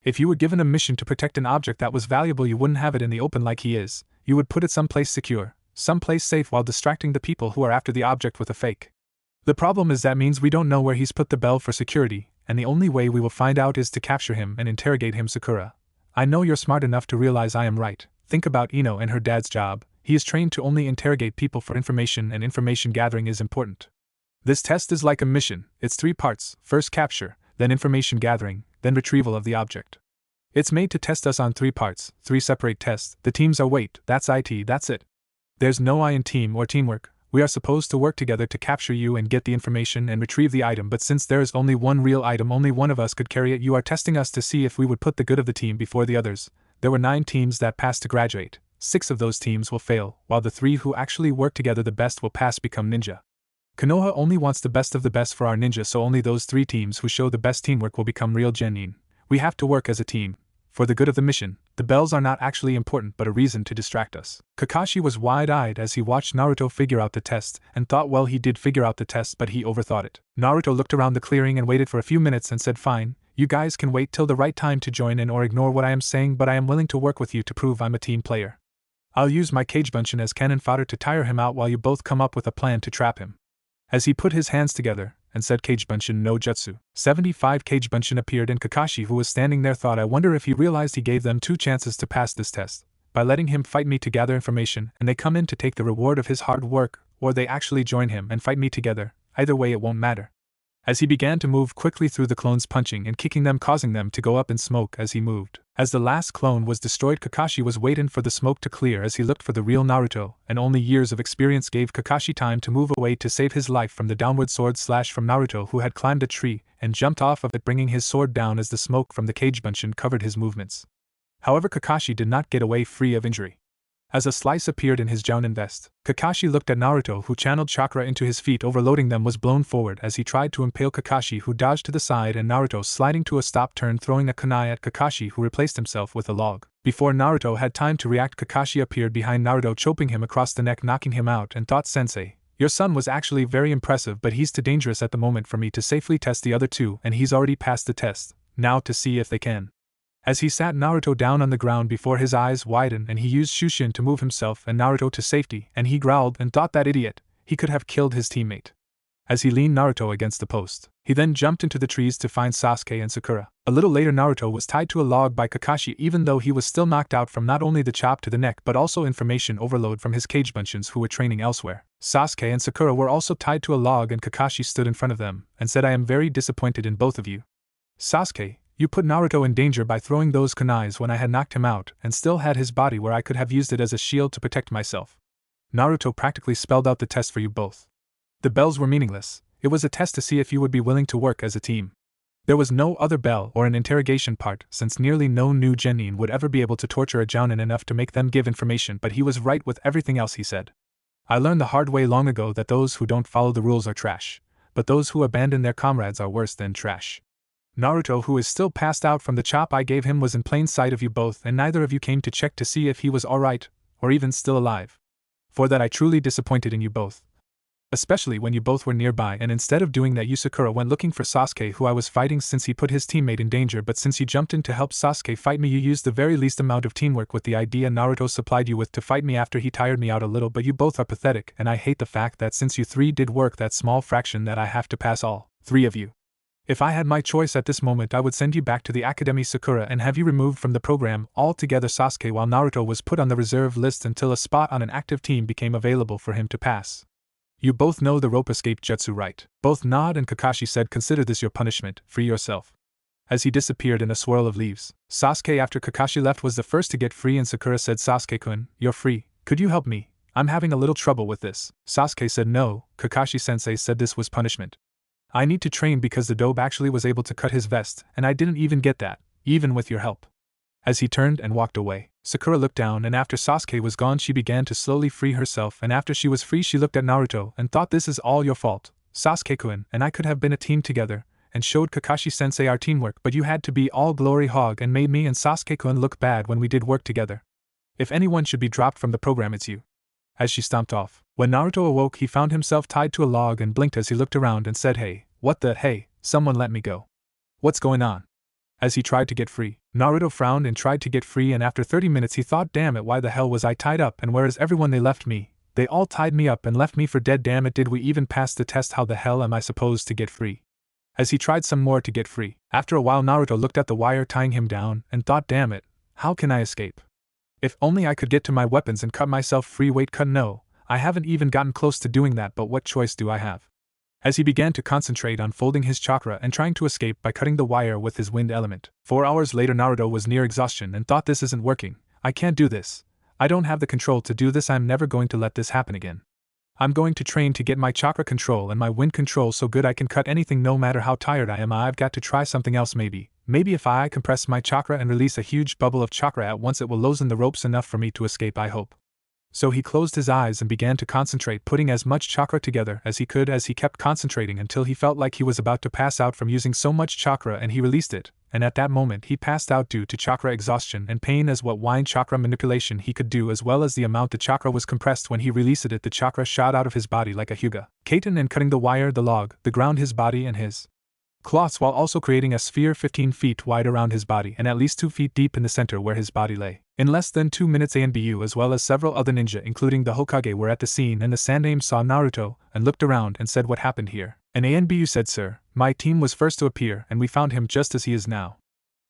If you were given a mission to protect an object that was valuable, you wouldn't have it in the open like he is. You would put it someplace secure, someplace safe while distracting the people who are after the object with a fake. The problem is that means we don't know where he's put the bell for security, and the only way we will find out is to capture him and interrogate him. Sakura, I know you're smart enough to realize I am right. Think about Ino and her dad's job. He is trained to only interrogate people for information, and information gathering is important. This test is like a mission. It's 3 parts, first capture, then information gathering, then retrieval of the object. It's made to test us on 3 parts, 3 separate tests. The teams are wait, that's IT, that's it. There's no I in team or teamwork. We are supposed to work together to capture you and get the information and retrieve the item, but since there is only one real item, only one of us could carry it. You are testing us to see if we would put the good of the team before the others. There were 9 teams that passed to graduate. 6 of those teams will fail, while the 3 who actually work together the best will pass, become ninja. Konoha only wants the best of the best for our ninja, so only those 3 teams who show the best teamwork will become real genin. We have to work as a team. For the good of the mission, the bells are not actually important but a reason to distract us. Kakashi was wide-eyed as he watched Naruto figure out the test, and thought, well, he did figure out the test, but he overthought it. Naruto looked around the clearing and waited for a few minutes and said, fine, you guys can wait till the right time to join in or ignore what I am saying, but I am willing to work with you to prove I'm a team player. I'll use my Kagebunshin as cannon fodder to tire him out while you both come up with a plan to trap him. As he put his hands together and said Kagebunshin no jutsu, 75 Kagebunshin appeared, and Kakashi, who was standing there, thought, I wonder if he realized he gave them 2 chances to pass this test, by letting him fight me to gather information and they come in to take the reward of his hard work, or they actually join him and fight me together. Either way it won't matter. As he began to move quickly through the clones, punching and kicking them, causing them to go up in smoke as he moved. As the last clone was destroyed, Kakashi was waiting for the smoke to clear as he looked for the real Naruto, and only years of experience gave Kakashi time to move away to save his life from the downward sword slash from Naruto, who had climbed a tree and jumped off of it, bringing his sword down as the smoke from the Kagebunshin covered his movements. However, Kakashi did not get away free of injury. As a slice appeared in his Jounin vest, Kakashi looked at Naruto, who channeled chakra into his feet, overloading them, was blown forward as he tried to impale Kakashi, who dodged to the side, and Naruto sliding to a stop turn, throwing a kunai at Kakashi, who replaced himself with a log. Before Naruto had time to react, Kakashi appeared behind Naruto, chopping him across the neck, knocking him out, and thought, Sensei, your son was actually very impressive, but he's too dangerous at the moment for me to safely test the other 2, and he's already passed the test. Now to see if they can. As he sat Naruto down on the ground before his eyes widened, and he used Shushin to move himself and Naruto to safety, and he growled and thought, that idiot, he could have killed his teammate. As he leaned Naruto against the post, he then jumped into the trees to find Sasuke and Sakura. A little later, Naruto was tied to a log by Kakashi, even though he was still knocked out from not only the chop to the neck but also information overload from his Kagebunshins who were training elsewhere. Sasuke and Sakura were also tied to a log, and Kakashi stood in front of them and said, I am very disappointed in both of you. Sasuke, you put Naruto in danger by throwing those kunais when I had knocked him out and still had his body where I could have used it as a shield to protect myself. Naruto practically spelled out the test for you both. The bells were meaningless. It was a test to see if you would be willing to work as a team. There was no other bell or an interrogation part, since nearly no new genin would ever be able to torture a jounin enough to make them give information, but he was right with everything else he said. I learned the hard way long ago that those who don't follow the rules are trash, but those who abandon their comrades are worse than trash. Naruto, who is still passed out from the chop I gave him, was in plain sight of you both, and neither of you came to check to see if he was alright, or even still alive. For that I truly disappointed in you both. Especially when you both were nearby, and instead of doing that, you Sakura went looking for Sasuke, who I was fighting since he put his teammate in danger, but since you jumped in to help Sasuke fight me, you used the very least amount of teamwork with the idea Naruto supplied you with to fight me after he tired me out a little, but you both are pathetic, and I hate the fact that since you 3 did work that small fraction that I have to pass all 3 of you. If I had my choice at this moment, I would send you back to the academy, Sakura, and have you removed from the program altogether, Sasuke, while Naruto was put on the reserve list until a spot on an active team became available for him to pass. You both know the rope escape jutsu, right? Both nod, and Kakashi said, consider this your punishment, free yourself. As he disappeared in a swirl of leaves, Sasuke, after Kakashi left, was the first to get free, and Sakura said, Sasuke-kun, you're free, could you help me? I'm having a little trouble with this. Sasuke said no, Kakashi-sensei said this was punishment. I need to train because the dobe actually was able to cut his vest, and I didn't even get that, even with your help. As he turned and walked away, Sakura looked down, and after Sasuke was gone she began to slowly free herself, and after she was free she looked at Naruto and thought, this is all your fault, Sasuke-kun, and I could have been a team together, and showed Kakashi-sensei our teamwork, but you had to be all glory hog and made me and Sasuke-kun look bad when we did work together. If anyone should be dropped from the program, it's you. As she stomped off. When Naruto awoke, he found himself tied to a log and blinked as he looked around and said, hey, what the, hey, someone let me go. What's going on? As he tried to get free, Naruto frowned and tried to get free, and after 30 minutes he thought, damn it, why the hell was I tied up, and where is everyone? They left me. They all tied me up and left me for dead. Damn it, did we even pass the test? How the hell am I supposed to get free? As he tried some more to get free, after a while Naruto looked at the wire tying him down and thought, damn it, how can I escape? If only I could get to my weapons and cut myself free. Wait, cut, no, I haven't even gotten close to doing that, but what choice do I have? As he began to concentrate on folding his chakra and trying to escape by cutting the wire with his wind element. 4 hours later Naruto was near exhaustion and thought, this isn't working, I can't do this, I don't have the control to do this, I'm never going to let this happen again. I'm going to train to get my chakra control and my wind control so good I can cut anything no matter how tired I am. I've got to try something else. Maybe if I compress my chakra and release a huge bubble of chakra at once, it will loosen the ropes enough for me to escape, I hope. So he closed his eyes and began to concentrate, putting as much chakra together as he could as he kept concentrating until he felt like he was about to pass out from using so much chakra, and he released it, and at that moment he passed out due to chakra exhaustion and pain. As what wine chakra manipulation he could do, as well as the amount the chakra was compressed when he released it, the chakra shot out of his body like a hyuga. Kaiten, and cutting the wire, the log, the ground, his body and his cloths, while also creating a sphere 15 feet wide around his body and at least 2 feet deep in the center where his body lay. In less than 2 minutes ANBU as well as several other ninja including the Hokage were at the scene, and the Sandaime saw Naruto and looked around and said, what happened here? And ANBU said, sir, my team was first to appear and we found him just as he is now.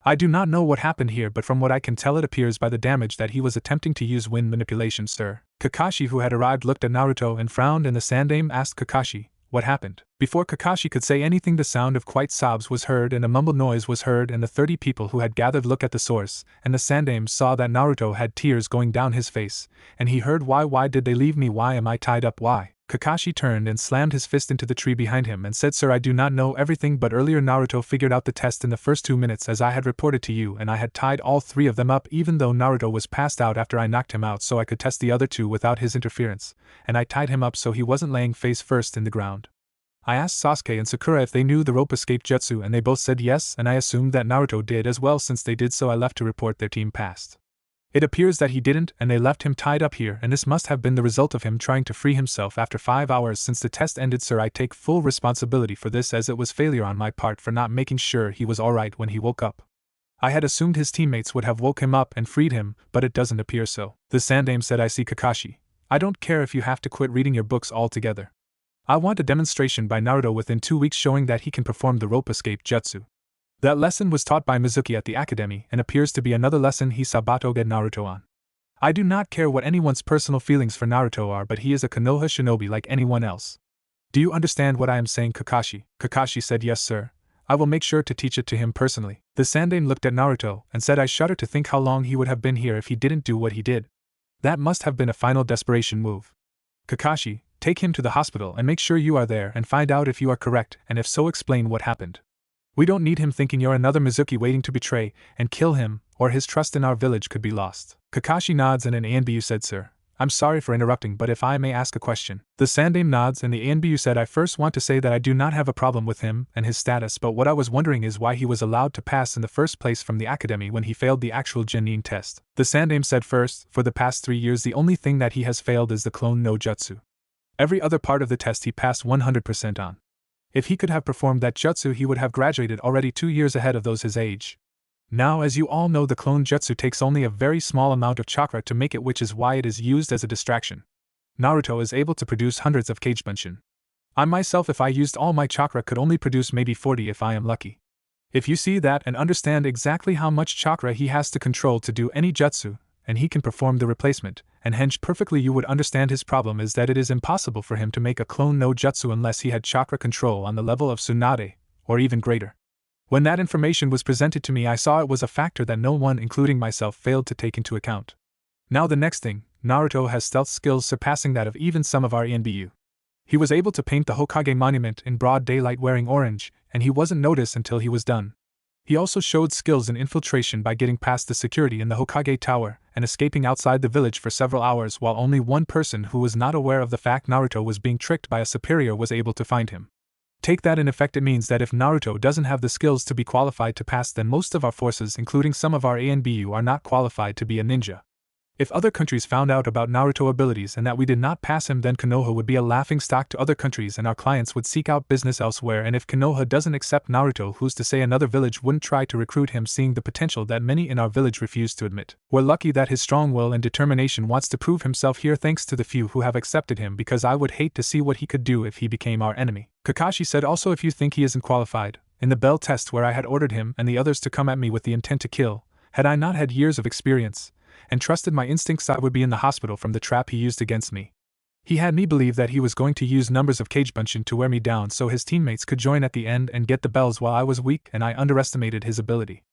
I do not know what happened here, but from what I can tell it appears by the damage that he was attempting to use wind manipulation, sir. Kakashi, who had arrived, looked at Naruto and frowned, and the Sandaime asked Kakashi, what happened? Before Kakashi could say anything, the sound of quiet sobs was heard and a mumbled noise was heard, and the 30 people who had gathered looked at the source, and the Sandaime saw that Naruto had tears going down his face, and he heard, why did they leave me? Why am I tied up? Why? Kakashi turned and slammed his fist into the tree behind him and said, sir, I do not know everything, but earlier Naruto figured out the test in the first 2 minutes as I had reported to you, and I had tied all 3 of them up even though Naruto was passed out after I knocked him out, so I could test the other 2 without his interference, and I tied him up so he wasn't laying face first in the ground. I asked Sasuke and Sakura if they knew the rope escape jutsu, and they both said yes, and I assumed that Naruto did as well. Since they did so, I left to report their team passed. It appears that he didn't, and they left him tied up here, and this must have been the result of him trying to free himself after 5 hours since the test ended, sir. I take full responsibility for this, as it was failure on my part for not making sure he was alright when he woke up. I had assumed his teammates would have woke him up and freed him, but it doesn't appear so. The Sandaime said, I see, Kakashi. I don't care if you have to quit reading your books altogether. I want a demonstration by Naruto within 2 weeks showing that he can perform the rope escape jutsu. That lesson was taught by Mizuki at the academy and appears to be another lesson he sabotoged Naruto on. I do not care what anyone's personal feelings for Naruto are, but he is a Konoha shinobi like anyone else. Do you understand what I am saying, Kakashi? Kakashi said, yes, sir. I will make sure to teach it to him personally. The Sandaime looked at Naruto and said, I shudder to think how long he would have been here if he didn't do what he did. That must have been a final desperation move. Kakashi, take him to the hospital and make sure you are there and find out if you are correct, and if so, explain what happened. We don't need him thinking you're another Mizuki waiting to betray and kill him, or his trust in our village could be lost. Kakashi nods, and an ANBU said, sir, I'm sorry for interrupting, but if I may ask a question. The Sandaime nods, and the ANBU said, I first want to say that I do not have a problem with him and his status, but what I was wondering is why he was allowed to pass in the first place from the academy when he failed the actual Genin test. The Sandaime said, first, for the past 3 years the only thing that he has failed is the clone no jutsu. Every other part of the test he passed 100% on. If he could have performed that jutsu, he would have graduated already 2 years ahead of those his age. Now, as you all know, the clone jutsu takes only a very small amount of chakra to make it, which is why it is used as a distraction. Naruto is able to produce hundreds of Kagebunshin. I myself, if I used all my chakra, could only produce maybe 40 if I am lucky. If you see that and understand exactly how much chakra he has to control to do any jutsu, and he can perform the replacement, and henge perfectly, you would understand his problem is that it is impossible for him to make a clone no jutsu unless he had chakra control on the level of Tsunade, or even greater. When that information was presented to me, I saw it was a factor that no one, including myself, failed to take into account. Now the next thing, Naruto has stealth skills surpassing that of even some of our ENBU. He was able to paint the Hokage monument in broad daylight wearing orange, and he wasn't noticed until he was done. He also showed skills in infiltration by getting past the security in the Hokage tower and escaping outside the village for several hours while only one person who was not aware of the fact Naruto was being tricked by a superior was able to find him. Take that in effect, it means that if Naruto doesn't have the skills to be qualified to pass, then most of our forces, including some of our ANBU, are not qualified to be a ninja. If other countries found out about Naruto abilities and that we did not pass him, then Konoha would be a laughingstock to other countries and our clients would seek out business elsewhere, and if Konoha doesn't accept Naruto, who's to say another village wouldn't try to recruit him, seeing the potential that many in our village refuse to admit. We're lucky that his strong will and determination wants to prove himself here, thanks to the few who have accepted him, because I would hate to see what he could do if he became our enemy. Kakashi said, also, if you think he isn't qualified, in the Bell test where I had ordered him and the others to come at me with the intent to kill, had I not had years of experience and trusted my instincts, I would be in the hospital from the trap he used against me. He had me believe that he was going to use numbers of Kagebunshin to wear me down so his teammates could join at the end and get the bells while I was weak, and I underestimated his ability.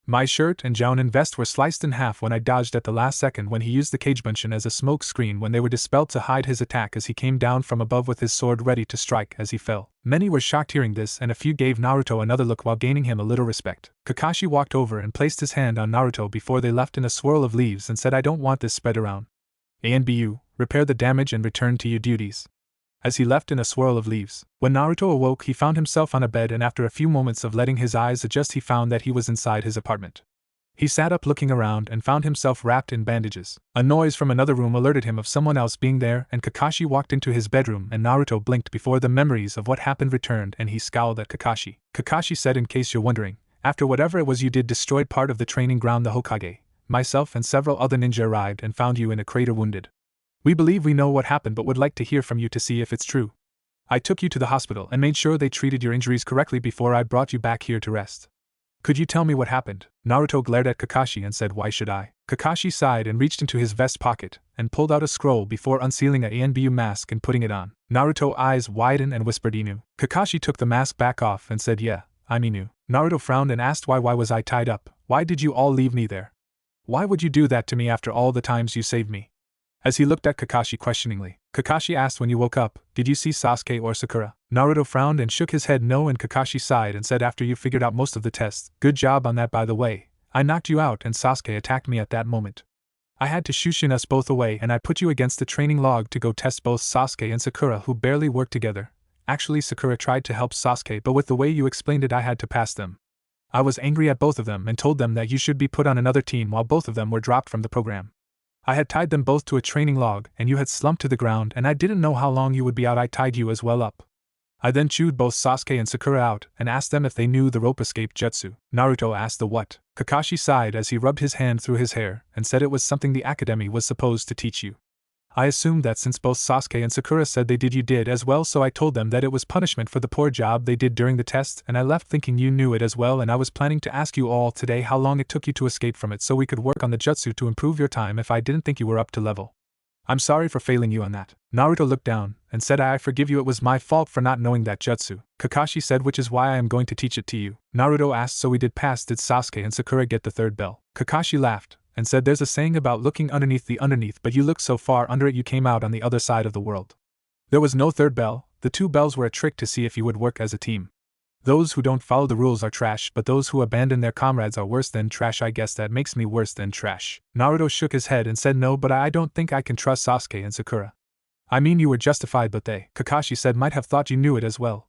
My shirt and Jounin vest were sliced in half when I dodged at the last second when he used the Kagebunshin as a smoke screen when they were dispelled to hide his attack as he came down from above with his sword ready to strike as he fell. Many were shocked hearing this, and a few gave Naruto another look while gaining him a little respect. Kakashi walked over and placed his hand on Naruto before they left in a swirl of leaves and said, I don't want this spread around. ANBU, repair the damage and return to your duties. As he left in a swirl of leaves, when Naruto awoke, he found himself on a bed, and after a few moments of letting his eyes adjust, he found that he was inside his apartment. He sat up looking around and found himself wrapped in bandages. A noise from another room alerted him of someone else being there, and Kakashi walked into his bedroom, and Naruto blinked before the memories of what happened returned, and he scowled at Kakashi. Kakashi said, in case you're wondering, after whatever it was you did destroyed part of the training ground, the Hokage, myself and several other ninja arrived and found you in a crater wounded. We believe we know what happened but would like to hear from you to see if it's true. I took you to the hospital and made sure they treated your injuries correctly before I brought you back here to rest. Could you tell me what happened? Naruto glared at Kakashi and said, why should I? Kakashi sighed and reached into his vest pocket and pulled out a scroll before unsealing a ANBU mask and putting it on. Naruto's eyes widened and whispered, Inu. Kakashi took the mask back off and said, yeah, I'm Inu. Naruto frowned and asked, why was I tied up? Why did you all leave me there? Why would you do that to me after all the times you saved me? As he looked at Kakashi questioningly, Kakashi asked, when you woke up, did you see Sasuke or Sakura? Naruto frowned and shook his head no, and Kakashi sighed and said, after you figured out most of the tests, good job on that by the way, I knocked you out and Sasuke attacked me at that moment. I had to shushin us both away and I put you against the training log to go test both Sasuke and Sakura, who barely worked together. Actually, Sakura tried to help Sasuke, but with the way you explained it I had to pass them. I was angry at both of them and told them that you should be put on another team while both of them were dropped from the program. I had tied them both to a training log and you had slumped to the ground and I didn't know how long you would be out. I tied you as well up. I then chewed both Sasuke and Sakura out and asked them if they knew the rope escape jutsu. Naruto asked the what? Kakashi sighed as he rubbed his hand through his hair and said it was something the academy was supposed to teach you. I assumed that since both Sasuke and Sakura said they did, you did as well, so I told them that it was punishment for the poor job they did during the test, and I left thinking you knew it as well, and I was planning to ask you all today how long it took you to escape from it so we could work on the jutsu to improve your time if I didn't think you were up to level. I'm sorry for failing you on that. Naruto looked down and said, I forgive you, it was my fault for not knowing that jutsu. Kakashi said, which is why I am going to teach it to you. Naruto asked, so we did pass, did Sasuke and Sakura get the third bell? Kakashi laughed and said, there's a saying about looking underneath the underneath, but you looked so far under it you came out on the other side of the world. There was no third bell, the two bells were a trick to see if you would work as a team. Those who don't follow the rules are trash, but those who abandon their comrades are worse than trash. I guess that makes me worse than trash. Naruto shook his head and said, no, but I don't think I can trust Sasuke and Sakura. I mean, you were justified, but they, Kakashi said, might have thought you knew it as well.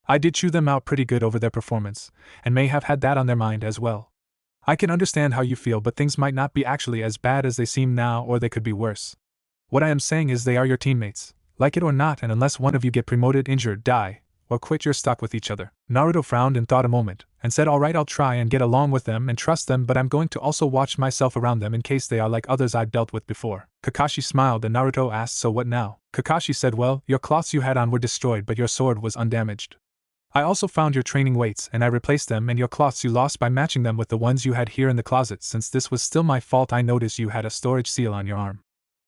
I did chew them out pretty good over their performance, and may have had that on their mind as well. I can understand how you feel, but things might not be actually as bad as they seem now, or they could be worse. What I am saying is they are your teammates, like it or not, and unless one of you get promoted, injured, die, or quit, you're stuck with each other. Naruto frowned and thought a moment, and said, alright, I'll try and get along with them and trust them, but I'm going to also watch myself around them in case they are like others I've dealt with before. Kakashi smiled and Naruto asked, so what now? Kakashi said, well, your cloths you had on were destroyed but your sword was undamaged. I also found your training weights and I replaced them, and your cloths you lost by matching them with the ones you had here in the closet. Since this was still my fault, I noticed you had a storage seal on your arm.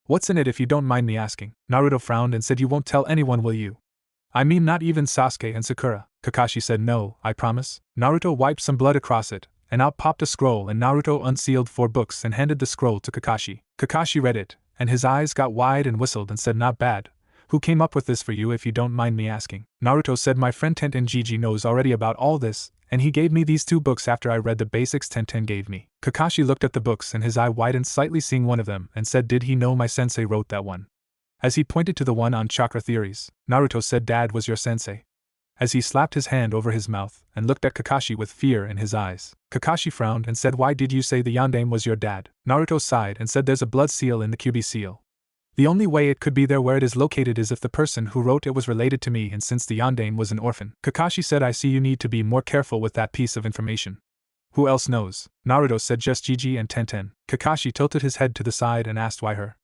What's in it, if you don't mind me asking? Naruto frowned and said, you won't tell anyone, will you? I mean, not even Sasuke and Sakura. Kakashi said, no, I promise. Naruto wiped some blood across it, and out popped a scroll, and Naruto unsealed 4 books and handed the scroll to Kakashi. Kakashi read it, and his eyes got wide and whistled and said not bad. Who came up with this for you if you don't mind me asking? Naruto said my friend Tenten Gigi knows already about all this, and he gave me these 2 books after I read the basics Tenten gave me. Kakashi looked at the books and his eye widened slightly seeing one of them and said did he know my sensei wrote that one? As he pointed to the one on chakra theories, Naruto said Dad was your sensei. As he slapped his hand over his mouth and looked at Kakashi with fear in his eyes, Kakashi frowned and said why did you say the Yondaime was your dad? Naruto sighed and said there's a blood seal in the QB seal. The only way it could be there where it is located is if the person who wrote it was related to me and since the Yondaime was an orphan. Kakashi said I see you need to be more careful with that piece of information. Who else knows? Naruto said just Gigi and Tenten. Kakashi tilted his head to the side and asked why her.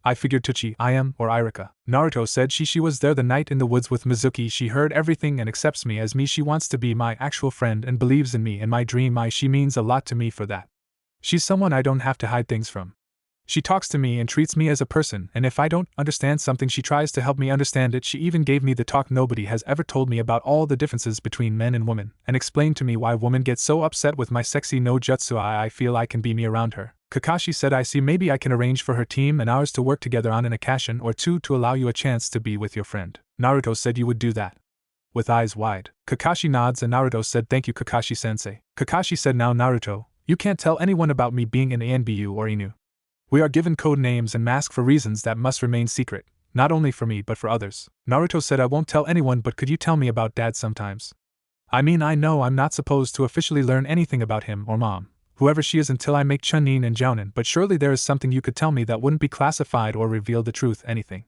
I figured Tuchi, I am, or Irika. Naruto said she was there the night in the woods with Mizuki. She heard everything and accepts me as me. She wants to be my actual friend and believes in me and my dream. She means a lot to me for that. She's someone I don't have to hide things from. She talks to me and treats me as a person, and if I don't understand something she tries to help me understand it. She even gave me the talk nobody has ever told me about all the differences between men and women, and explained to me why women get so upset with my sexy no jutsu. I feel I can be me around her. Kakashi said I see maybe I can arrange for her team and ours to work together on an occasion or two to allow you a chance to be with your friend. Naruto said you would do that. With eyes wide, Kakashi nods and Naruto said thank you Kakashi-sensei. Kakashi said now Naruto, you can't tell anyone about me being an ANBU or Inu. We are given code names and masks for reasons that must remain secret, not only for me but for others. Naruto said I won't tell anyone but could you tell me about Dad sometimes? I mean I know I'm not supposed to officially learn anything about him or Mom, whoever she is until I make Chunin and Jounin, but surely there is something you could tell me that wouldn't be classified or reveal the truth, anything.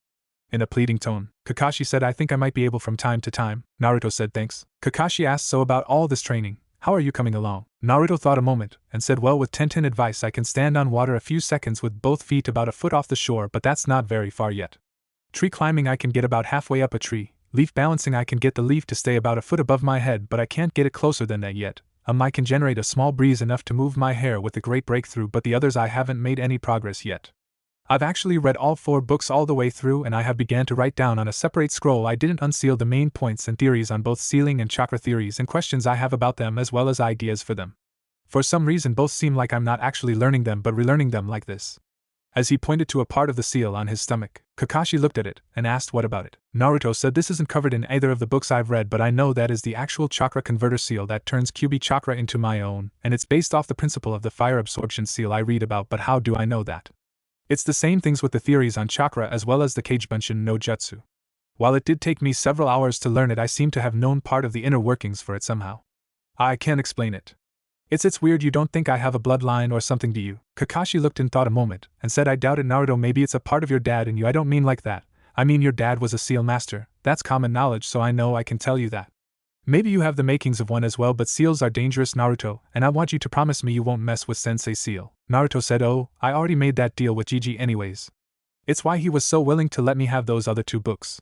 In a pleading tone, Kakashi said I think I might be able from time to time. Naruto said thanks. Kakashi asked so about all this training, how are you coming along? Naruto thought a moment, and said well with Tenten advice I can stand on water a few seconds with both feet about a foot off the shore but that's not very far yet. Tree climbing I can get about halfway up a tree, leaf balancing I can get the leaf to stay about a foot above my head but I can't get it closer than that yet. I can generate a small breeze enough to move my hair with a great breakthrough but the others I haven't made any progress yet. I've actually read all 4 books all the way through and I have began to write down on a separate scroll. I didn't unseal the main points and theories on both sealing and chakra theories and questions I have about them as well as ideas for them. For some reason both seem like I'm not actually learning them but relearning them like this. As he pointed to a part of the seal on his stomach, Kakashi looked at it and asked what about it. Naruto said this isn't covered in either of the books I've read but I know that is the actual chakra converter seal that turns QB chakra into my own and it's based off the principle of the fire absorption seal I read about but how do I know that? It's the same things with the theories on chakra as well as the Kagebunshi no Jutsu. While it did take me several hours to learn it I seem to have known part of the inner workings for it somehow. I can't explain it. It's weird you don't think I have a bloodline or something do you? Kakashi looked and thought a moment, and said I doubt it Naruto maybe it's a part of your dad and you I don't mean like that. I mean your dad was a seal master, that's common knowledge so I know I can tell you that. Maybe you have the makings of one as well but seals are dangerous Naruto, and I want you to promise me you won't mess with Sensei seal. Naruto said oh, I already made that deal with Gigi anyways. It's why he was so willing to let me have those other 2 books.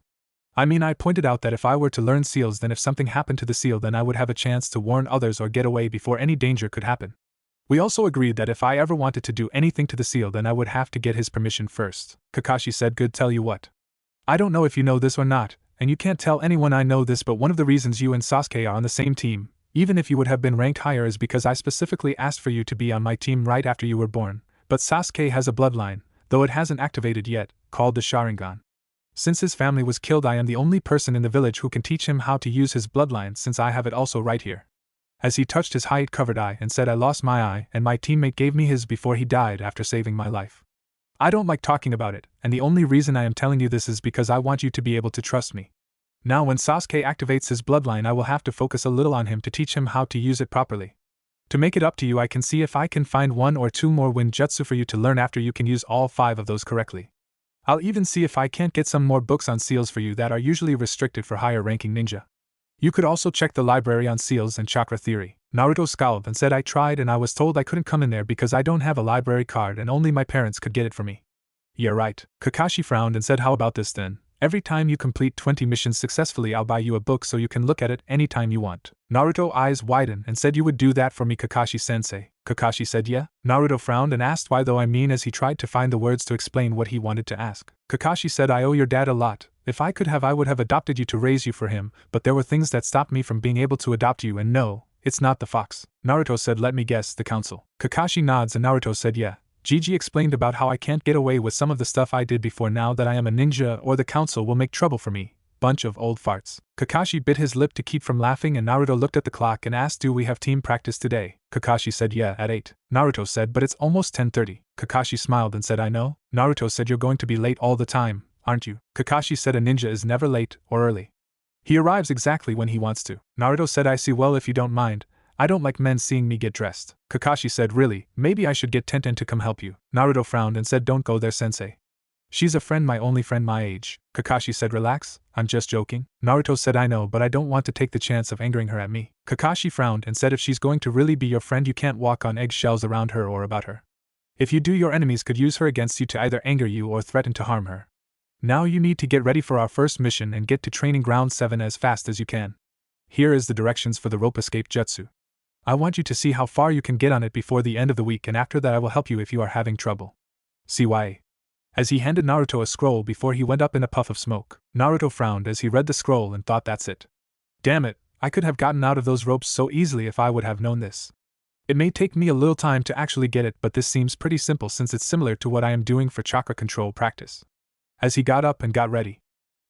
I mean I pointed out that if I were to learn seals then if something happened to the seal then I would have a chance to warn others or get away before any danger could happen. We also agreed that if I ever wanted to do anything to the seal then I would have to get his permission first. Kakashi said good tell you what. I don't know if you know this or not, and you can't tell anyone I know this but one of the reasons you and Sasuke are on the same team, even if you would have been ranked higher is because I specifically asked for you to be on my team right after you were born, but Sasuke has a bloodline, though it hasn't activated yet, called the Sharingan. Since his family was killed I am the only person in the village who can teach him how to use his bloodline since I have it also right here. As he touched his height-covered eye and said I lost my eye and my teammate gave me his before he died after saving my life. I don't like talking about it, and the only reason I am telling you this is because I want you to be able to trust me. Now when Sasuke activates his bloodline I will have to focus a little on him to teach him how to use it properly. To make it up to you I can see if I can find 1 or 2 more wind jutsu for you to learn after you can use all 5 of those correctly. I'll even see if I can't get some more books on seals for you that are usually restricted for higher ranking ninja. You could also check the library on seals and chakra theory. Naruto scowled and said I tried and I was told I couldn't come in there because I don't have a library card and only my parents could get it for me. Yeah right. Kakashi frowned and said how about this then? Every time you complete 20 missions successfully I'll buy you a book so you can look at it anytime you want. Naruto eyes widened and said you would do that for me Kakashi-sensei. Kakashi said yeah. Naruto frowned and asked why though I mean as he tried to find the words to explain what he wanted to ask. Kakashi said I owe your dad a lot. If I could have I would have adopted you to raise you for him, but there were things that stopped me from being able to adopt you and no, it's not the fox. Naruto said let me guess, the council. Kakashi nods and Naruto said yeah. Gigi explained about how I can't get away with some of the stuff I did before now that I am a ninja or the council will make trouble for me. Bunch of old farts. Kakashi bit his lip to keep from laughing and Naruto looked at the clock and asked, do we have team practice today? Kakashi said yeah, at 8. Naruto said, but it's almost 10:30. Kakashi smiled and said, I know. Naruto said, you're going to be late all the time, aren't you? Kakashi said, a ninja is never late or early. He arrives exactly when he wants to. Naruto said, I see. Well, if you don't mind, I don't like men seeing me get dressed. Kakashi said, really, maybe I should get Tenten to come help you. Naruto frowned and said, don't go there, sensei. She's a friend, my only friend my age. Kakashi said, relax, I'm just joking. Naruto said, I know, but I don't want to take the chance of angering her at me. Kakashi frowned and said, if she's going to really be your friend, you can't walk on eggshells around her or about her. If you do, your enemies could use her against you to either anger you or threaten to harm her. Now you need to get ready for our first mission and get to training ground 7 as fast as you can. Here is the directions for the rope escape jutsu. I want you to see how far you can get on it before the end of the week, and after that I will help you if you are having trouble. CYA. As he handed Naruto a scroll before he went up in a puff of smoke. Naruto frowned as he read the scroll and thought, that's it. Damn it, I could have gotten out of those ropes so easily if I would have known this. It may take me a little time to actually get it, but this seems pretty simple since it's similar to what I am doing for chakra control practice. As he got up and got ready.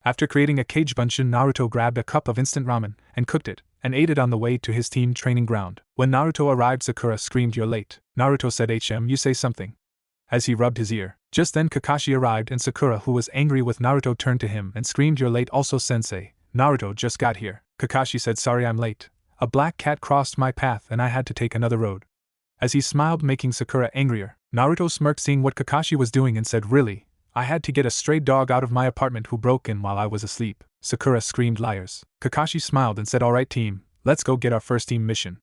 After creating a cage bunshin, Naruto grabbed a cup of instant ramen and cooked it, and ate it on the way to his team training ground. When Naruto arrived, Sakura screamed, you're late. Naruto said, you say something. As he rubbed his ear. Just then Kakashi arrived and Sakura, who was angry with Naruto, turned to him and screamed, you're late also, sensei. Naruto just got here. Kakashi said, sorry, I'm late. A black cat crossed my path and I had to take another road. As he smiled, making Sakura angrier, Naruto smirked seeing what Kakashi was doing and said, really? I had to get a stray dog out of my apartment who broke in while I was asleep. Sakura screamed, liars. Kakashi smiled and said, alright team, let's go get our first team mission.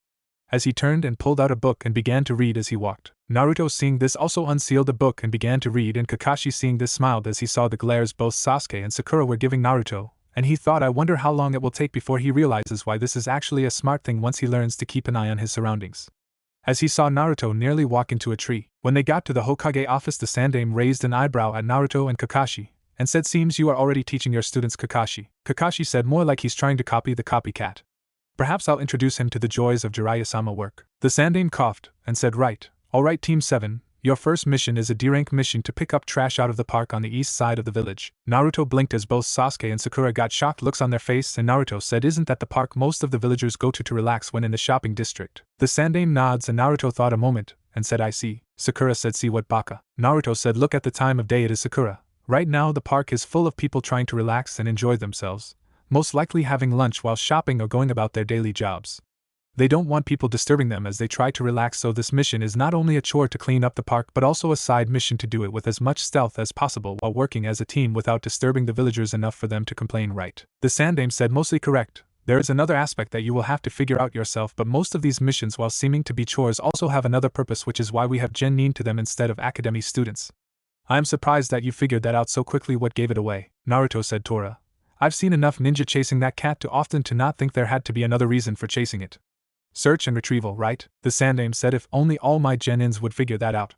As he turned and pulled out a book and began to read as he walked. Naruto, seeing this, also unsealed a book and began to read, and Kakashi, seeing this, smiled as he saw the glares both Sasuke and Sakura were giving Naruto, and he thought, I wonder how long it will take before he realizes why this is actually a smart thing once he learns to keep an eye on his surroundings. As he saw Naruto nearly walk into a tree. When they got to the Hokage office, the Sandaime raised an eyebrow at Naruto and Kakashi, and said, seems you are already teaching your students, Kakashi. Kakashi said, more like he's trying to copy the copycat. Perhaps I'll introduce him to the joys of Jiraiya-sama work. The Sandaime coughed and said, right, alright team 7, your first mission is a D-rank mission to pick up trash out of the park on the east side of the village. Naruto blinked as both Sasuke and Sakura got shocked looks on their face, and Naruto said, isn't that the park most of the villagers go to relax when in the shopping district? The Sandaime nods and Naruto thought a moment, and said, I see. Sakura said, see what, baka? Naruto said, look at the time of day it is, Sakura. Right now the park is full of people trying to relax and enjoy themselves, most likely having lunch while shopping or going about their daily jobs. They don't want people disturbing them as they try to relax, so this mission is not only a chore to clean up the park but also a side mission to do it with as much stealth as possible while working as a team without disturbing the villagers enough for them to complain, right? The Sandaime said, mostly correct. There is another aspect that you will have to figure out yourself, but most of these missions, while seeming to be chores, also have another purpose, which is why we have genin to them instead of academy students. I am surprised that you figured that out so quickly. What gave it away? Naruto said, Tora. I've seen enough ninja chasing that cat too often to not think there had to be another reason for chasing it. Search and retrieval, right? The Sandaime said, if only all my genins would figure that out.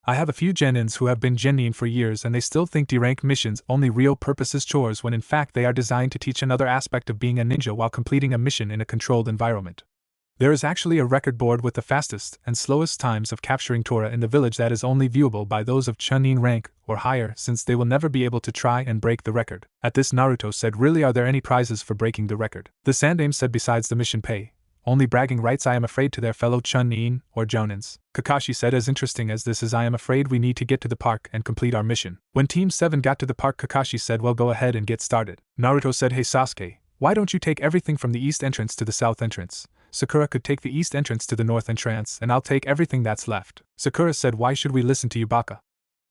I have a few genins who have been genin for years and they still think D-rank missions only real purpose is chores when in fact they are designed to teach another aspect of being a ninja while completing a mission in a controlled environment. There is actually a record board with the fastest and slowest times of capturing Tora in the village that is only viewable by those of Chunin rank or higher, since they will never be able to try and break the record. At this, Naruto said, really, are there any prizes for breaking the record? The Sandaime said, besides the mission pay, only bragging rights I am afraid to their fellow Chunin or Jounins. Kakashi said, as interesting as this is, I am afraid we need to get to the park and complete our mission. When Team 7 got to the park, Kakashi said, well, go ahead and get started. Naruto said, hey Sasuke, why don't you take everything from the east entrance to the south entrance? Sakura could take the east entrance to the north entrance and I'll take everything that's left. Sakura said, why should we listen to you, baka?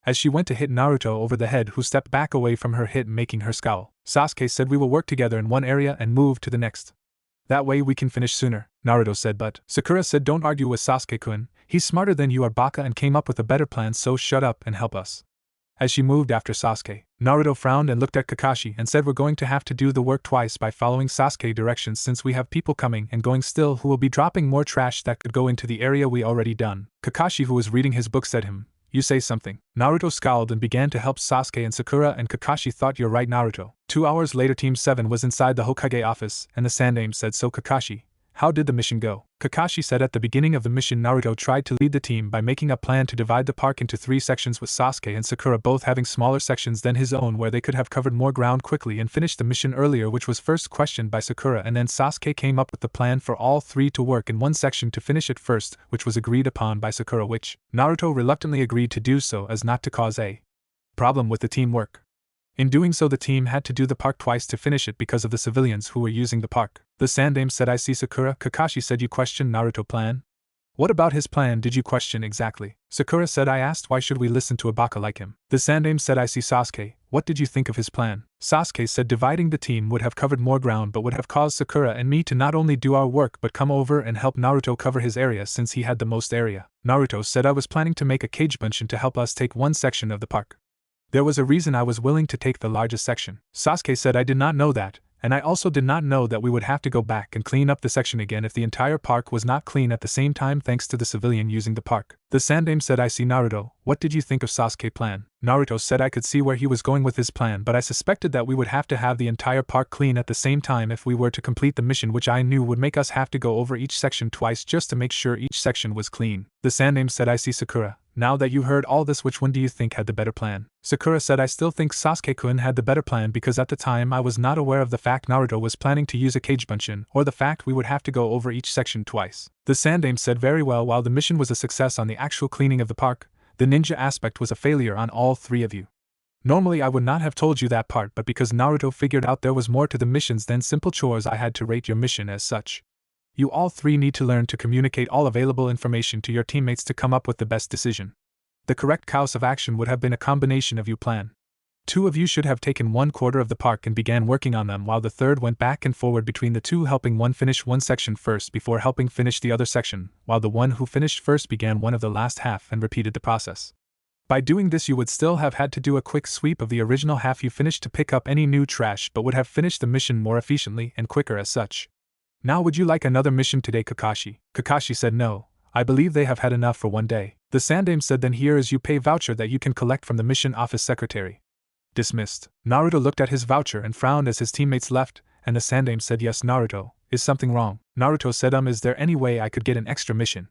As she went to hit Naruto over the head, who stepped back away from her hit, making her scowl. Sasuke said, we will work together in one area and move to the next. That way we can finish sooner, Naruto said, but Sakura said, don't argue with Sasuke-kun, he's smarter than you are, baka, and came up with a better plan, so shut up and help us. As she moved after Sasuke, Naruto frowned and looked at Kakashi and said, we're going to have to do the work twice by following Sasuke directions since we have people coming and going still who will be dropping more trash that could go into the area we already done. Kakashi, who was reading his book, said him, you say something. Naruto scowled and began to help Sasuke and Sakura, and Kakashi thought, you're right, Naruto. 2 hours later, Team 7 was inside the Hokage office and the Sandaime said, so Kakashi, How did the mission go? Kakashi said at the beginning of the mission Naruto tried to lead the team by making a plan to divide the park into 3 sections with Sasuke and Sakura both having smaller sections than his own where they could have covered more ground quickly and finished the mission earlier, which was first questioned by Sakura, and then Sasuke came up with the plan for all 3 to work in one section to finish it first, which was agreed upon by Sakura, which Naruto reluctantly agreed to do so as not to cause a problem with the teamwork. In doing so, the team had to do the park twice to finish it because of the civilians who were using the park. The Sandaime said, I see Sakura. Kakashi said, you questioned Naruto plan? What about his plan did you question exactly? Sakura said, I asked why should we listen to a baka like him. The Sandaime said, I see Sasuke. What did you think of his plan? Sasuke said dividing the team would have covered more ground but would have caused Sakura and me to not only do our work but come over and help Naruto cover his area since he had the most area. Naruto said, I was planning to make a cage bunchen to help us take one section of the park. There was a reason I was willing to take the largest section. Sasuke said, I did not know that, and I also did not know that we would have to go back and clean up the section again if the entire park was not clean at the same time thanks to the civilian using the park. The Sandaime said, I see Naruto. What did you think of Sasuke's plan? Naruto said, I could see where he was going with his plan, but I suspected that we would have to have the entire park clean at the same time if we were to complete the mission, which I knew would make us have to go over each section twice just to make sure each section was clean. The Sandaime said, I see Sakura. Now that you heard all this, which one do you think had the better plan? Sakura said, I still think Sasuke-kun had the better plan because at the time I was not aware of the fact Naruto was planning to use a cage bunchen or the fact we would have to go over each section twice. The Sandaime said, very well, while the mission was a success on the actual cleaning of the park, the ninja aspect was a failure on all 3 of you. Normally I would not have told you that part, but because Naruto figured out there was more to the missions than simple chores, I had to rate your mission as such. You all 3 need to learn to communicate all available information to your teammates to come up with the best decision. The correct course of action would have been a combination of you plan. 2 of you should have taken 1/4 of the park and began working on them while the third went back and forward between the 2, helping one finish one section first before helping finish the other section, while the one who finished first began one of the last half and repeated the process. By doing this you would still have had to do a quick sweep of the original half you finished to pick up any new trash, but would have finished the mission more efficiently and quicker as such. Now would you like another mission today, Kakashi? Kakashi said no. I believe they have had enough for one day. The Sandaime said, then here is your pay voucher that you can collect from the mission office secretary. Dismissed. Naruto looked at his voucher and frowned as his teammates left, and the Sandaime said, yes Naruto, is something wrong? Naruto said, is there any way I could get an extra mission?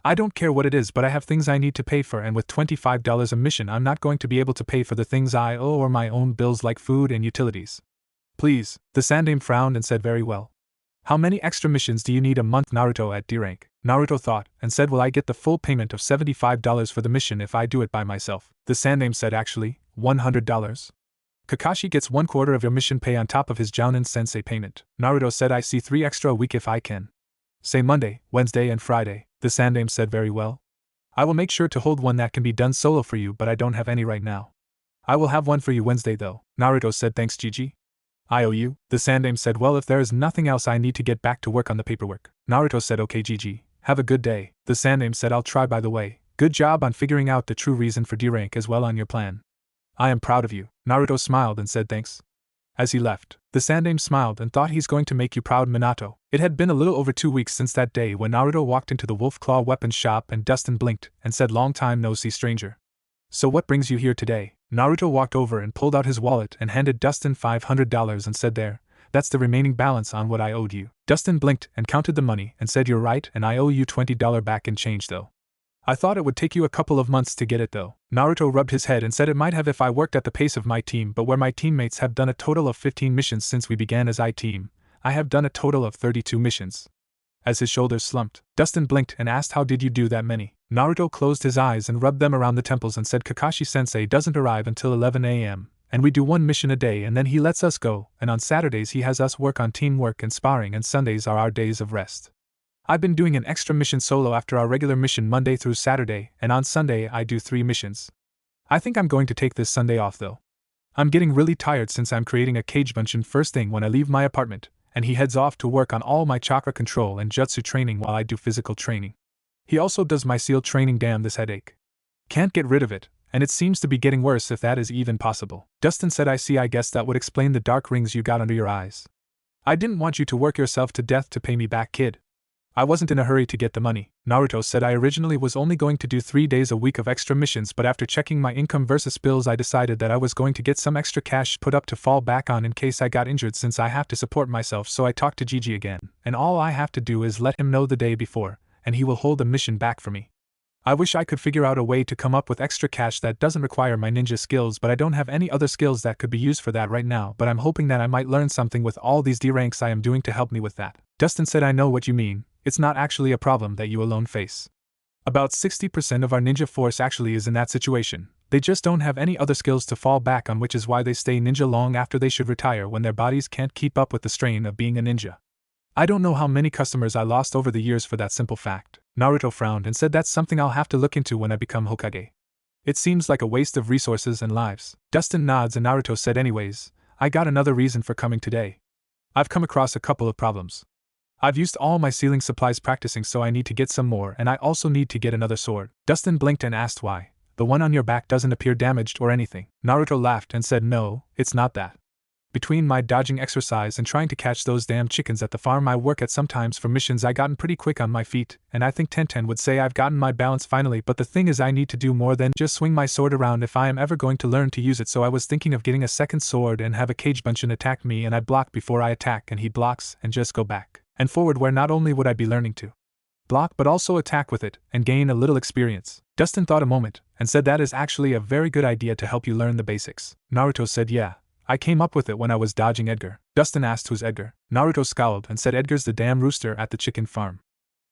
I don't care what it is, but I have things I need to pay for, and with $25 a mission I'm not going to be able to pay for the things I owe or my own bills like food and utilities. Please. The Sandaime frowned and said, very well. How many extra missions do you need a month? Naruto at D rank. Naruto thought, and said, will I get the full payment of $75 for the mission if I do it by myself? The Sandaime said, actually, $100. Kakashi gets 1/4 of your mission pay on top of his Jounin Sensei payment. Naruto said, I see 3 extra a week if I can. Say Monday, Wednesday and Friday. The Sandaime said, very well. I will make sure to hold one that can be done solo for you, but I don't have any right now. I will have one for you Wednesday though. Naruto said, thanks Gigi. I owe you. The Sandaime said, well, if there is nothing else I need to get back to work on the paperwork. Naruto said, okay Gigi. Have a good day. The Sandaime said, I'll try. By the way, good job on figuring out the true reason for D rank as well on your plan. I am proud of you. Naruto smiled and said thanks. As he left, the Sandaime smiled and thought he's going to make you proud, Minato. It had been a little over 2 weeks since that day when Naruto walked into the Wolf Claw weapons shop and Dustin blinked and said, long time no see stranger. So what brings you here today? Naruto walked over and pulled out his wallet and handed Dustin $500 and said, there, that's the remaining balance on what I owed you. Dustin blinked and counted the money and said, you're right, and I owe you $20 back in change though. I thought it would take you a couple of months to get it though. Naruto rubbed his head and said, it might have if I worked at the pace of my team, but where my teammates have done a total of 15 missions since we began as I-Team, I have done a total of 32 missions. As his shoulders slumped, Dustin blinked and asked, how did you do that many? Naruto closed his eyes and rubbed them around the temples and said, Kakashi-sensei doesn't arrive until 11 a.m., and we do 1 mission a day and then he lets us go, and on Saturdays he has us work on teamwork and sparring, and Sundays are our days of rest. I've been doing an extra mission solo after our regular mission Monday through Saturday, and on Sunday I do 3 missions. I think I'm going to take this Sunday off though. I'm getting really tired since I'm creating a cage bunchen first thing when I leave my apartment, and he heads off to work on all my chakra control and jutsu training while I do physical training. He also does my seal training. Damn, this headache. Can't get rid of it, and it seems to be getting worse if that is even possible. Dustin said, I see, I guess that would explain the dark rings you got under your eyes. I didn't want you to work yourself to death to pay me back, kid. I wasn't in a hurry to get the money. Naruto said I originally was only going to do 3 days a week of extra missions, but after checking my income versus bills I decided that I was going to get some extra cash put up to fall back on in case I got injured since I have to support myself, so I talked to Gigi again, and all I have to do is let him know the day before, and he will hold the mission back for me. I wish I could figure out a way to come up with extra cash that doesn't require my ninja skills, but I don't have any other skills that could be used for that right now, but I'm hoping that I might learn something with all these D ranks I am doing to help me with that. Dustin said I know what you mean, it's not actually a problem that you alone face. About 60% of our ninja force actually is in that situation, they just don't have any other skills to fall back on, which is why they stay ninja long after they should retire when their bodies can't keep up with the strain of being a ninja. I don't know how many customers I lost over the years for that simple fact. Naruto frowned and said that's something I'll have to look into when I become Hokage. It seems like a waste of resources and lives. Dustin nods and Naruto said anyways, I got another reason for coming today. I've come across a couple of problems. I've used all my sealing supplies practicing, so I need to get some more, and I also need to get another sword. Dustin blinked and asked why. The one on your back doesn't appear damaged or anything. Naruto laughed and said no, it's not that. Between my dodging exercise and trying to catch those damn chickens at the farm I work at sometimes for missions, I gotten pretty quick on my feet, and I think Tenten would say I've gotten my balance finally, but the thing is I need to do more than just swing my sword around if I am ever going to learn to use it, so I was thinking of getting a second sword and have a cage bunshin attack me and I block before I attack and he blocks and just go back and forward, where not only would I be learning to block but also attack with it and gain a little experience. Dustin thought a moment and said that is actually a very good idea to help you learn the basics. Naruto said yeah. I came up with it when I was dodging Edgar. Dustin asked who's Edgar. Naruto scowled and said Edgar's the damn rooster at the chicken farm.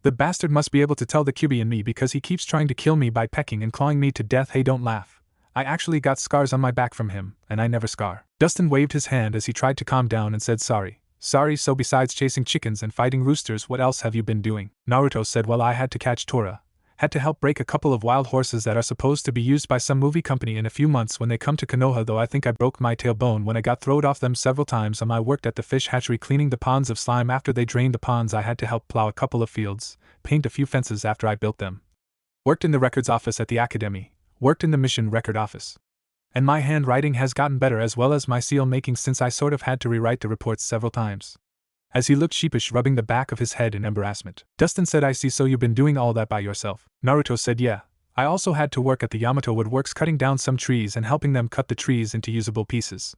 The bastard must be able to tell the QB in me because he keeps trying to kill me by pecking and clawing me to death. Hey, don't laugh. I actually got scars on my back from him, and I never scar. Dustin waved his hand as he tried to calm down and said sorry. Sorry, so besides chasing chickens and fighting roosters, what else have you been doing? Naruto said well, I had to catch Tora. Had to help break a couple of wild horses that are supposed to be used by some movie company in a few months when they come to Konoha, though I think I broke my tailbone when I got thrown off them several times. I worked at the fish hatchery cleaning the ponds of slime after they drained the ponds. I had to help plow a couple of fields, paint a few fences after I built them. Worked in the records office at the academy, worked in the mission record office. And my handwriting has gotten better as well as my seal making since I sort of had to rewrite the reports several times. As he looked sheepish, rubbing the back of his head in embarrassment. Dustin said I see, so you've been doing all that by yourself. Naruto said yeah. I also had to work at the Yamato Woodworks cutting down some trees and helping them cut the trees into usable pieces.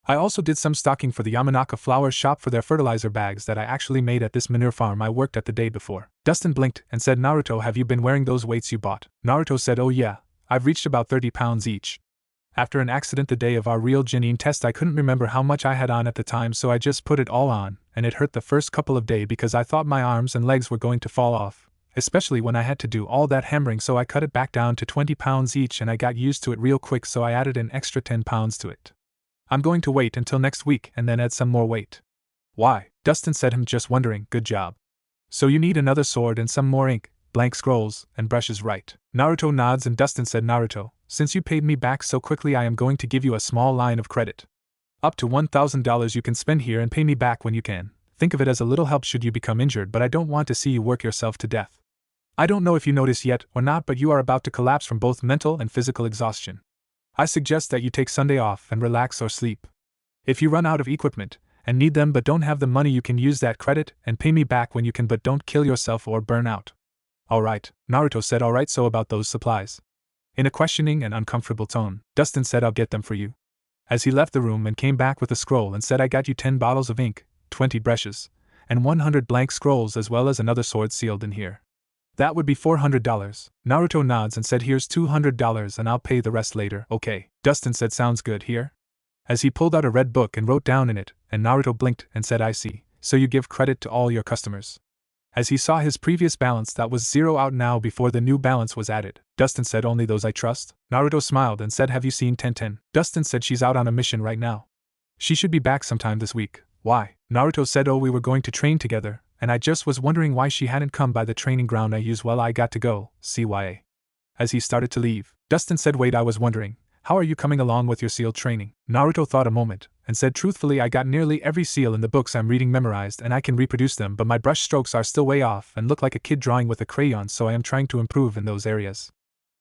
I also did some stocking for the Yamanaka flower shop for their fertilizer bags that I actually made at this manure farm I worked at the day before. Dustin blinked and said Naruto, have you been wearing those weights you bought? Naruto said oh yeah, I've reached about 30 pounds each. After an accident the day of our real Genin test I couldn't remember how much I had on at the time, so I just put it all on, and it hurt the first couple of days because I thought my arms and legs were going to fall off, especially when I had to do all that hammering, so I cut it back down to 20 pounds each and I got used to it real quick, so I added an extra 10 pounds to it. I'm going to wait until next week and then add some more weight. Why? Dustin said him just wondering. Good job. So you need another sword and some more ink, blank scrolls, and brushes, right? Naruto nods and Dustin said Naruto, since you paid me back so quickly I am going to give you a small line of credit. Up to $1,000 you can spend here and pay me back when you can. Think of it as a little help should you become injured, but I don't want to see you work yourself to death. I don't know if you notice yet or not, but you are about to collapse from both mental and physical exhaustion. I suggest that you take Sunday off and relax or sleep. If you run out of equipment and need them but don't have the money, you can use that credit and pay me back when you can, but don't kill yourself or burn out. Alright, Naruto said. Alright, so about those supplies. In a questioning and uncomfortable tone, Dustin said I'll get them for you. As he left the room and came back with a scroll and said I got you 10 bottles of ink, 20 brushes, and 100 blank scrolls as well as another sword sealed in here. That would be $400. Naruto nods and said here's $200 and I'll pay the rest later. Okay, Dustin said sounds good. Here? As he pulled out a red book and wrote down in it, and Naruto blinked and said I see, so you give credit to all your customers. As he saw his previous balance that was zero out now before the new balance was added, Dustin said only those I trust? Naruto smiled and said have you seen Tenten? Dustin said she's out on a mission right now. She should be back sometime this week. Why? Naruto said oh we were going to train together, and I just was wondering why she hadn't come by the training ground I use. Well, I got to go, CYA. As he started to leave, Dustin said wait, I was wondering, how are you coming along with your sealed training? Naruto thought a moment, and said truthfully I got nearly every seal in the books I'm reading memorized and I can reproduce them, but my brush strokes are still way off and look like a kid drawing with a crayon, so I am trying to improve in those areas.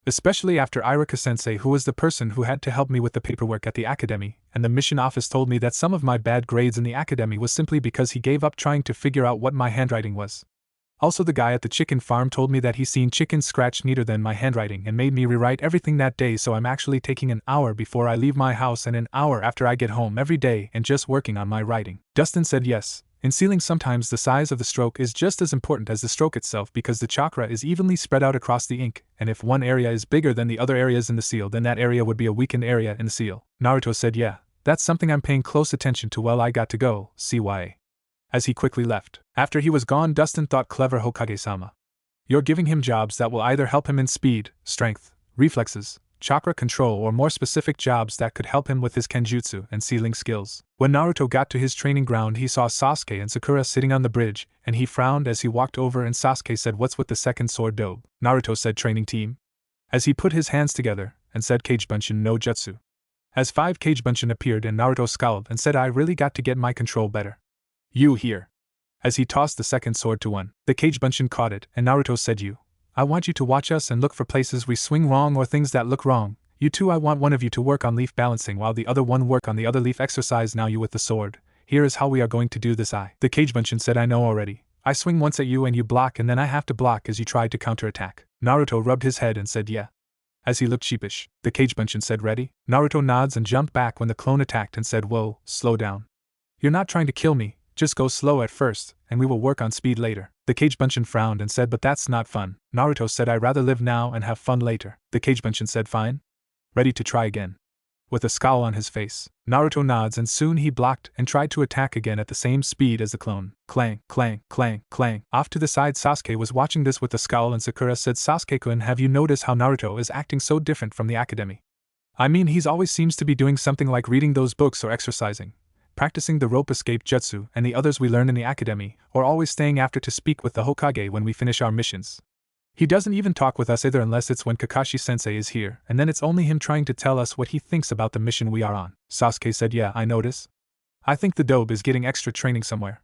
Especially after Irika Sensei, who was the person who had to help me with the paperwork at the academy, and the mission office told me that some of my bad grades in the academy was simply because he gave up trying to figure out what my handwriting was. Also, the guy at the chicken farm told me that he seen chickens scratch neater than my handwriting and made me rewrite everything that day, so I'm actually taking an hour before I leave my house and an hour after I get home every day and just working on my writing. Dustin said yes. In sealing, sometimes the size of the stroke is just as important as the stroke itself because the chakra is evenly spread out across the ink, and if one area is bigger than the other areas in the seal, then that area would be a weakened area in the seal. Naruto said yeah, that's something I'm paying close attention to. Well, I got to go, CYA. As he quickly left. After he was gone, Dustin thought, clever Hokage-sama. You're giving him jobs that will either help him in speed, strength, reflexes, chakra control, or more specific jobs that could help him with his kenjutsu and sealing skills. When Naruto got to his training ground, he saw Sasuke and Sakura sitting on the bridge, and he frowned as he walked over, and Sasuke said, what's with the second sword dobe? Naruto said, training team. As he put his hands together, and said, Kagebunshin no Jutsu. As 5 Kagebunshin appeared, and Naruto scowled and said, I really got to get my control better. You here. As he tossed the second sword to one, the Kagebunshin caught it, and Naruto said, you. I want you to watch us and look for places we swing wrong or things that look wrong. You two, I want one of you to work on leaf balancing while the other one work on the other leaf exercise. Now you with the sword. Here is how we are going to do this. The Kagebunshin said, I know already. I swing once at you and you block, and then I have to block as you try to counterattack. Naruto rubbed his head and said yeah. As he looked sheepish, the Kagebunshin said, ready? Naruto nods and jumped back when the clone attacked and said, whoa, slow down. You're not trying to kill me. Just go slow at first, and we will work on speed later. The Kagebunshin frowned and said, but that's not fun. Naruto said, I'd rather live now and have fun later. The Kagebunshin said, fine. Ready to try again. With a scowl on his face, Naruto nods, and soon he blocked and tried to attack again at the same speed as the clone. Clang, clang, clang, clang. Off to the side, Sasuke was watching this with a scowl, and Sakura said, Sasuke-kun, have you noticed how Naruto is acting so different from the academy? I mean, he's always seems to be doing something like reading those books or exercising, practicing the rope escape jutsu and the others we learn in the academy, or always staying after to speak with the Hokage when we finish our missions. He doesn't even talk with us either unless it's when Kakashi Sensei is here, and then it's only him trying to tell us what he thinks about the mission we are on. Sasuke said, yeah, I notice. I think the dobe is getting extra training somewhere.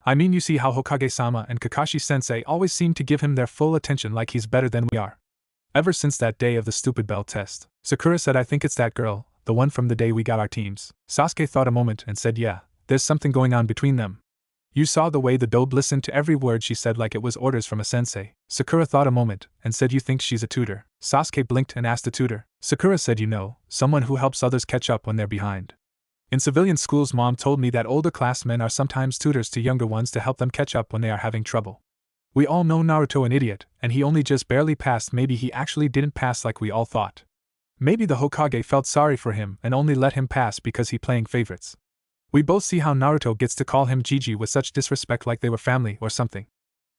I mean, you see how Hokage-sama and Kakashi Sensei always seem to give him their full attention like he's better than we are. Ever since that day of the stupid bell test. Sakura said, I think it's that girl, the one from the day we got our teams. Sasuke thought a moment and said, yeah, there's something going on between them. You saw the way the dobe listened to every word she said like it was orders from a sensei. Sakura thought a moment and said, you think she's a tutor? Sasuke blinked and asked, a tutor? Sakura said, you know, someone who helps others catch up when they're behind. In civilian schools, Mom told me that older classmen are sometimes tutors to younger ones to help them catch up when they are having trouble. We all know Naruto an idiot, and he only just barely passed. Maybe he actually didn't pass like we all thought. Maybe the Hokage felt sorry for him and only let him pass because he playing favorites. We both see how Naruto gets to call him Gigi with such disrespect like they were family or something.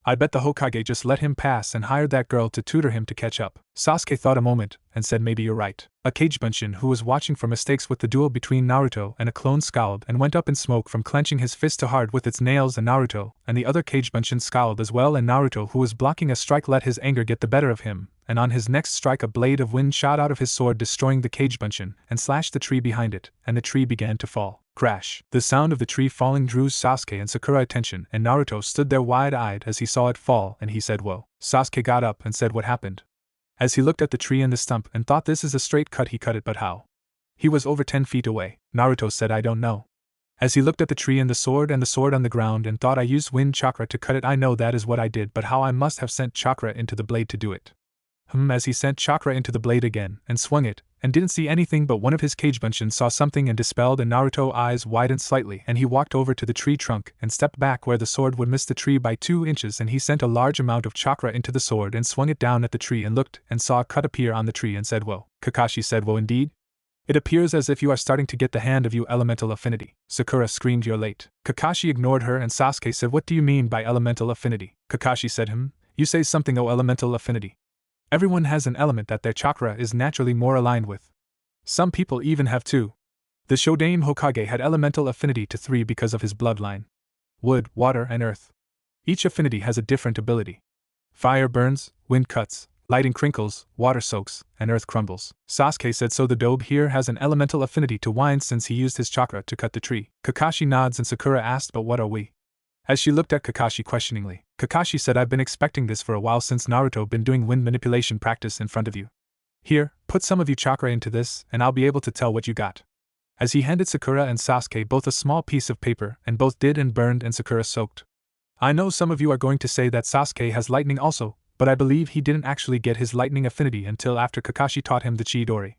I bet the Hokage just let him pass and hired that girl to tutor him to catch up. Sasuke thought a moment and said, maybe you're right. A Kagebunshin who was watching for mistakes with the duel between Naruto and a clone scowled and went up in smoke from clenching his fist too hard with its nails, and Naruto and the other Kagebunshin scowled as well, and Naruto, who was blocking a strike, let his anger get the better of him, and on his next strike a blade of wind shot out of his sword, destroying the Kagebunshin and slashed the tree behind it, and the tree began to fall. Crash! The sound of the tree falling drew Sasuke and Sakura attention, and Naruto stood there wide-eyed as he saw it fall, and he said, whoa. Sasuke got up and said, what happened? As he looked at the tree and the stump and thought, this is a straight cut, he cut it, but how? He was over 10 feet away. Naruto said, I don't know. As he looked at the tree and the sword on the ground and thought, I used wind chakra to cut it, I know that is what I did, but how? I must have sent chakra into the blade to do it. As he sent chakra into the blade again and swung it, and didn't see anything, but one of his Kagebunshin saw something and dispelled, and Naruto's eyes widened slightly, and he walked over to the tree trunk and stepped back where the sword would miss the tree by 2 inches, and he sent a large amount of chakra into the sword and swung it down at the tree and looked and saw a cut appear on the tree and said, whoa. Kakashi said, whoa, indeed? It appears as if you are starting to get the hand of you elemental affinity. Sakura screamed, you're late. Kakashi ignored her, and Sasuke said, what do you mean by elemental affinity? Kakashi said, you say something, oh, elemental affinity. Everyone has an element that their chakra is naturally more aligned with. Some people even have 2. The Shodaime Hokage had elemental affinity to 3 because of his bloodline. Wood, water, and earth. Each affinity has a different ability. Fire burns, wind cuts, lighting crinkles, water soaks, and earth crumbles. Sasuke said, so the dobe here has an elemental affinity to wine since he used his chakra to cut the tree. Kakashi nods, and Sakura asked, but what are we? As she looked at Kakashi questioningly, Kakashi said, I've been expecting this for a while since Naruto been doing wind manipulation practice in front of you. Here, put some of your chakra into this, and I'll be able to tell what you got. As he handed Sakura and Sasuke both a small piece of paper, and both did and burned, and Sakura soaked. I know some of you are going to say that Sasuke has lightning also, but I believe he didn't actually get his lightning affinity until after Kakashi taught him the Chidori.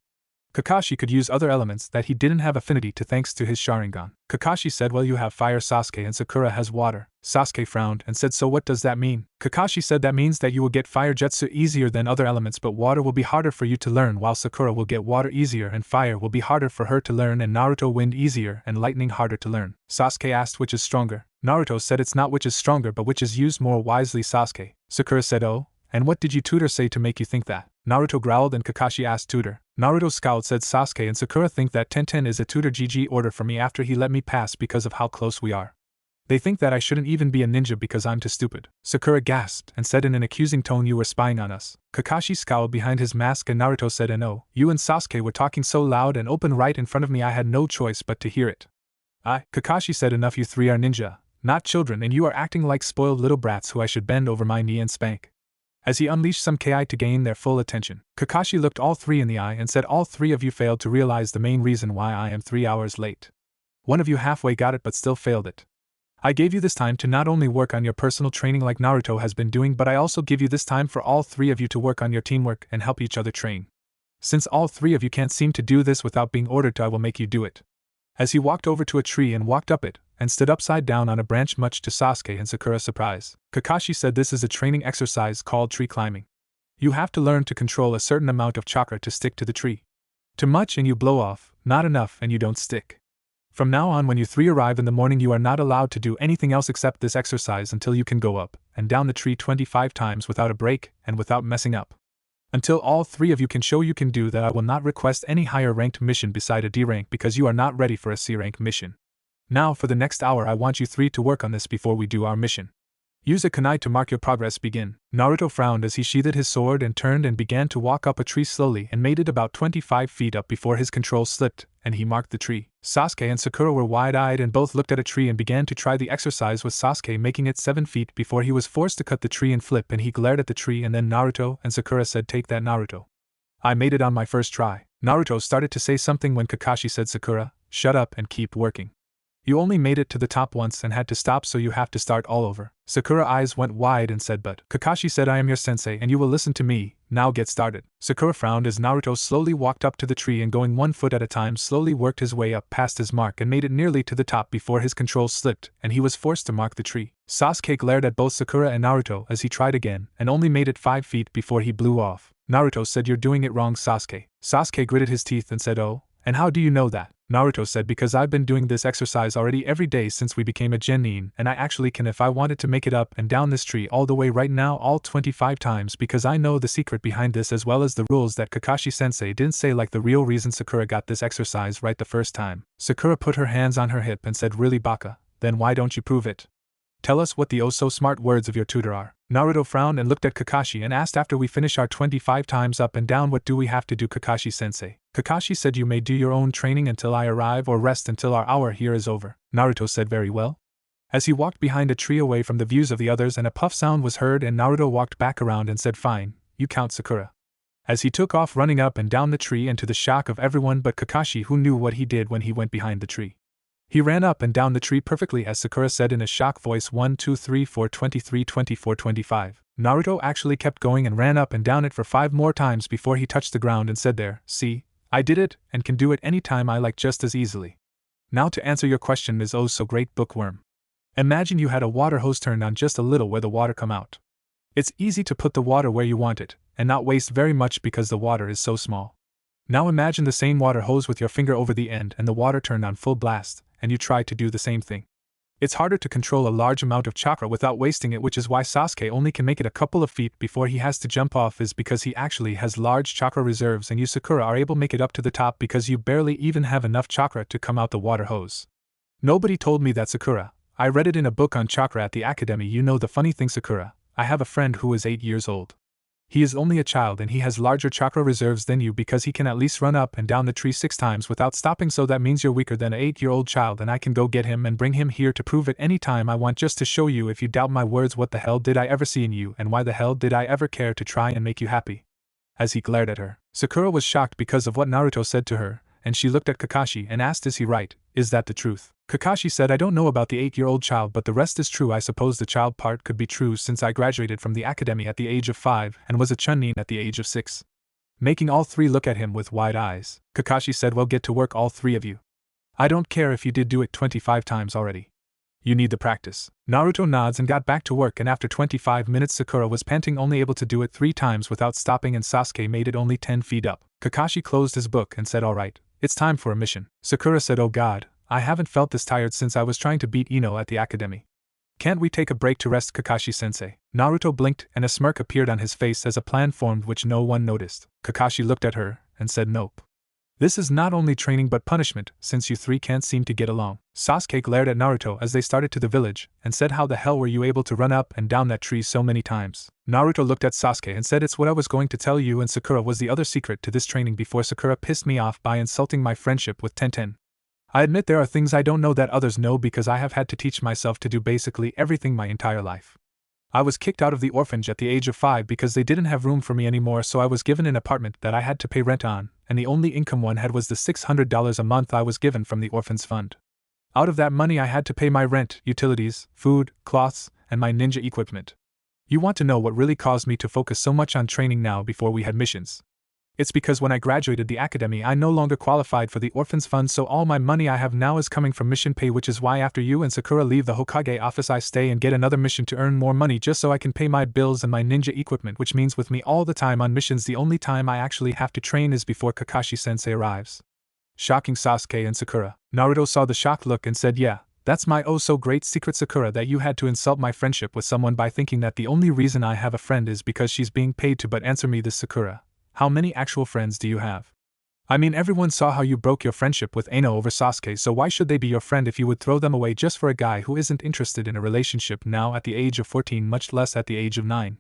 Kakashi could use other elements that he didn't have affinity to thanks to his Sharingan. Kakashi said, well, you have fire, Sasuke, and Sakura has water. Sasuke frowned and said, so what does that mean? Kakashi said that means that you will get fire jutsu easier than other elements, but water will be harder for you to learn, while Sakura will get water easier and fire will be harder for her to learn, and Naruto wind easier and lightning harder to learn. Sasuke asked which is stronger. Naruto said it's not which is stronger but which is used more wisely, Sasuke. Sakura said, oh, and what did you tutor say to make you think that? Naruto growled and Kakashi asked tutor. Naruto scowled, said Sasuke and Sakura think that Tenten is a tutor GG order for me after he let me pass because of how close we are. They think that I shouldn't even be a ninja because I'm too stupid. Sakura gasped and said in an accusing tone, you were spying on us. Kakashi scowled behind his mask and Naruto said, and oh, you and Sasuke were talking so loud and open right in front of me I had no choice but to hear it. Kakashi said, enough, you three are ninja, not children, and you are acting like spoiled little brats who I should bend over my knee and spank. As he unleashed some Ki to gain their full attention, Kakashi looked all three in the eye and said, all three of you failed to realize the main reason why I am 3 hours late. One of you halfway got it but still failed it. I gave you this time to not only work on your personal training like Naruto has been doing, but I also give you this time for all three of you to work on your teamwork and help each other train. Since all three of you can't seem to do this without being ordered to, I will make you do it. As he walked over to a tree and walked up it, and stood upside down on a branch much to Sasuke and Sakura's surprise, Kakashi said, this is a training exercise called tree climbing. You have to learn to control a certain amount of chakra to stick to the tree. Too much and you blow off, not enough and you don't stick. From now on, when you three arrive in the morning, you are not allowed to do anything else except this exercise until you can go up and down the tree 25 times without a break and without messing up. Until all three of you can show you can do that, I will not request any higher ranked mission beside a D rank because you are not ready for a C rank mission. Now for the next hour I want you three to work on this before we do our mission. Use a kunai to mark your progress. Begin. Naruto frowned as he sheathed his sword and turned and began to walk up a tree slowly and made it about 25 feet up before his control slipped, and he marked the tree. Sasuke and Sakura were wide-eyed and both looked at a tree and began to try the exercise, with Sasuke making it 7 feet before he was forced to cut the tree and flip, and he glared at the tree, and then Naruto and Sakura said, take that, Naruto. I made it on my first try. Naruto started to say something when Kakashi said, Sakura, shut up and keep working. You only made it to the top once and had to stop, so you have to start all over. Sakura's eyes went wide and said, but Kakashi said, I am your sensei and you will listen to me, now get started. Sakura frowned as Naruto slowly walked up to the tree and, going 1 foot at a time, slowly worked his way up past his mark and made it nearly to the top before his control slipped and he was forced to mark the tree. Sasuke glared at both Sakura and Naruto as he tried again and only made it 5 feet before he blew off. Naruto said, you're doing it wrong, Sasuke. Sasuke gritted his teeth and said, oh, and how do you know that? Naruto said, because I've been doing this exercise already every day since we became a genin, and I actually can if I wanted to make it up and down this tree all the way right now all 25 times, because I know the secret behind this as well as the rules that Kakashi sensei didn't say, like the real reason Sakura got this exercise right the first time. Sakura put her hands on her hip and said, really, Baka? Then why don't you prove it? Tell us what the oh so smart words of your tutor are. Naruto frowned and looked at Kakashi and asked, after we finish our 25 times up and down, what do we have to do, Kakashi sensei? Kakashi said, you may do your own training until I arrive or rest until our hour here is over. Naruto said, very well. As he walked behind a tree away from the views of the others, and a puff sound was heard, and Naruto walked back around and said, fine, you count, Sakura. As he took off running up and down the tree, and to the shock of everyone but Kakashi, who knew what he did when he went behind the tree. He ran up and down the tree perfectly as Sakura said in a shock voice, 1, 2, 3, 4, 23, 24, 25. Naruto actually kept going and ran up and down it for 5 more times before he touched the ground and said, there, see, I did it, and can do it any time I like just as easily. Now to answer your question, is oh so great, bookworm. Imagine you had a water hose turned on just a little where the water come out. It's easy to put the water where you want it, and not waste very much because the water is so small. Now imagine the same water hose with your finger over the end and the water turned on full blast, and you try to do the same thing. It's harder to control a large amount of chakra without wasting it, which is why Sasuke only can make it a couple of feet before he has to jump off, is because he actually has large chakra reserves, and you, Sakura, are able to make it up to the top because you barely even have enough chakra to come out the water hose. Nobody told me that, Sakura. I read it in a book on chakra at the academy. You know the funny thing, Sakura, I have a friend who is 8 years old. He is only a child and he has larger chakra reserves than you because he can at least run up and down the tree 6 times without stopping, so that means you're weaker than an 8-year-old child, and I can go get him and bring him here to prove it any time I want, just to show you if you doubt my words. What the hell did I ever see in you, and why the hell did I ever care to try and make you happy? As he glared at her, Sakura was shocked because of what Naruto said to her, and she looked at Kakashi and asked, is he right? Is that the truth? Kakashi said, I don't know about the 8-year-old child, but the rest is true. I suppose the child part could be true since I graduated from the academy at the age of 5 and was a chunin at the age of 6. Making all three look at him with wide eyes, Kakashi said, well, get to work, all three of you. I don't care if you did do it 25 times already. You need the practice. Naruto nods and got back to work, and after 25 minutes Sakura was panting, only able to do it 3 times without stopping, and Sasuke made it only 10 feet up. Kakashi closed his book and said, alright, it's time for a mission. Sakura said, oh god, I haven't felt this tired since I was trying to beat Ino at the academy. Can't we take a break to rest, Kakashi-sensei? Naruto blinked and a smirk appeared on his face as a plan formed which no one noticed. Kakashi looked at her and said, nope. This is not only training but punishment, since you three can't seem to get along. Sasuke glared at Naruto as they started to the village, and said, how the hell were you able to run up and down that tree so many times? Naruto looked at Sasuke and said, it's what I was going to tell you, and Sakura was the other secret to this training before Sakura pissed me off by insulting my friendship with Tenten. I admit there are things I don't know that others know because I have had to teach myself to do basically everything my entire life. I was kicked out of the orphanage at the age of 5 because they didn't have room for me anymore, so I was given an apartment that I had to pay rent on, and the only income one had was the $600 a month I was given from the orphans fund. Out of that money I had to pay my rent, utilities, food, cloths, and my ninja equipment. You want to know what really caused me to focus so much on training now before we had missions? It's because when I graduated the academy I no longer qualified for the orphans fund, so all my money I have now is coming from mission pay, which is why after you and Sakura leave the Hokage office I stay and get another mission to earn more money just so I can pay my bills and my ninja equipment, which means with me all the time on missions the only time I actually have to train is before Kakashi-sensei arrives. Shocking Sasuke and Sakura. Naruto saw the shocked look and said, yeah, that's my oh so great secret, Sakura, that you had to insult my friendship with someone by thinking that the only reason I have a friend is because she's being paid to. But answer me this, Sakura. How many actual friends do you have? I mean, everyone saw how you broke your friendship with Ino over Sasuke, so why should they be your friend if you would throw them away just for a guy who isn't interested in a relationship now at the age of 14, much less at the age of 9?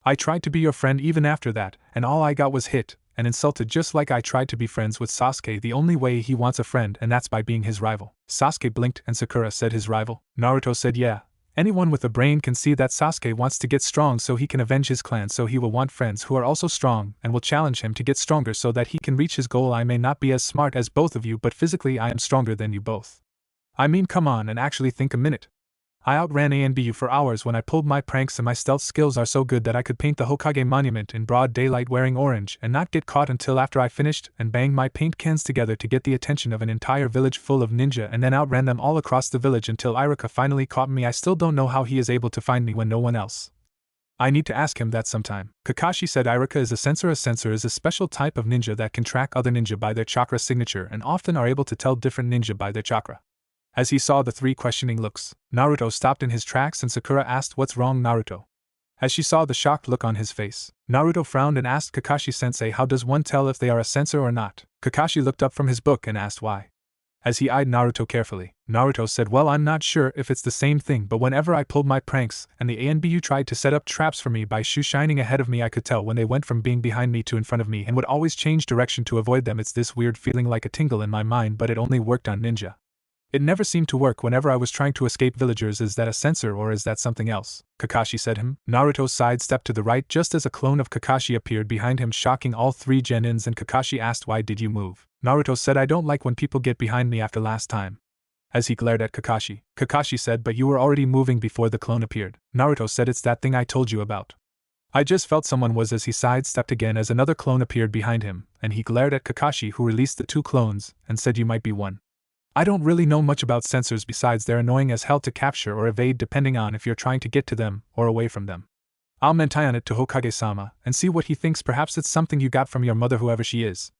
I tried to be your friend even after that, and all I got was hit and insulted, just like I tried to be friends with Sasuke the only way he wants a friend, and that's by being his rival. Sasuke blinked and Sakura said, his rival? Naruto said, yeah. Anyone with a brain can see that Sasuke wants to get strong so he can avenge his clan, so he will want friends who are also strong and will challenge him to get stronger so that he can reach his goal. I may not be as smart as both of you, but physically I am stronger than you both. I mean, come on and actually think a minute. I outran A and BU for hours when I pulled my pranks, and my stealth skills are so good that I could paint the Hokage monument in broad daylight wearing orange and not get caught until after I finished, and banged my paint cans together to get the attention of an entire village full of ninja, and then outran them all across the village until Iruka finally caught me. I still don't know how he is able to find me when no one else. I need to ask him that sometime. Kakashi said, Iruka is a sensor. A sensor is a special type of ninja that can track other ninja by their chakra signature and often are able to tell different ninja by their chakra. As he saw the three questioning looks, Naruto stopped in his tracks and Sakura asked, what's wrong, Naruto? As she saw the shocked look on his face, Naruto frowned and asked Kakashi-sensei, how does one tell if they are a sensor or not? Kakashi looked up from his book and asked why. As he eyed Naruto carefully, Naruto said, well, I'm not sure if it's the same thing, but whenever I pulled my pranks and the ANBU tried to set up traps for me by shining ahead of me, I could tell when they went from being behind me to in front of me and would always change direction to avoid them. It's this weird feeling like a tingle in my mind, but it only worked on ninja. It never seemed to work whenever I was trying to escape villagers. Is that a sensor or is that something else? Kakashi said. Naruto sidestepped to the right just as a clone of Kakashi appeared behind him, shocking all three genins, and Kakashi asked, why did you move? Naruto said, I don't like when people get behind me after last time. As he glared at Kakashi, Kakashi said, but you were already moving before the clone appeared. Naruto said, it's that thing I told you about. I just felt someone was. As he sidestepped again as another clone appeared behind him, and he glared at Kakashi, who released the 2 clones, and said, you might be one. I don't really know much about sensors besides they're annoying as hell to capture or evade depending on if you're trying to get to them or away from them. I'll mention it to Hokage-sama and see what he thinks. Perhaps it's something you got from your mother, whoever she is.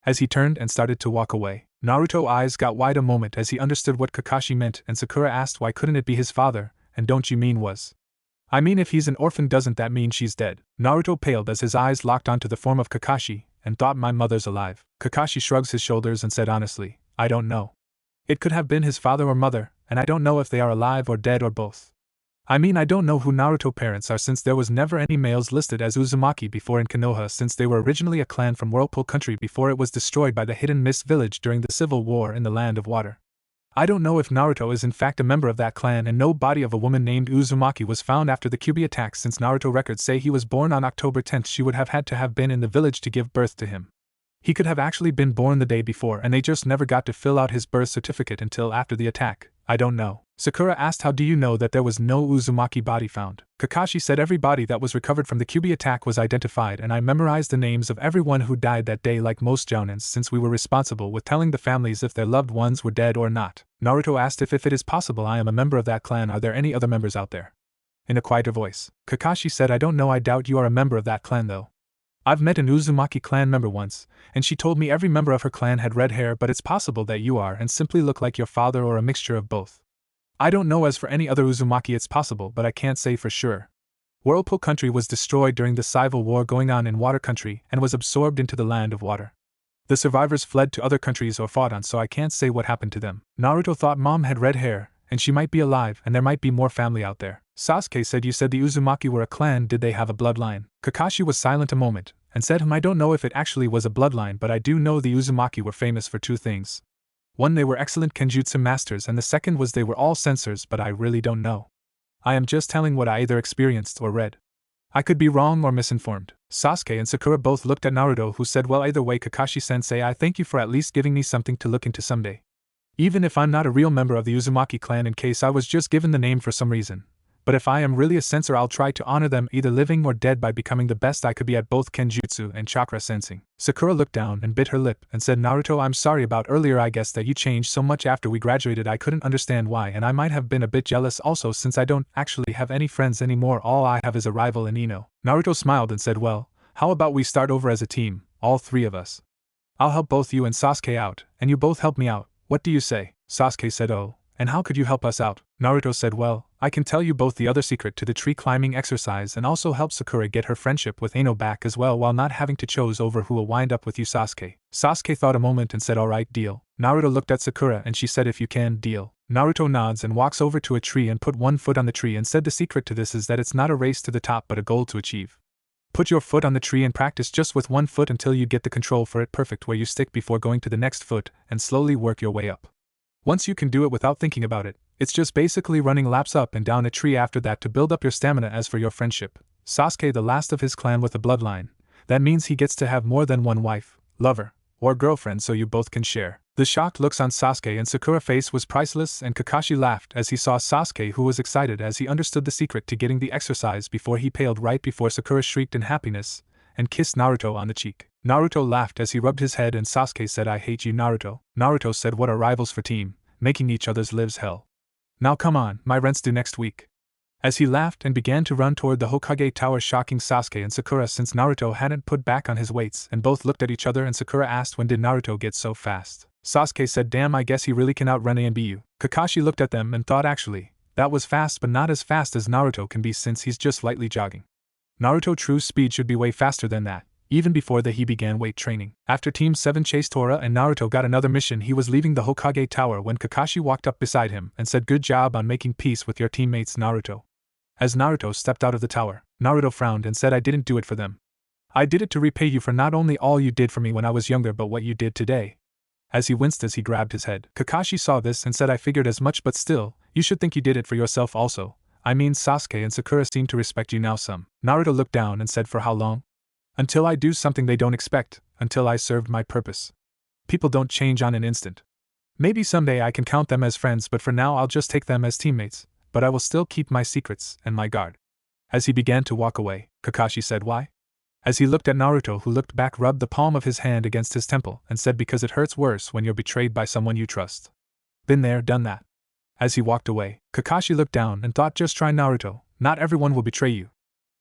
As he turned and started to walk away, Naruto's eyes got wide a moment as he understood what Kakashi meant, and Sakura asked, why couldn't it be his father, and don't you mean was? I mean, if he's an orphan, doesn't that mean she's dead? Naruto paled as his eyes locked onto the form of Kakashi and thought, my mother's alive. Kakashi shrugs his shoulders and said, honestly, I don't know. It could have been his father or mother, and I don't know if they are alive or dead or both. I mean, I don't know who Naruto's parents are, since there was never any males listed as Uzumaki before in Konoha, since they were originally a clan from Whirlpool Country before it was destroyed by the Hidden Mist Village during the Civil War in the Land of Water. I don't know if Naruto is in fact a member of that clan, and no body of a woman named Uzumaki was found after the Kyuubi attack. Since Naruto records say he was born on October 10th, she would have had to have been in the village to give birth to him. He could have actually been born the day before, and they just never got to fill out his birth certificate until after the attack, I don't know. Sakura asked how do you know that there was no Uzumaki body found? Kakashi said every body that was recovered from the Kyuubi attack was identified and I memorized the names of everyone who died that day like most jounins since we were responsible with telling the families if their loved ones were dead or not. Naruto asked if it is possible I am a member of that clan, are there any other members out there? In a quieter voice. Kakashi said I don't know, I doubt you are a member of that clan though. I've met an Uzumaki clan member once, and she told me every member of her clan had red hair, but it's possible that you are and simply look like your father or a mixture of both. I don't know as for any other Uzumaki it's possible, but I can't say for sure. Whirlpool Country was destroyed during the civil war going on in Water Country and was absorbed into the Land of Water. The survivors fled to other countries or fought on, so I can't say what happened to them. Naruto thought mom had red hair, and she might be alive and there might be more family out there. Sasuke said you said the Uzumaki were a clan, did they have a bloodline? Kakashi was silent a moment, and said I don't know if it actually was a bloodline, but I do know the Uzumaki were famous for two things. One, they were excellent kenjutsu masters, and the second was they were all censors, but I really don't know. I am just telling what I either experienced or read. I could be wrong or misinformed. Sasuke and Sakura both looked at Naruto, who said well either way Kakashi-sensei, I thank you for at least giving me something to look into someday. Even if I'm not a real member of the Uzumaki clan in case I was just given the name for some reason. But if I am really a censor I'll try to honor them either living or dead by becoming the best I could be at both kenjutsu and chakra sensing. Sakura looked down and bit her lip and said Naruto, I'm sorry about earlier, I guess that you changed so much after we graduated I couldn't understand why, and I might have been a bit jealous also since I don't actually have any friends anymore, all I have is a rival in Ino. Naruto smiled and said well, how about we start over as a team, all three of us. I'll help both you and Sasuke out, and you both help me out, what do you say? Sasuke said oh, and how could you help us out? Naruto said well, I can tell you both the other secret to the tree climbing exercise and also help Sakura get her friendship with Ino back as well while not having to choose over who will wind up with you Sasuke. Sasuke thought a moment and said alright, deal. Naruto looked at Sakura and she said if you can, deal. Naruto nods and walks over to a tree and put one foot on the tree and said the secret to this is that it's not a race to the top but a goal to achieve. Put your foot on the tree and practice just with one foot until you get the control for it perfect where you stick before going to the next foot and slowly work your way up. Once you can do it without thinking about it, it's just basically running laps up and down a tree after that to build up your stamina. As for your friendship, Sasuke the last of his clan with a bloodline, that means he gets to have more than one wife, lover, or girlfriend so you both can share. The shocked looks on Sasuke and Sakura's face was priceless and Kakashi laughed as he saw Sasuke who was excited as he understood the secret to getting the exercise before he paled right before Sakura shrieked in happiness and kissed Naruto on the cheek. Naruto laughed as he rubbed his head and Sasuke said I hate you Naruto. Naruto said what are rivals for team, making each other's lives hell. Now come on, my rent's due next week. As he laughed and began to run toward the Hokage tower shocking Sasuke and Sakura since Naruto hadn't put back on his weights and both looked at each other and Sakura asked when did Naruto get so fast. Sasuke said damn I guess he really can outrun A and B you. Kakashi looked at them and thought actually, that was fast but not as fast as Naruto can be since he's just lightly jogging. Naruto true speed should be way faster than that, even before he began weight training. After Team 7 chased Tora and Naruto got another mission he was leaving the Hokage tower when Kakashi walked up beside him and said good job on making peace with your teammates Naruto. As Naruto stepped out of the tower, Naruto frowned and said I didn't do it for them. I did it to repay you for not only all you did for me when I was younger but what you did today. As he winced as he grabbed his head. Kakashi saw this and said I figured as much but still, you should think you did it for yourself also. I mean Sasuke and Sakura seem to respect you now some. Naruto looked down and said for how long? Until I do something they don't expect, until I served my purpose. People don't change on an instant. Maybe someday I can count them as friends but for now I'll just take them as teammates, but I will still keep my secrets and my guard. As he began to walk away, Kakashi said why? As he looked at Naruto who looked back rubbed the palm of his hand against his temple and said because it hurts worse when you're betrayed by someone you trust. Been there, done that. As he walked away, Kakashi looked down and thought just try Naruto, not everyone will betray you.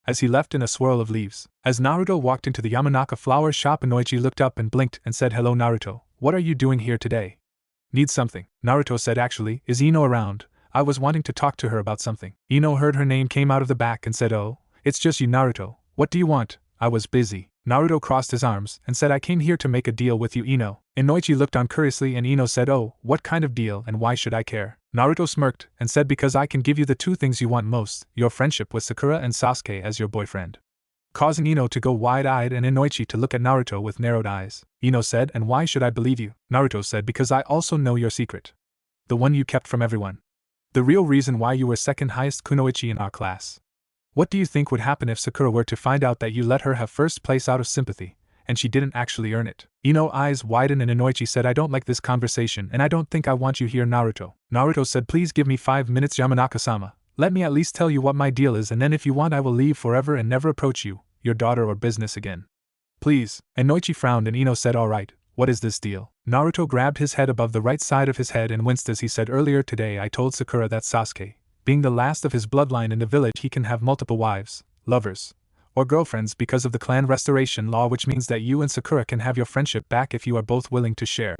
As he left in a swirl of leaves. As Naruto walked into the Yamanaka flower shop Inoichi looked up and blinked and said hello Naruto, what are you doing here today? Need something. Naruto said actually, is Ino around? I was wanting to talk to her about something. Ino heard her name came out of the back and said oh, it's just you Naruto, what do you want? I was busy. Naruto crossed his arms and said I came here to make a deal with you Ino. Inoichi looked on curiously and Ino said oh, what kind of deal and why should I care? Naruto smirked and said because I can give you the two things you want most, your friendship with Sakura and Sasuke as your boyfriend. Causing Ino to go wide-eyed and Inoichi to look at Naruto with narrowed eyes. Ino said and why should I believe you? Naruto said because I also know your secret. The one you kept from everyone. The real reason why you were second highest kunoichi in our class. What do you think would happen if Sakura were to find out that you let her have first place out of sympathy, and she didn't actually earn it. Ino's eyes widened and Inoichi said, I don't like this conversation and I don't think I want you here, Naruto. Naruto said, please give me 5 minutes, Yamanaka-sama. Let me at least tell you what my deal is, and then if you want I will leave forever and never approach you, your daughter or business again. Please. Inoichi frowned and Ino said, alright, what is this deal? Naruto grabbed his head above the right side of his head and winced as he said, earlier today I told Sakura that Sasuke, being the last of his bloodline in the village, he can have multiple wives, lovers, or girlfriends because of the clan restoration law, which means that you and Sakura can have your friendship back if you are both willing to share.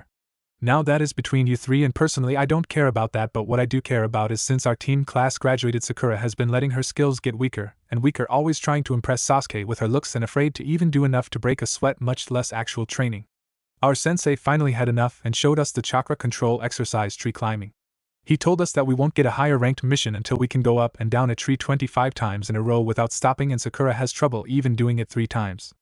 Now that is between you three, and personally I don't care about that, but what I do care about is since our team class graduated, Sakura has been letting her skills get weaker and weaker, always trying to impress Sasuke with her looks and afraid to even do enough to break a sweat, much less actual training. Our sensei finally had enough and showed us the chakra control exercise, tree climbing. He told us that we won't get a higher ranked mission until we can go up and down a tree 25 times in a row without stopping, and Sakura has trouble even doing it 3 times.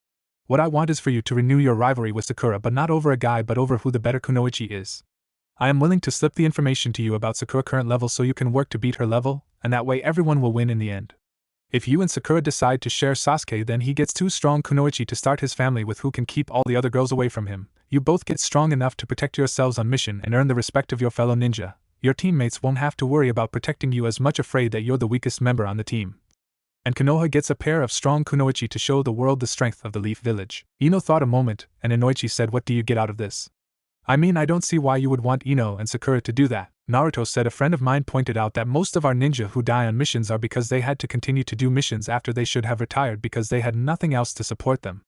What I want is for you to renew your rivalry with Sakura, but not over a guy but over who the better kunoichi is. I am willing to slip the information to you about Sakura's current level so you can work to beat her level, and that way everyone will win in the end. If you and Sakura decide to share Sasuke, then he gets 2 strong kunoichi to start his family with who can keep all the other girls away from him. You both get strong enough to protect yourselves on mission and earn the respect of your fellow ninja. Your teammates won't have to worry about protecting you as much, afraid that you're the weakest member on the team. And Konoha gets a pair of strong kunoichi to show the world the strength of the Leaf Village. Ino thought a moment, and Inoichi said, what do you get out of this? I mean, I don't see why you would want Ino and Sakura to do that. Naruto said, a friend of mine pointed out that most of our ninja who die on missions are because they had to continue to do missions after they should have retired because they had nothing else to support them.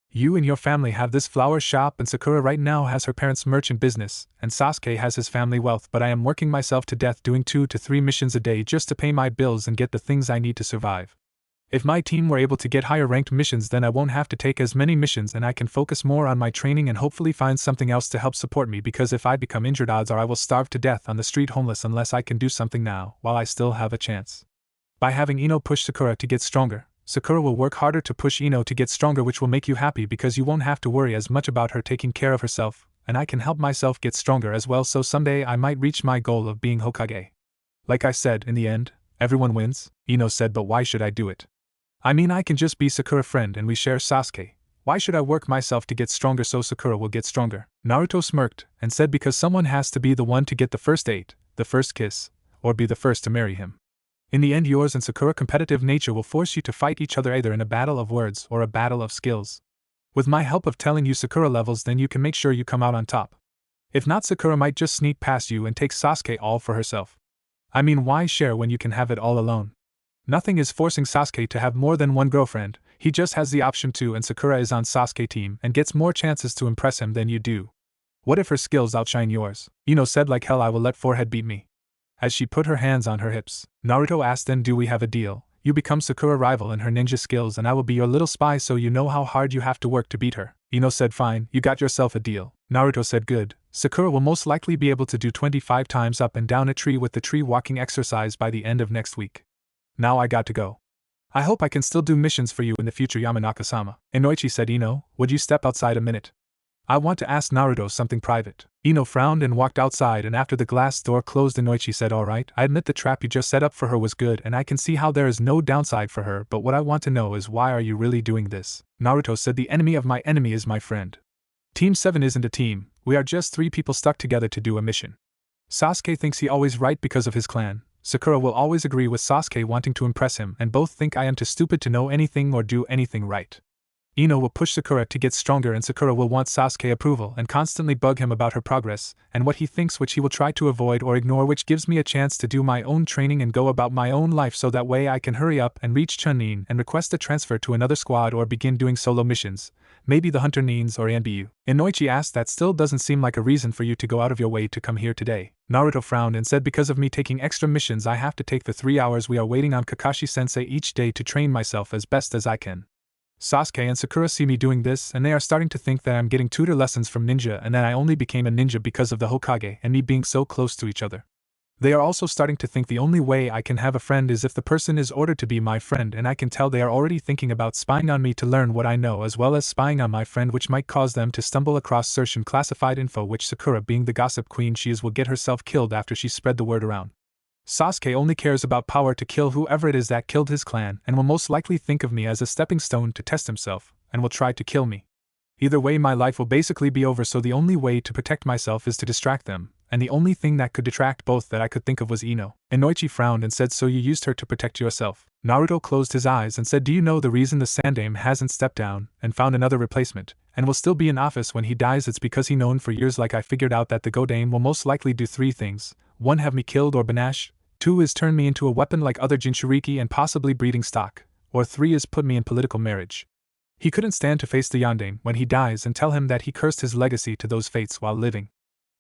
You and your family have this flower shop, and Sakura right now has her parents' merchant business, and Sasuke has his family wealth, but I am working myself to death doing 2 to 3 missions a day just to pay my bills and get the things I need to survive. If my team were able to get higher ranked missions, then I won't have to take as many missions and I can focus more on my training and hopefully find something else to help support me, because if I become injured, odds are I will starve to death on the street homeless unless I can do something now while I still have a chance. By having Ino push Sakura to get stronger, Sakura will work harder to push Ino to get stronger, which will make you happy because you won't have to worry as much about her taking care of herself, and I can help myself get stronger as well, so someday I might reach my goal of being Hokage. Like I said, in the end, everyone wins, Ino said, but why should I do it? I mean, I can just be Sakura's friend and we share Sasuke. Why should I work myself to get stronger so Sakura will get stronger? Naruto smirked and said, because someone has to be the one to get the first date, the first kiss, or be the first to marry him. In the end, yours and Sakura's competitive nature will force you to fight each other either in a battle of words or a battle of skills. With my help of telling you Sakura levels, then you can make sure you come out on top. If not, Sakura might just sneak past you and take Sasuke all for herself. I mean, why share when you can have it all alone? Nothing is forcing Sasuke to have more than one girlfriend, he just has the option to, and Sakura is on Sasuke's team and gets more chances to impress him than you do. What if her skills outshine yours? Ino said, like hell I will let Forehead beat me. As she put her hands on her hips, Naruto asked, then do we have a deal? You become Sakura's rival in her ninja skills and I will be your little spy so you know how hard you have to work to beat her. Ino said, fine, you got yourself a deal. Naruto said, good. Sakura will most likely be able to do 25 times up and down a tree with the tree walking exercise by the end of next week. Now I got to go. I hope I can still do missions for you in the future, Yamanaka-sama. Inoichi said, Ino, would you step outside a minute? I want to ask Naruto something private. Ino frowned and walked outside, and after the glass door closed, Inoichi said, alright, I admit the trap you just set up for her was good and I can see how there is no downside for her, but what I want to know is why are you really doing this? Naruto said, the enemy of my enemy is my friend. Team 7 isn't a team, we are just 3 people stuck together to do a mission. Sasuke thinks he always right because of his clan. Sakura will always agree with Sasuke wanting to impress him, and both think I am too stupid to know anything or do anything right. Ino will push Sakura to get stronger and Sakura will want Sasuke approval and constantly bug him about her progress and what he thinks, which he will try to avoid or ignore, which gives me a chance to do my own training and go about my own life so that way I can hurry up and reach Chunin and request a transfer to another squad or begin doing solo missions, maybe the Hunter Nines or Anbu. Inoichi asked, that still doesn't seem like a reason for you to go out of your way to come here today. Naruto frowned and said, because of me taking extra missions I have to take the 3 hours we are waiting on Kakashi Sensei each day to train myself as best as I can. Sasuke and Sakura see me doing this and they are starting to think that I'm getting tutor lessons from ninja and that I only became a ninja because of the Hokage and me being so close to each other. They are also starting to think the only way I can have a friend is if the person is ordered to be my friend, and I can tell they are already thinking about spying on me to learn what I know as well as spying on my friend, which might cause them to stumble across certain classified info, which Sakura, being the gossip queen she is, will get herself killed after she spread the word around. Sasuke only cares about power to kill whoever it is that killed his clan and will most likely think of me as a stepping stone to test himself, and will try to kill me. Either way my life will basically be over, so the only way to protect myself is to distract them, and the only thing that could detract both that I could think of was Ino. Inoichi frowned and said, so you used her to protect yourself. Naruto closed his eyes and said, do you know the reason the Sandaime hasn't stepped down and found another replacement, and will still be in office when he dies? It's because he known for years like I figured out that the Godame will most likely do 3 things. 1. Have me killed or banished. 2. Is turn me into a weapon like other Jinchuriki and possibly breeding stock. Or 3. Is put me in political marriage. He couldn't stand to face the Yondaime when he dies and tell him that he cursed his legacy to those fates while living.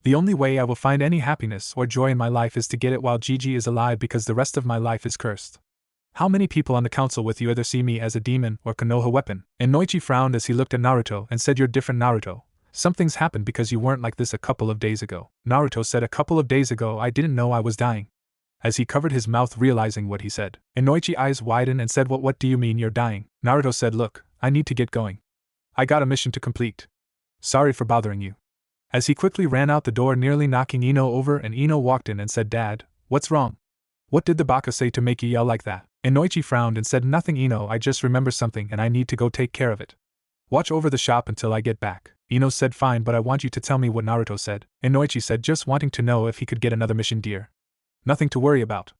The only way I will find any happiness or joy in my life is to get it while Gigi is alive, because the rest of my life is cursed. How many people on the council with you either see me as a demon or Konoha weapon? Inoichi frowned as he looked at Naruto and said, you're different, Naruto. Something's happened because you weren't like this a couple of days ago. Naruto said, a couple of days ago I didn't know I was dying. As he covered his mouth realizing what he said, Inoichi's eyes widened and said, what do you mean you're dying? Naruto said, look, I need to get going. I got a mission to complete. Sorry for bothering you. As he quickly ran out the door, nearly knocking Ino over, and Ino walked in and said, Dad, what's wrong? What did the baka say to make you yell like that? Inoichi frowned and said, nothing, Ino, I just remember something and I need to go take care of it. Watch over the shop until I get back. Ino said, fine, but I want you to tell me what Naruto said. Inoichi said, just wanting to know if he could get another mission, dear. Nothing to worry about.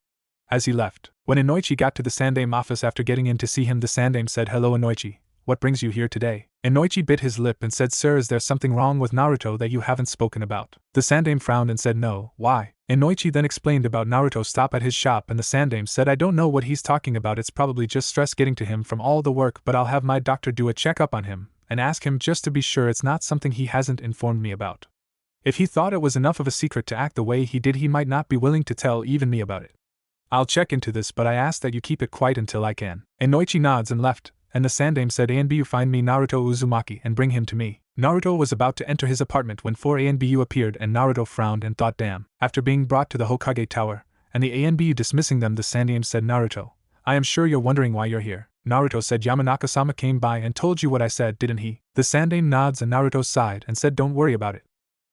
As he left, when Inoichi got to the Sandaime office after getting in to see him, the Sandaime said, hello Inoichi, what brings you here today? Inoichi bit his lip and said, sir, is there something wrong with Naruto that you haven't spoken about? The Sandaime frowned and said, no, why? Inoichi then explained about Naruto's stop at his shop, and the Sandaime said, I don't know what he's talking about, it's probably just stress getting to him from all the work, but I'll have my doctor do a checkup on him, and ask him just to be sure it's not something he hasn't informed me about. If he thought it was enough of a secret to act the way he did, he might not be willing to tell even me about it. I'll check into this, but I ask that you keep it quiet until I can. Inoichi nods and left, and the Sandaime said, ANBU, find me Naruto Uzumaki and bring him to me. Naruto was about to enter his apartment when 4 ANBU appeared, and Naruto frowned and thought, damn. After being brought to the Hokage tower, and the ANBU dismissing them, the Sandaime said, Naruto, I am sure you're wondering why you're here. Naruto said, Yamanaka-sama came by and told you what I said, didn't he? The Sandaime nods and Naruto sighed and said, don't worry about it.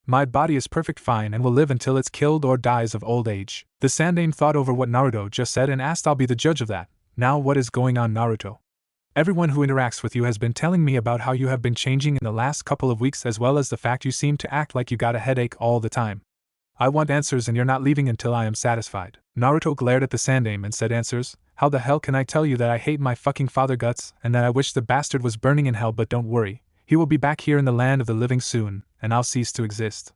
My body is perfect fine and will live until it's killed or dies of old age. The Sandaime thought over what Naruto just said and asked, I'll be the judge of that. Now what is going on, Naruto? Everyone who interacts with you has been telling me about how you have been changing in the last couple of weeks, as well as the fact you seem to act like you got a headache all the time. I want answers and you're not leaving until I am satisfied. Naruto glared at the Sandaime and said, answers? How the hell can I tell you that I hate my fucking father guts and that I wish the bastard was burning in hell? But don't worry, he will be back here in the land of the living soon, and I'll cease to exist.